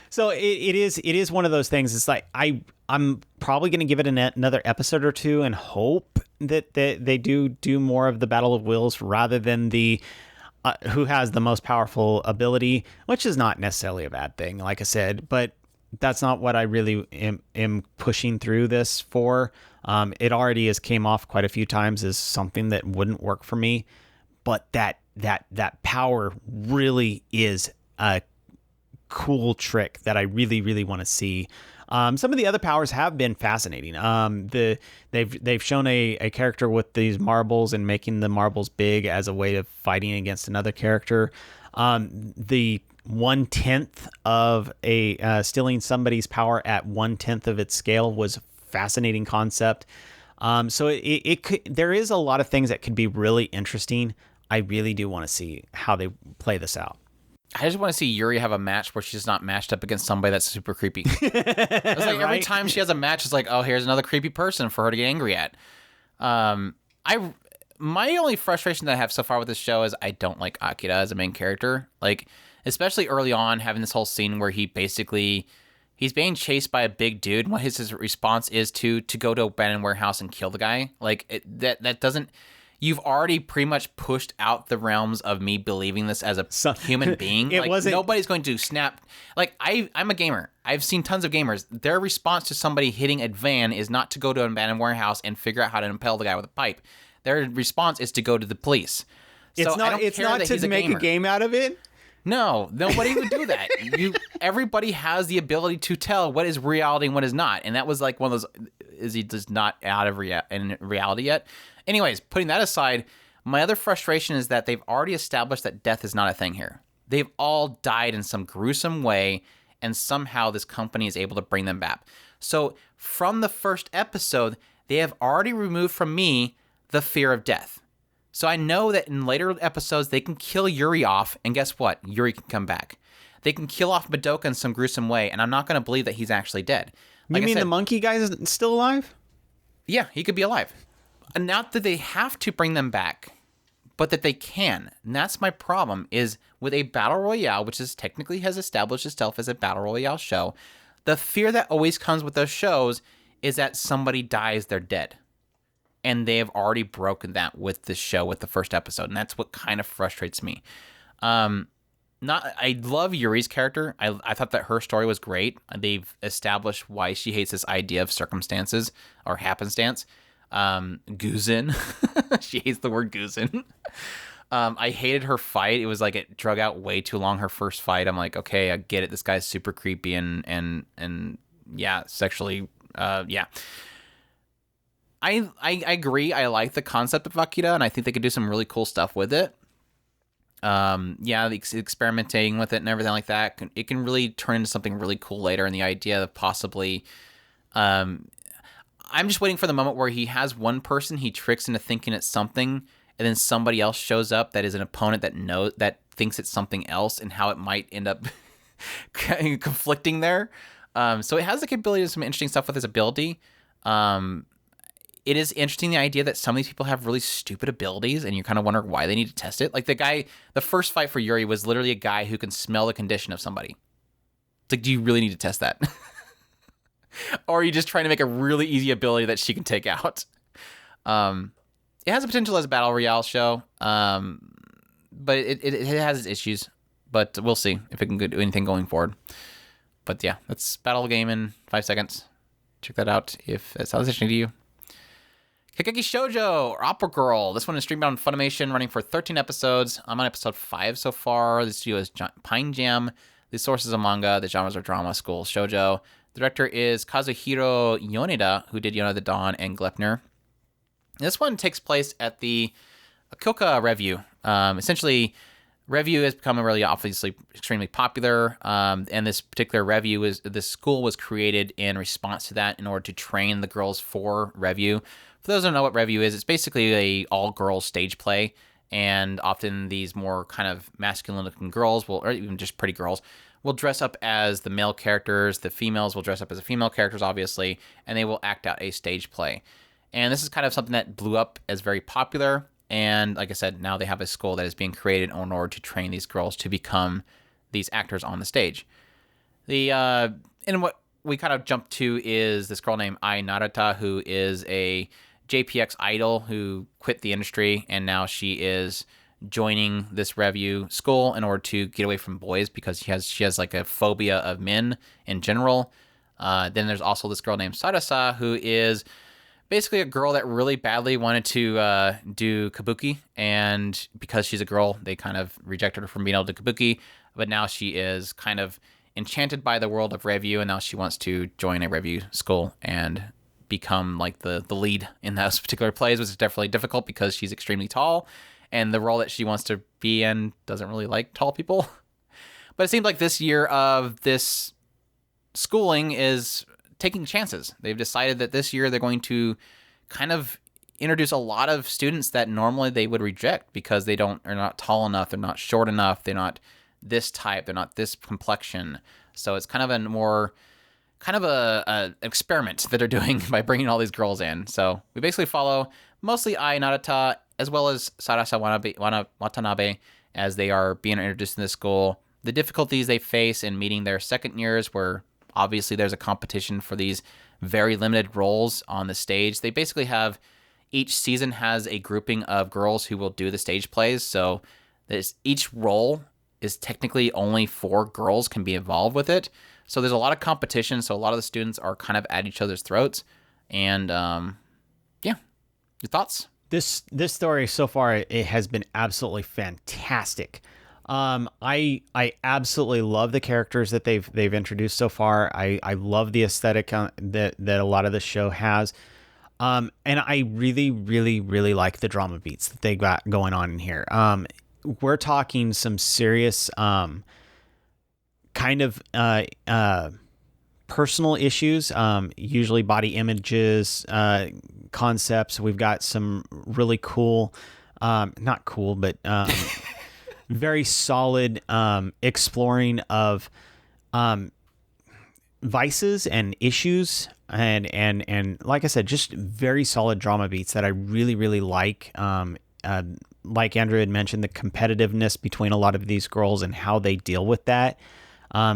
So it is one of those things. It's like, I'm probably going to give it another episode or 2 and hope that they do more of the Battle of Wills rather than the... who has the most powerful ability, which is not necessarily a bad thing, like I said, but that's not what I really am pushing through this for. It already has came off quite a few times as something that wouldn't work for me, but that power really is a cool trick that I really, really want to see. Some of the other powers have been fascinating. They've shown a character with these marbles and making the marbles big as a way of fighting against another character. The 1/10 of stealing somebody's power at 1/10 of its scale was a fascinating concept. So there is a lot of things that could be really interesting. I really do want to see how they play this out. I just want to see Yuri have a match where she's not matched up against somebody that's super creepy. It's like every time she has a match, it's like, oh, here's another creepy person for her to get angry at. My only frustration that I have so far with this show is I don't like Akira as a main character. Like, especially early on, having this whole scene where he's being chased by a big dude. What his response is to go to a abandoned warehouse and kill the guy. Like, that doesn't... You've already pretty much pushed out the realms of me believing this as a human being. Nobody's going to snap. Like, I'm a gamer. I've seen tons of gamers. Their response to somebody hitting a van is not to go to an abandoned warehouse and figure out how to impale the guy with a pipe. Their response is to go to the police. It's not to make a game out of it. No, nobody would do that. Everybody has the ability to tell what is reality and what is not. And that was like one of those, is he just not out of in reality yet? Anyways, putting that aside, my other frustration is that they've already established that death is not a thing here. They've all died in some gruesome way, and somehow this company is able to bring them back. So from the first episode, they have already removed from me the fear of death. So I know that in later episodes, they can kill Yuri off, and guess what? Yuri can come back. They can kill off Madoka in some gruesome way, and I'm not going to believe that he's actually dead. Like you mean the monkey guy is still alive? Yeah, he could be alive. And not that they have to bring them back, but that they can. And that's my problem, is with a Battle Royale, which is technically has established itself as a Battle Royale show, the fear that always comes with those shows is that somebody dies, they're dead. And they have already broken that with this show, with the first episode. And that's what kind of frustrates me. I love Yuri's character. I thought that her story was great. They've established why she hates this idea of circumstances or happenstance. Guzin. She hates the word Guzin. I hated her fight. It was like it drug out way too long, her first fight. I'm like, okay, I get it. This guy's super creepy and yeah, sexually, yeah. I agree. I like the concept of Akira, and I think they could do some really cool stuff with it. Yeah, the experimenting with it and everything like that. It can really turn into something really cool later. And the idea of possibly, I'm just waiting for the moment where he has one person he tricks into thinking it's something, and then somebody else shows up that is an opponent that thinks it's something else, and how it might end up conflicting there. So it has the capability of some interesting stuff with his ability. It is interesting, the idea that some of these people have really stupid abilities, and you kind of wonder why they need to test it. Like the first fight for Yuri was literally a guy who can smell the condition of somebody. It's like, do you really need to test that? Or are you just trying to make a really easy ability that she can take out? It has the potential as a battle royale show, but it has its issues. But we'll see if it can do anything going forward. But yeah, that's Battle Game in 5 seconds. Check that out if that sounds interesting to you. Kageki Shojo, or Opera Girl. This one is streamed on Funimation, running for 13 episodes. I'm on episode 5 so far. The studio is Pine Jam. The source is a manga. The genres are drama, school, shoujo. The director is Kazuhiro Yoneda, who did Yona the Dawn and Glepner. This one takes place at the Kyoka Revue. Essentially, Revue has become really obviously extremely popular, and this particular this school was created in response to that in order to train the girls for Revue. For those who don't know what Revue is, it's basically a all-girls stage play, and often these more kind of masculine-looking girls, or even just pretty girls, will dress up as the male characters. The females will dress up as the female characters, obviously, and they will act out a stage play. And this is kind of something that blew up as very popular. And like I said, now they have a school that is being created in order to train these girls to become these actors on the stage. And what we kind of jump to is this girl named Ai Narita, who is a JPX idol who quit the industry, and now she is joining this Revue school in order to get away from boys because she has like a phobia of men in general. Then there's also this girl named Sarasa, who is basically a girl that really badly wanted to do kabuki, and because she's a girl, they kind of rejected her from being able to do kabuki, but now she is kind of enchanted by the world of Revue, and now she wants to join a Revue school and become like the lead in those particular plays, which is definitely difficult because she's extremely tall, and the role that she wants to be in doesn't really like tall people. But it seems like this year of this schooling is taking chances. They've decided that this year they're going to kind of introduce a lot of students that normally they would reject because are not tall enough, they're not short enough, they're not this type, they're not this complexion. So it's kind of a experiment that they're doing by bringing all these girls in. So we basically follow mostly Ai Narita as well as Sarasa Watanabe as they are being introduced in the school. The difficulties they face in meeting their second years, where obviously there's a competition for these very limited roles on the stage. They basically have, each season has a grouping of girls who will do the stage plays. So each role is technically only 4 girls can be involved with it. So there's a lot of competition. So a lot of the students are kind of at each other's throats. And yeah, your thoughts? This story so far, it has been absolutely fantastic. I absolutely love the characters that they've introduced so far. I love the aesthetic that a lot of the show has. And I really, really, really like the drama beats that they got going on in here. We're talking some serious, kind of, personal issues, usually body images, concepts. We've got some really cool, not cool, but, very solid exploring of vices and issues, and like I said, just very solid drama beats that I really, really like. Like Andrew had mentioned, the competitiveness between a lot of these girls and how they deal with that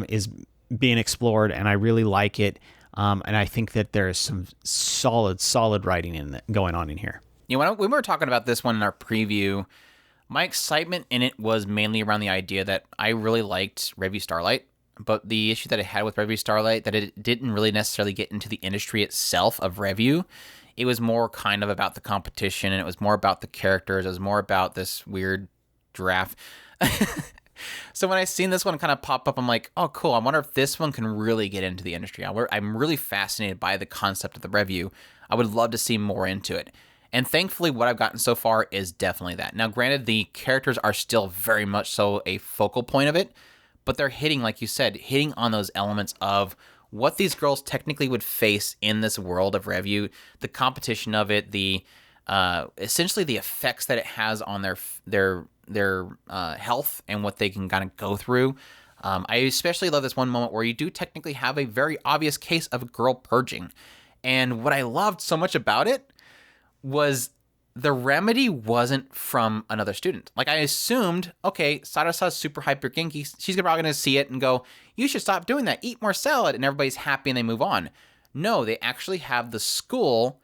is being explored, and I really like it. And I think that there is some solid writing going on in here. Yeah, when we were talking about this one in our preview, my excitement in it was mainly around the idea that I really liked Revue Starlight, but the issue that I had with Revue Starlight, that it didn't really necessarily get into the industry itself of Revue. It was more kind of about the competition, and it was more about the characters. It was more about this weird draft. So when I seen this one kind of pop up, I'm like, oh, cool. I wonder if this one can really get into the industry. I'm really fascinated by the concept of the Revue. I would love to see more into it. And thankfully, what I've gotten so far is definitely that. Now, granted, the characters are still very much so a focal point of it, but they're hitting, like you said, hitting on those elements of what these girls technically would face in this world of Revue, the competition of it, the essentially the effects that it has on their health and what they can kind of go through. I especially love this one moment where you do technically have a very obvious case of a girl purging. And what I loved so much about it was the remedy wasn't from another student. Like, I assumed, okay, Sarasa's super hyper genki. She's probably going to see it and go, you should stop doing that. Eat more salad. And everybody's happy and they move on. No, they actually have the school,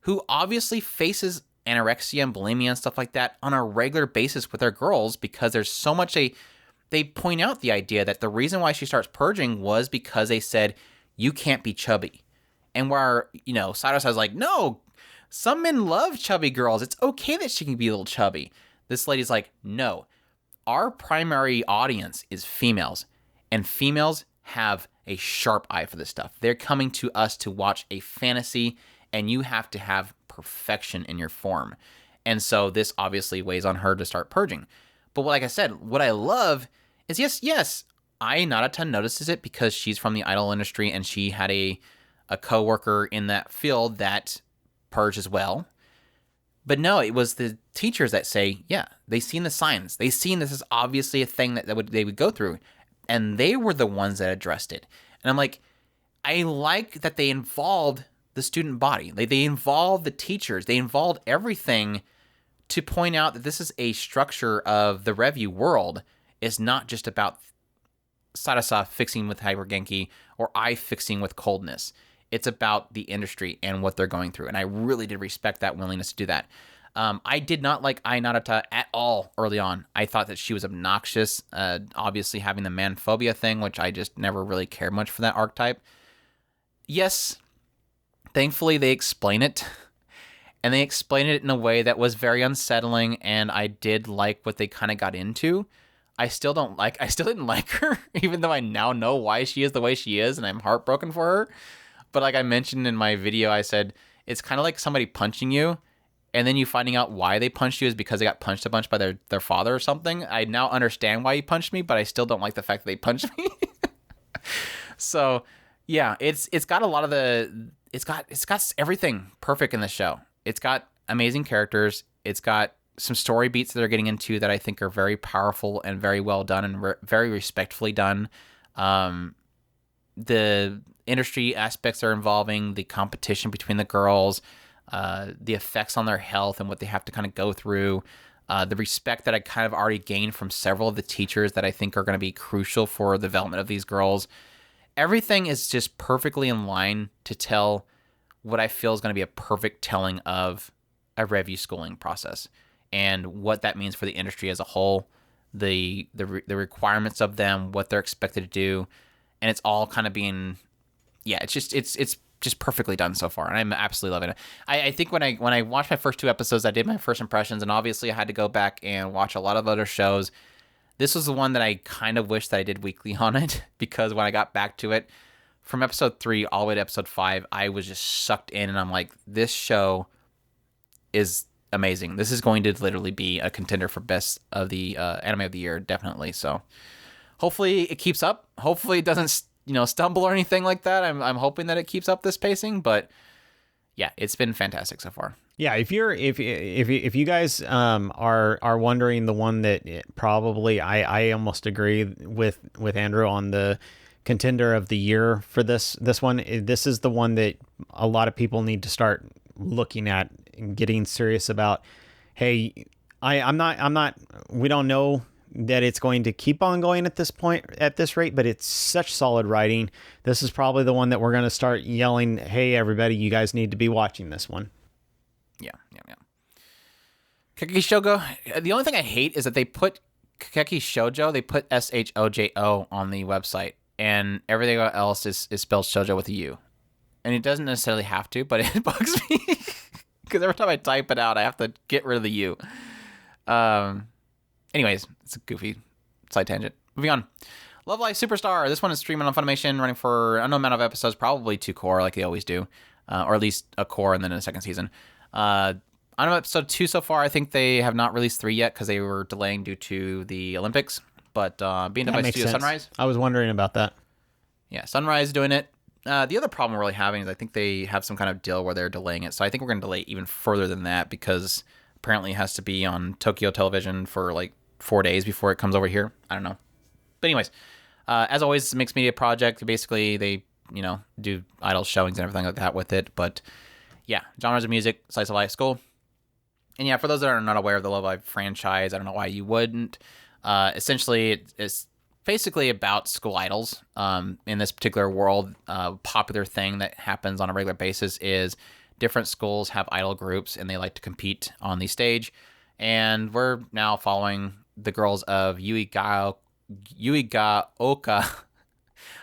who obviously faces anorexia and bulimia and stuff like that on a regular basis with their girls, because there's so much they point out the idea that the reason why she starts purging was because they said, you can't be chubby. And where, Sarasa's like, no, some men love chubby girls. It's okay that she can be a little chubby. This lady's like, no, our primary audience is females, and females have a sharp eye for this stuff. They're coming to us to watch a fantasy, and you have to have perfection in your form. And so this obviously weighs on her to start purging. But like I said, what I love is, yes, Idaten notices it because she's from the idol industry and she had a coworker in that field that purged as well. But no, it was the teachers that say, yeah, they've seen the signs. They've seen this is obviously a thing that they would go through. And they were the ones that addressed it. And I'm like, I like that they involved the student body. They involved the teachers. They involved everything to point out that this is a structure of the Revue world. It's not just about Sarasa fixing with hypergenki or I fixing with coldness. It's about the industry and what they're going through. And I really did respect that willingness to do that. I did not like Ai Narita at all early on. I thought that she was obnoxious, obviously having the man phobia thing, which I just never really cared much for that archetype. Yes, thankfully they explain it. And they explained it in a way that was very unsettling, and I did like what they kind of got into. I still didn't like her, even though I now know why she is the way she is, and I'm heartbroken for her. But like I mentioned in my video, I said, it's kind of like somebody punching you, and then you finding out why they punched you is because they got punched a bunch by their father or something. I now understand why he punched me, but I still don't like the fact that they punched me. So, yeah, it's got a lot of it's got everything perfect in the show. It's got amazing characters. It's got some story beats that they're getting into that I think are very powerful and very well done and very respectfully done. The industry aspects they're involving, the competition between the girls, the effects on their health and what they have to kind of go through, the respect that I kind of already gained from several of the teachers that I think are going to be crucial for the development of these girls. Everything is just perfectly in line to tell what I feel is going to be a perfect telling of a Revue schooling process and what that means for the industry as a whole, the requirements of them, what they're expected to do, and it's all kind of being, it's just perfectly done so far, and I'm absolutely loving it. I think when I watched my first 2 episodes, I did my first impressions, and obviously I had to go back and watch a lot of other shows. This was the one that I kind of wish that I did weekly on it, because when I got back to it, from episode 3 all the way to episode 5, I was just sucked in, and I'm like, this show is amazing. This is going to literally be a contender for best of the anime of the year, definitely. So hopefully it keeps up. Hopefully it doesn't, stumble or anything like that. I'm hoping that it keeps up this pacing, but yeah, it's been fantastic so far. Yeah, if you guys are wondering, the one that probably I almost agree with Andrew on the contender of the year for this one. This is the one that a lot of people need to start looking at and getting serious about. Hey, I'm not we don't know that it's going to keep on going at this point, at this rate, but it's such solid writing. This is probably the one that we're going to start yelling, hey everybody, you guys need to be watching this one. Yeah. Kageki Shojo, the only thing I hate is that they put Kageki Shojo, they put SHOJO on the website, and everything else is spelled shoujo with a U. And it doesn't necessarily have to, but it bugs me because every time I type it out, I have to get rid of the U. Anyways, it's a goofy side tangent. Moving on. Love Live Superstar. This one is streaming on Funimation, running for an unknown amount of episodes, probably 2 core like they always do. or at least a core and then a second season. On episode 2 so far, I think they have not released 3 yet because they were delaying due to the Olympics. But being done by Studio Sunrise. I was wondering about that. Yeah, Sunrise is doing it. The other problem we're really having is I think they have some kind of deal where they're delaying it. So I think we're going to delay even further than that because apparently it has to be on Tokyo television for like 4 days before it comes over here. I don't know. But anyways, as always, it's a mixed media project. Basically, they, do idol showings and everything like that with it. But yeah, genres of music, slice of life, school. And yeah, for those that are not aware of the Love Live franchise, I don't know why you wouldn't. Essentially, it's basically about school idols. In this particular world, popular thing that happens on a regular basis is different schools have idol groups and they like to compete on the stage. And we're now following the girls of Yuigaoka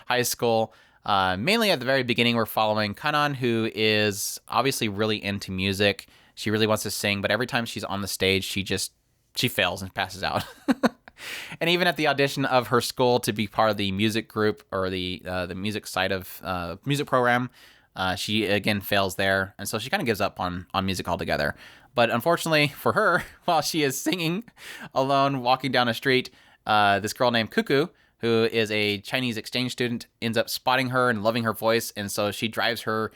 High School. Mainly at the very beginning, we're following Kanan, who is obviously really into music. She really wants to sing, but every time she's on the stage, she fails and passes out. And even at the audition of her school to be part of the music group or the music side of music program, she again fails there, and so she kind of gives up on music altogether. But unfortunately for her, while she is singing alone, walking down a street, this girl named Cuckoo, who is a Chinese exchange student, ends up spotting her and loving her voice, and so she drives her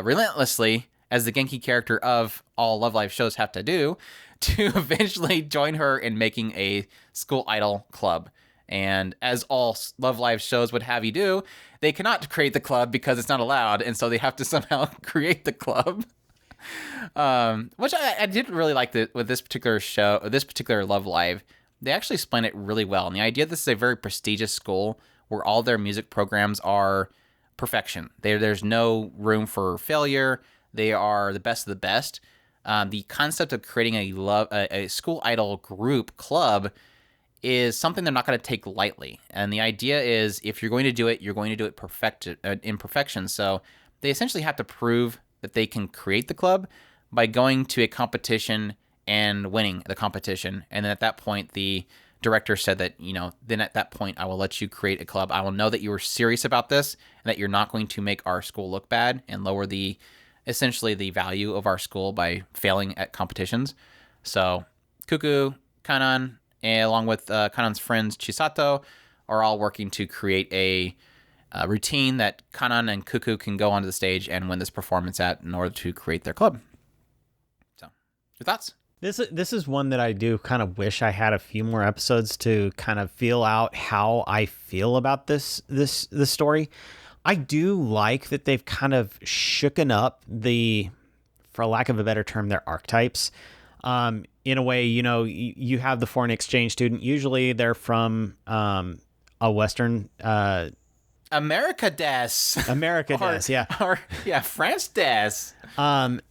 relentlessly, as the Genki character of all Love Live shows have to do, to eventually join her in making a school idol club. And as all Love Live shows would have you do, they cannot create the club because it's not allowed, and so they have to somehow create the club. Which I did really like with this particular show, this particular Love Live. They actually explain it really well. And the idea this is a very prestigious school where all their music programs are perfection. There's no room for failure. They are the best of the best. The concept of creating a school idol group club is something they're not going to take lightly. And the idea is if you're going to do it, you're going to do it in perfection. So they essentially have to prove that they can create the club by going to a competition and winning the competition. And then at that point, the director said that, then at that point, I will let you create a club. I will know that you were serious about this and that you're not going to make our school look bad and lower essentially the value of our school by failing at competitions. So Cuckoo, Kanan, along with Kanan's friends Chisato, are all working to create a routine that Kanan and Cuckoo can go onto the stage and win this performance at in order to create their club. So, your thoughts? This is one that I do kind of wish I had a few more episodes to kind of feel out how I feel about this story. I do like that they've kind of shooken up for lack of a better term, their archetypes. In a way, you have the foreign exchange student. Usually they're from a Western... America des. Yeah. France des.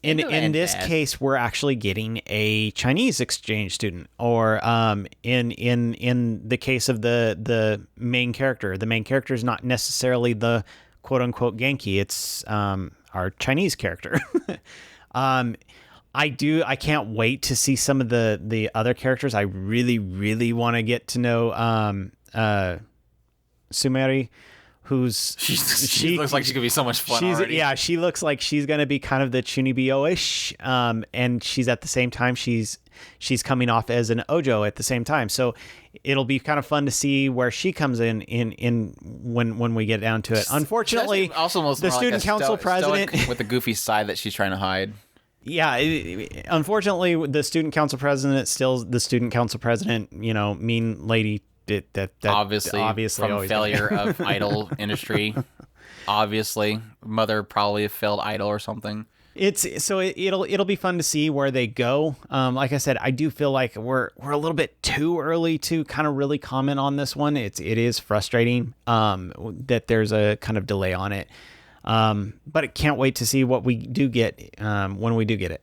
In this case, we're actually getting a Chinese exchange student, or in the case of the main character is not necessarily the quote unquote Genki. It's our Chinese character. I can't wait to see some of the other characters. I really, really want to get to know Sumeri. She looks like she could be so much fun already. Yeah, she looks like she's going to be kind of the Chunibyo-ish, and she's at the same time, she's coming off as an Ojo at the same time. So it'll be kind of fun to see where she comes in when we get down to it. Unfortunately, also the student council president... with the goofy side that she's trying to hide. Yeah, unfortunately, the student council president still the student council president, mean lady. That obviously from failure of idol industry. Obviously, mother probably a failed idol or something. It'll be fun to see where they go. Like I said, I do feel like we're a little bit too early to kind of really comment on this one. It is frustrating that there's a kind of delay on it. But I can't wait to see what we do get when we do get it.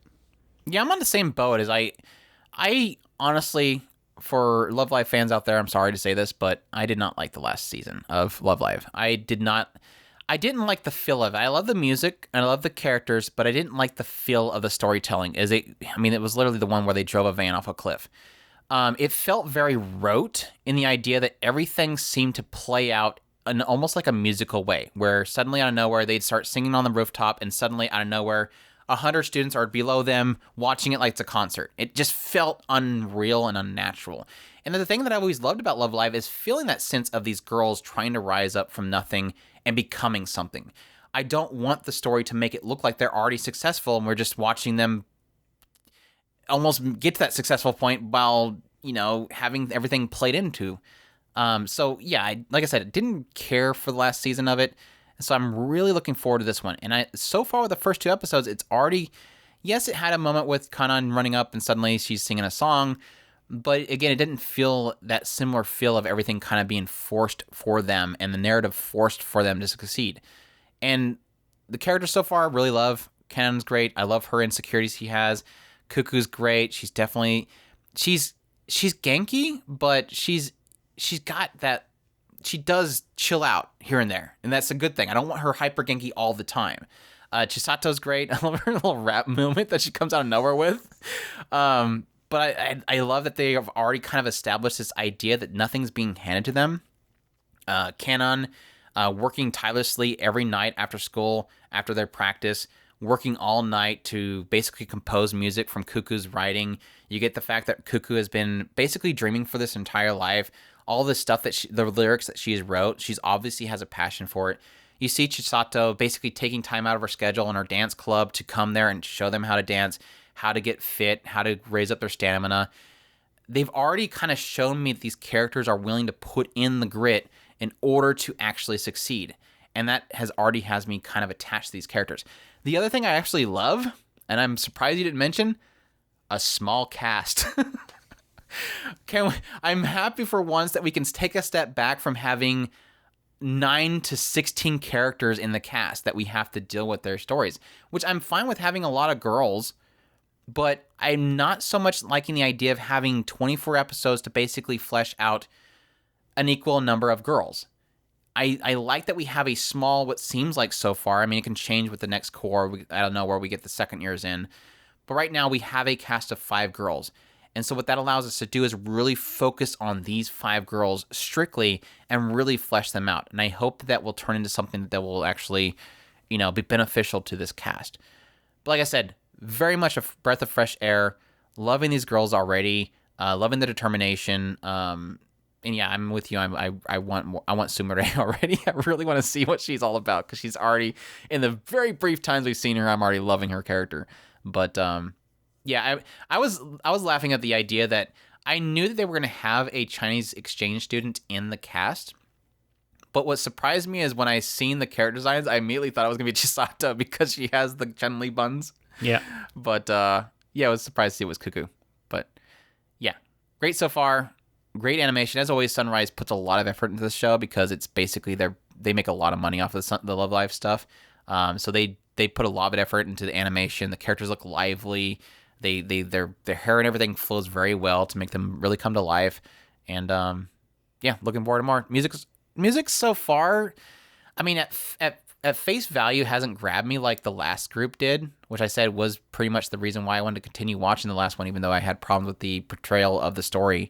Yeah, I'm on the same boat as I honestly. For Love Live fans out there, I'm sorry to say this, but I did not like the last season of Love Live. I didn't like the feel of it. I love the music and I love the characters, but I didn't like the feel of the storytelling. It was literally the one where they drove a van off a cliff. It felt very rote in the idea that everything seemed to play out in almost like a musical way, where suddenly out of nowhere they'd start singing on the rooftop, and suddenly out of nowhere 100 students are below them watching it like it's a concert. It just felt unreal and unnatural. And the thing that I've always loved about Love Live is feeling that sense of these girls trying to rise up from nothing and becoming something. I don't want the story to make it look like they're already successful and we're just watching them almost get to that successful point while, having everything played into. So yeah, like I said, I didn't care for the last season of it. So I'm really looking forward to this one. And so far with the first 2 episodes, it's already, yes, it had a moment with Kanan running up and suddenly she's singing a song. But again, it didn't feel that similar feel of everything kind of being forced for them and the narrative forced for them to succeed. And the characters so far I really love. Kanan's great. I love her insecurities he has. Cuckoo's great. She's definitely, she's ganky, but she's got that, she does chill out here and there. And that's a good thing. I don't want her hyper ganky all the time. Chisato's great. I love her little rap movement that she comes out of nowhere with. But I love that they have already kind of established this idea that nothing's being handed to them. Kanan working tirelessly every night after school, after their practice, working all night to basically compose music from Cuckoo's writing. You get the fact that Cuckoo has been basically dreaming for this entire life. All this stuff the lyrics that she's wrote, she's obviously has a passion for it. You see Chisato basically taking time out of her schedule in her dance club to come there and show them how to dance, how to get fit, how to raise up their stamina. They've already kind of shown me that these characters are willing to put in the grit in order to actually succeed. And that has me kind of attached to these characters. The other thing I actually love, and I'm surprised you didn't mention, a small cast. I'm happy for once that we can take a step back from having 9 to 16 characters in the cast that we have to deal with their stories, which I'm fine with having a lot of girls, but I'm not so much liking the idea of having 24 episodes to basically flesh out an equal number of girls. I like that we have a small, what seems like so far, I mean, it can change with the next core. I don't know where we get the second years in, but right now we have a cast of 5 girls. And so what that allows us to do is really focus on these 5 girls strictly and really flesh them out. And I hope that will turn into something that will actually, be beneficial to this cast. But like I said, very much a breath of fresh air. Loving these girls already. Loving the determination. And yeah, I'm with you. I want Sumire already. I really want to see what she's all about because she's already, in the very brief times we've seen her, I'm already loving her character. But yeah, I was laughing at the idea that I knew that they were going to have a Chinese exchange student in the cast. But what surprised me is when I seen the character designs, I immediately thought it was going to be Chisato because she has the Chun-Li buns. Yeah. But yeah, I was surprised to see it was Cuckoo. But yeah, great so far. Great animation. As always, Sunrise puts a lot of effort into the show because it's basically they make a lot of money off of the Love Live stuff. So they put a lot of effort into the animation. The characters look lively. Their hair and everything flows very well to make them really come to life. And yeah, looking forward to more. Music so far, I mean, at face value, hasn't grabbed me like the last group did, which I said was pretty much the reason why I wanted to continue watching the last one, even though I had problems with the portrayal of the story.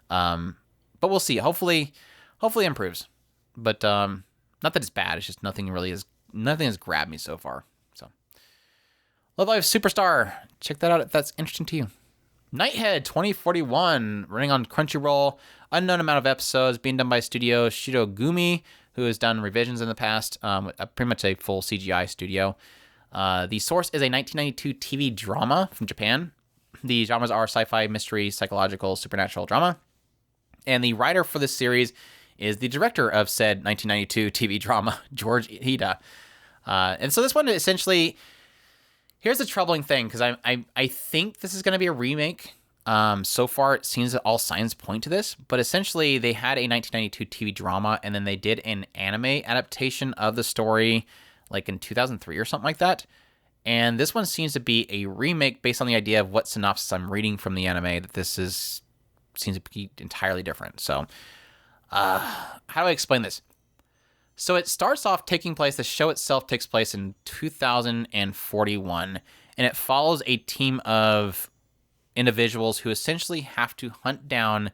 But we'll see. Hopefully it improves. But not that it's bad. It's just nothing has grabbed me so far. So, Love Live Superstar. Check that out if that's interesting to you. Nighthead 2041, running on Crunchyroll. Unknown amount of episodes, being done by Studio Shirogumi, who has done revisions in the past. Pretty much a full CGI studio. The source is a 1992 TV drama from Japan. The genres are sci-fi, mystery, psychological, supernatural drama. And the writer for this series is the director of said 1992 TV drama, George Hida. And so this one essentially, here's the troubling thing, because I think this is going to be a remake. So far, it seems that all signs point to this. But essentially, they had a 1992 TV drama, and then they did an anime adaptation of the story, like in 2003 or something like that. And this one seems to be a remake based on the idea of what synopsis I'm reading from the anime, that seems to be entirely different. So, how do I explain this? So it starts off the show itself takes place in 2041, and it follows a team of individuals who essentially have to hunt down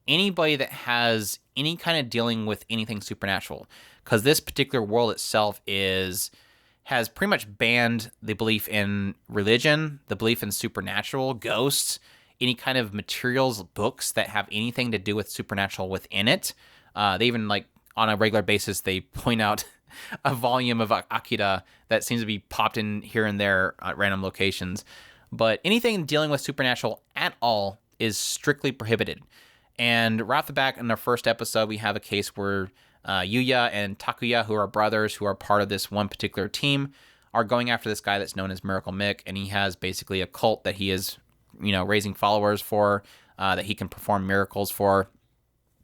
anybody that has any kind of dealing with anything supernatural, because this particular world itself has pretty much banned the belief in religion, the belief in supernatural, ghosts, any kind of materials, books that have anything to do with supernatural within it. They even, like, on a regular basis, they point out a volume of Akira that seems to be popped in here and there at random locations. But anything dealing with supernatural at all is strictly prohibited. And right off the back in our first episode, we have a case where Yuya and Takuya, who are brothers, who are part of this one particular team, are going after this guy that's known as Miracle Mick, and he has basically a cult that he is, raising followers for, that he can perform miracles for,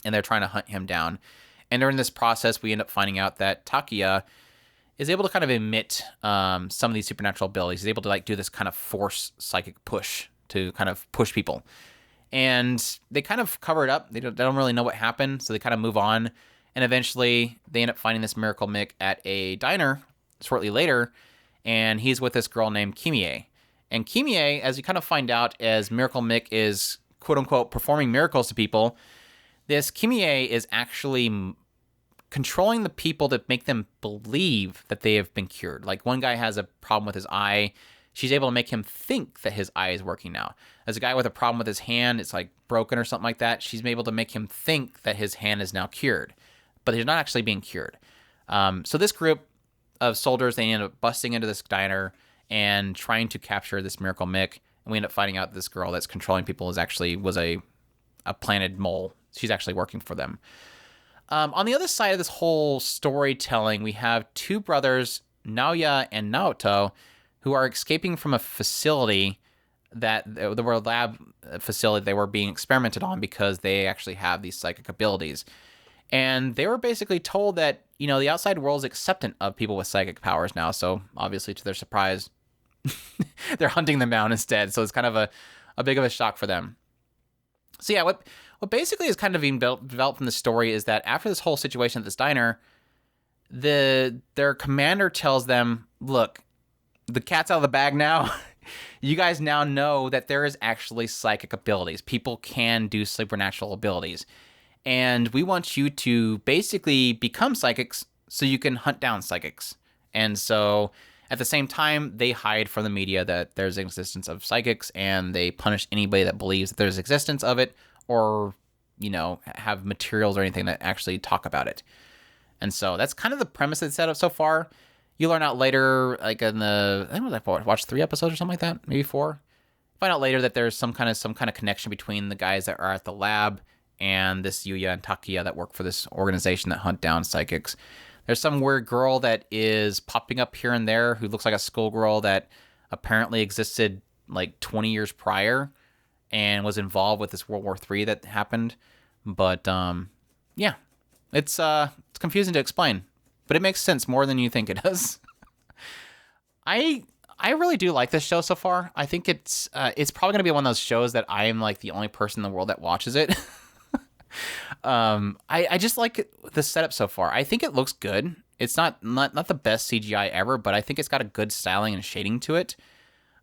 and they're trying to hunt him down. And during this process, we end up finding out that Takuya is able to kind of emit some of these supernatural abilities. He's able to, like, do this kind of force psychic push to kind of push people. And they kind of cover it up. They don't really know what happened, so they kind of move on. And eventually, they end up finding this Miracle Mick at a diner shortly later, and he's with this girl named Kimie. And Kimie, as you kind of find out, as Miracle Mick is, quote-unquote, performing miracles to people, this Kimie is actually controlling the people to make them believe that they have been cured. Like, one guy has a problem with his eye. She's able to make him think that his eye is working now. As a guy with a problem with his hand, it's, like, broken or something like that, she's able to make him think that his hand is now cured. But they're not actually being cured. So this group of soldiers, they end up busting into this diner and trying to capture this Miracle Mick. And we end up finding out this girl that's controlling people was a planted mole. She's actually working for them. On the other side of this whole storytelling, we have two brothers, Naoya and Naoto, who are escaping from a facility that there were a lab facility they were being experimented on because they actually have these psychic abilities. And they were basically told that, the outside world is acceptant of people with psychic powers now. So obviously, to their surprise, they're hunting them down instead. So it's kind of a big of a shock for them. So yeah, what basically is kind of being developed from the story is that after this whole situation at this diner, their commander tells them, look, the cat's out of the bag now. You guys now know that there is actually psychic abilities. People can do supernatural abilities. And we want you to basically become psychics so you can hunt down psychics. And so at the same time, they hide from the media that there's an existence of psychics, and they punish anybody that believes that there's existence of it or, have materials or anything that actually talk about it. And so that's kind of the premise that's set up so far. You learn out later, like I watched 3 episodes or something like that, maybe 4. Find out later that there's some kind of connection between the guys that are at the lab and this Yuya and Takuya that work for this organization that hunt down psychics. There's some weird girl that is popping up here and there who looks like a schoolgirl that apparently existed like 20 years prior and was involved with this World War III that happened. But yeah, it's confusing to explain, but it makes sense more than you think it does. I really do like this show so far. I think it's probably going to be one of those shows that I am like the only person in the world that watches it. I just like the setup so far. I think it looks good. It's not the best CGI ever, but I think it's got a good styling and shading to it.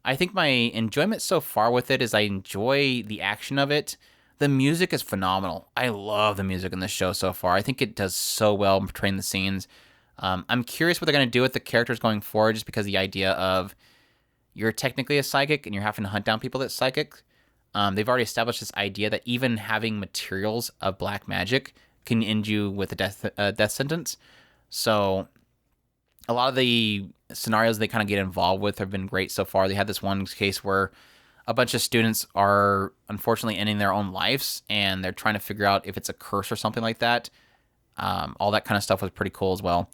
I think my enjoyment so far with it is I enjoy the action of it. The music is phenomenal. I love the music in this show so far. I think it does so well in portraying the scenes. I'm curious what they're going to do with the characters going forward, just because the idea of you're technically a psychic and you're having to hunt down people that's psychic. They've already established this idea that even having materials of black magic can end you with a death sentence. So a lot of the scenarios they kind of get involved with have been great so far. They had this one case where a bunch of students are unfortunately ending their own lives, and they're trying to figure out if it's a curse or something like that. All that kind of stuff was pretty cool as well.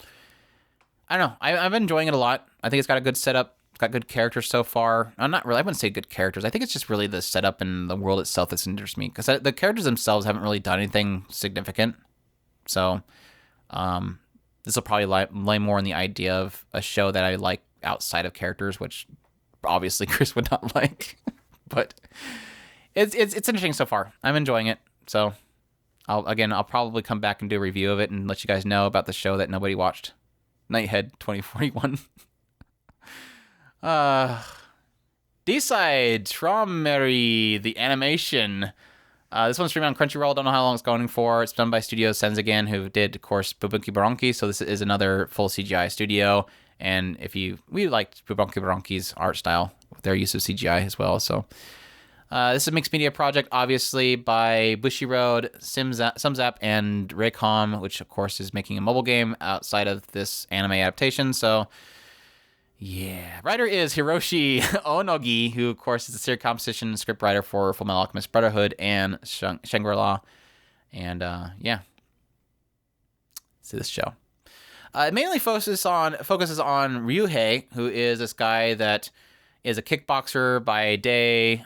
I don't know. I've been enjoying it a lot. I think it's got a good setup. It's got good characters so far. I wouldn't say good characters. I think it's just really the setup and the world itself that's interests me, because the characters themselves haven't really done anything significant. So this will probably lay more in the idea of a show that I like outside of characters, which obviously Chris would not like. But it's interesting so far. I'm enjoying it. So I'll probably come back and do a review of it and let you guys know about the show that nobody watched, Nighthead 2041. D-side, Traumerei, the animation. This one's streaming on Crunchyroll. Don't know how long it's going for. It's done by Studio Senzagen, who did, of course, Bubuki Baranki. So this is another full CGI studio. And we liked Bubuki Baranki's art style with their use of CGI as well. So this is a mixed media project, obviously, by Bushiroad, Sumzap, and Raycom, which, of course, is making a mobile game outside of this anime adaptation. So, yeah. Writer is Hiroshi Onogi, who, of course, is the series composition and script writer for Fullmetal Alchemist Brotherhood and Shangri-La. And, yeah. See this show. It mainly focuses on Ryuhei, who is this guy that is a kickboxer by day,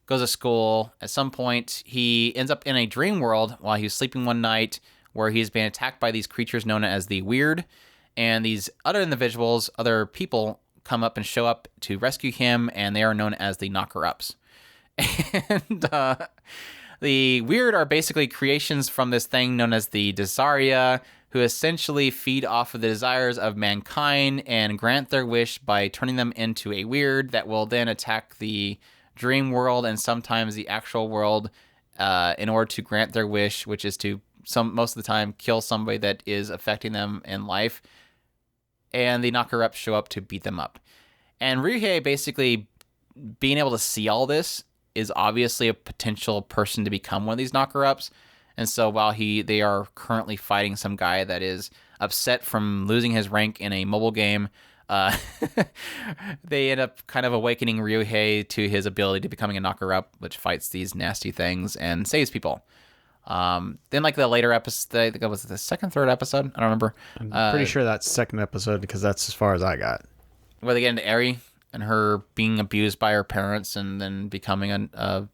goes to school. At some point, he ends up in a dream world while he's sleeping one night where he's being attacked by these creatures known as the Weird. And these other people come up and show up to rescue him, and they are known as the Knocker-Ups. And the Weird are basically creations from this thing known as the Desaria, who essentially feed off of the desires of mankind and grant their wish by turning them into a weird that will then attack the dream world and sometimes the actual world in order to grant their wish, which is to most of the time kill somebody that is affecting them in life. And the Knocker-Ups show up to beat them up. And Ryuhei basically being able to see all this is obviously a potential person to become one of these Knocker-Ups. And so while they are currently fighting some guy that is upset from losing his rank in a mobile game, they end up kind of awakening Ryuhei to his ability to becoming a Knocker-Up, which fights these nasty things and saves people. Then like the later episode, I think it was the second, third episode, I don't remember. I'm pretty sure that's second episode because that's as far as I got. Where they get into Eri and her being abused by her parents and then becoming a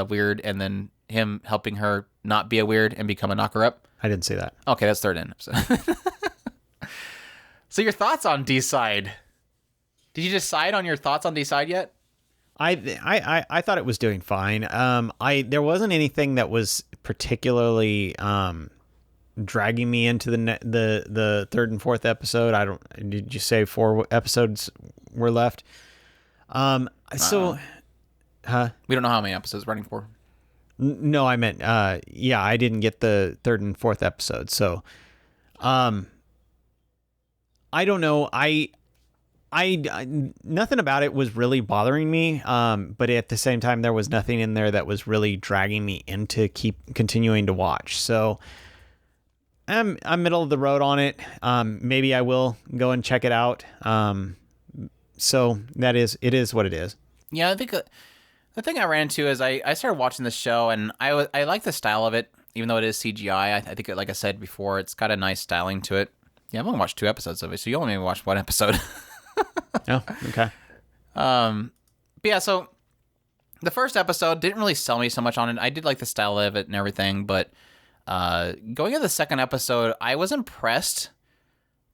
weird, and then him helping her not be a weird and become a Knocker-Up. I didn't see that. Okay, that's third episode. So your thoughts on D-Side? Did you decide on your thoughts on D-Side yet? I thought it was doing fine. There wasn't anything that was particularly dragging me into the third and fourth episode. Did you say 4 episodes were left? Huh? We don't know how many episodes running for. No, I meant yeah, I didn't get the third and fourth episode. So I don't know. I nothing about it was really bothering me, but at the same time, there was nothing in there that was really dragging me into continuing to watch. So I'm middle of the road on it. Maybe I will go and check it out. So it is what it is. Yeah, I think the thing I ran into is I started watching this show, and I like the style of it, even though it is CGI. I think, like I said before, it's got a nice styling to it. Yeah, I've only watched 2 episodes of it, so you only watched 1 episode. Oh, okay. But yeah, so the first episode didn't really sell me so much on it. I did like the style of it and everything, but going into the second episode, I was impressed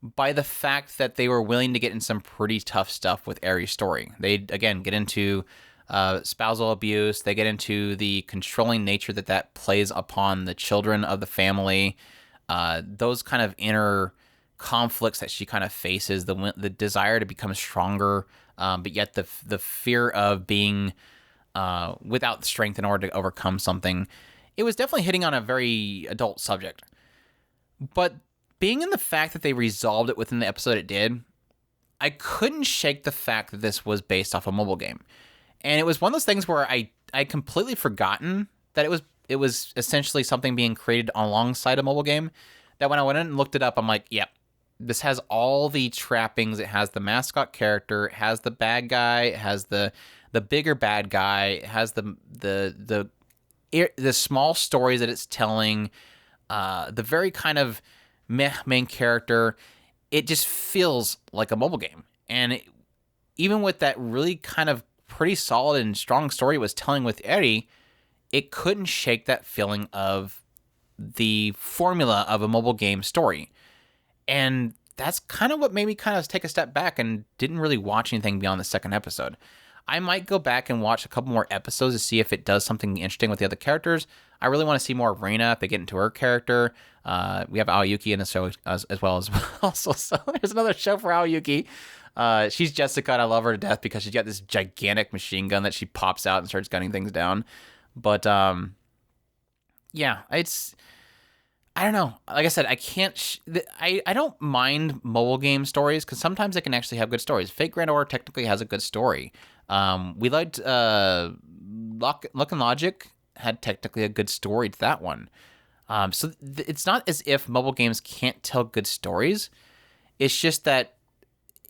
by the fact that they were willing to get in some pretty tough stuff with Eri's story. They, again, get into spousal abuse. They get into the controlling nature that plays upon the children of the family. Those kind of inner conflicts that she kind of faces, the desire to become stronger, but yet the fear of being without strength in order to overcome something. It was definitely hitting on a very adult subject. But being in the fact that they resolved it within the episode it did, I couldn't shake the fact that this was based off a mobile game. And it was one of those things where I completely forgotten that it was essentially something being created alongside a mobile game, that when I went in and looked it up, I'm like, yep, this has all the trappings. It has the mascot character, it has the bad guy, it has the bigger bad guy, it has the small stories that it's telling, the very kind of meh main character. It just feels like a mobile game. And even with that really kind of pretty solid and strong story it was telling with Eri, it couldn't shake that feeling of the formula of a mobile game story. And that's kind of what made me kind of take a step back and didn't really watch anything beyond the second episode. I might go back and watch a couple more episodes to see if it does something interesting with the other characters. I really want to see more of Reina if they get into her character. We have Aoyuki in the show as well. So there's another show for Aoyuki. She's Jessica, and I love her to death because she's got this gigantic machine gun that she pops out and starts gunning things down. But yeah, I don't know. Like I said, I can't. I don't mind mobile game stories because sometimes they can actually have good stories. Fate Grand Order technically has a good story. We liked Luck and Logic had technically a good story to that one. So it's not as if mobile games can't tell good stories. It's just that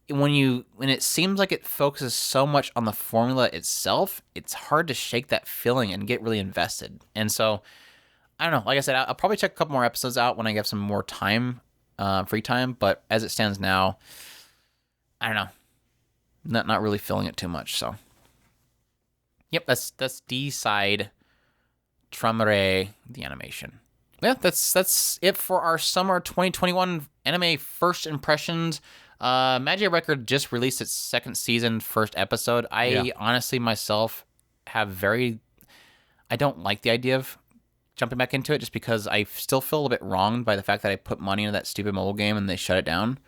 when it seems like it focuses so much on the formula itself, it's hard to shake that feeling and get really invested. And so, I don't know. Like I said, I'll probably check a couple more episodes out when I have some more time, free time. But as it stands now, I don't know. Not really feeling it too much. So, yep, that's D-side Traumerei, the animation. Yeah, that's it for our summer 2021 anime first impressions. Magic Record just released its second season, first episode. I honestly myself I don't like the idea of jumping back into it just because I still feel a little bit wronged by the fact that I put money into that stupid mobile game and they shut it down.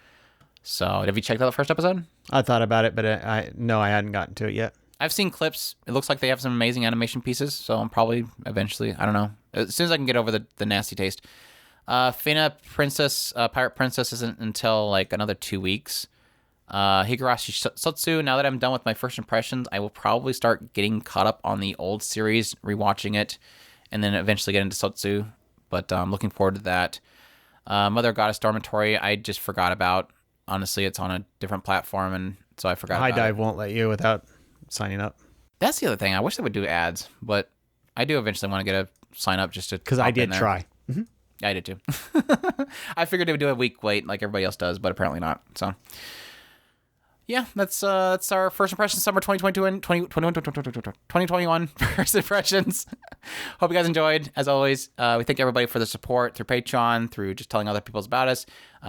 So, have you checked out the first episode? I thought about it, but I hadn't gotten to it yet. I've seen clips. It looks like they have some amazing animation pieces, so I'm probably eventually, I don't know, as soon as I can get over the nasty taste. Pirate Princess isn't until like another 2 weeks. Higurashi Sotsu, now that I'm done with my first impressions, I will probably start getting caught up on the old series, rewatching it, and then eventually get into Sotsu. But I'm looking forward to that. Mother Goddess Dormitory, I just forgot about. Honestly, it's on a different platform, and so I forgot High about Dive it. won't let you without signing up. That's the other thing. I wish they would do ads, but I do eventually want to get a sign up just to. Because I did try. Yeah, I did too. I figured they would do a week wait like everybody else does, but apparently not. So, yeah, that's our first impressions, summer 2022 and 2021 first impressions. Hope you guys enjoyed. As always, we thank everybody for the support through Patreon, through just telling other people about us,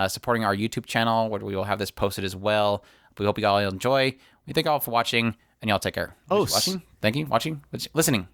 supporting our YouTube channel, where we will have this posted as well. We hope you all enjoy. We thank you all for watching, and y'all take care. Oh, watching, thank you, watching, listening.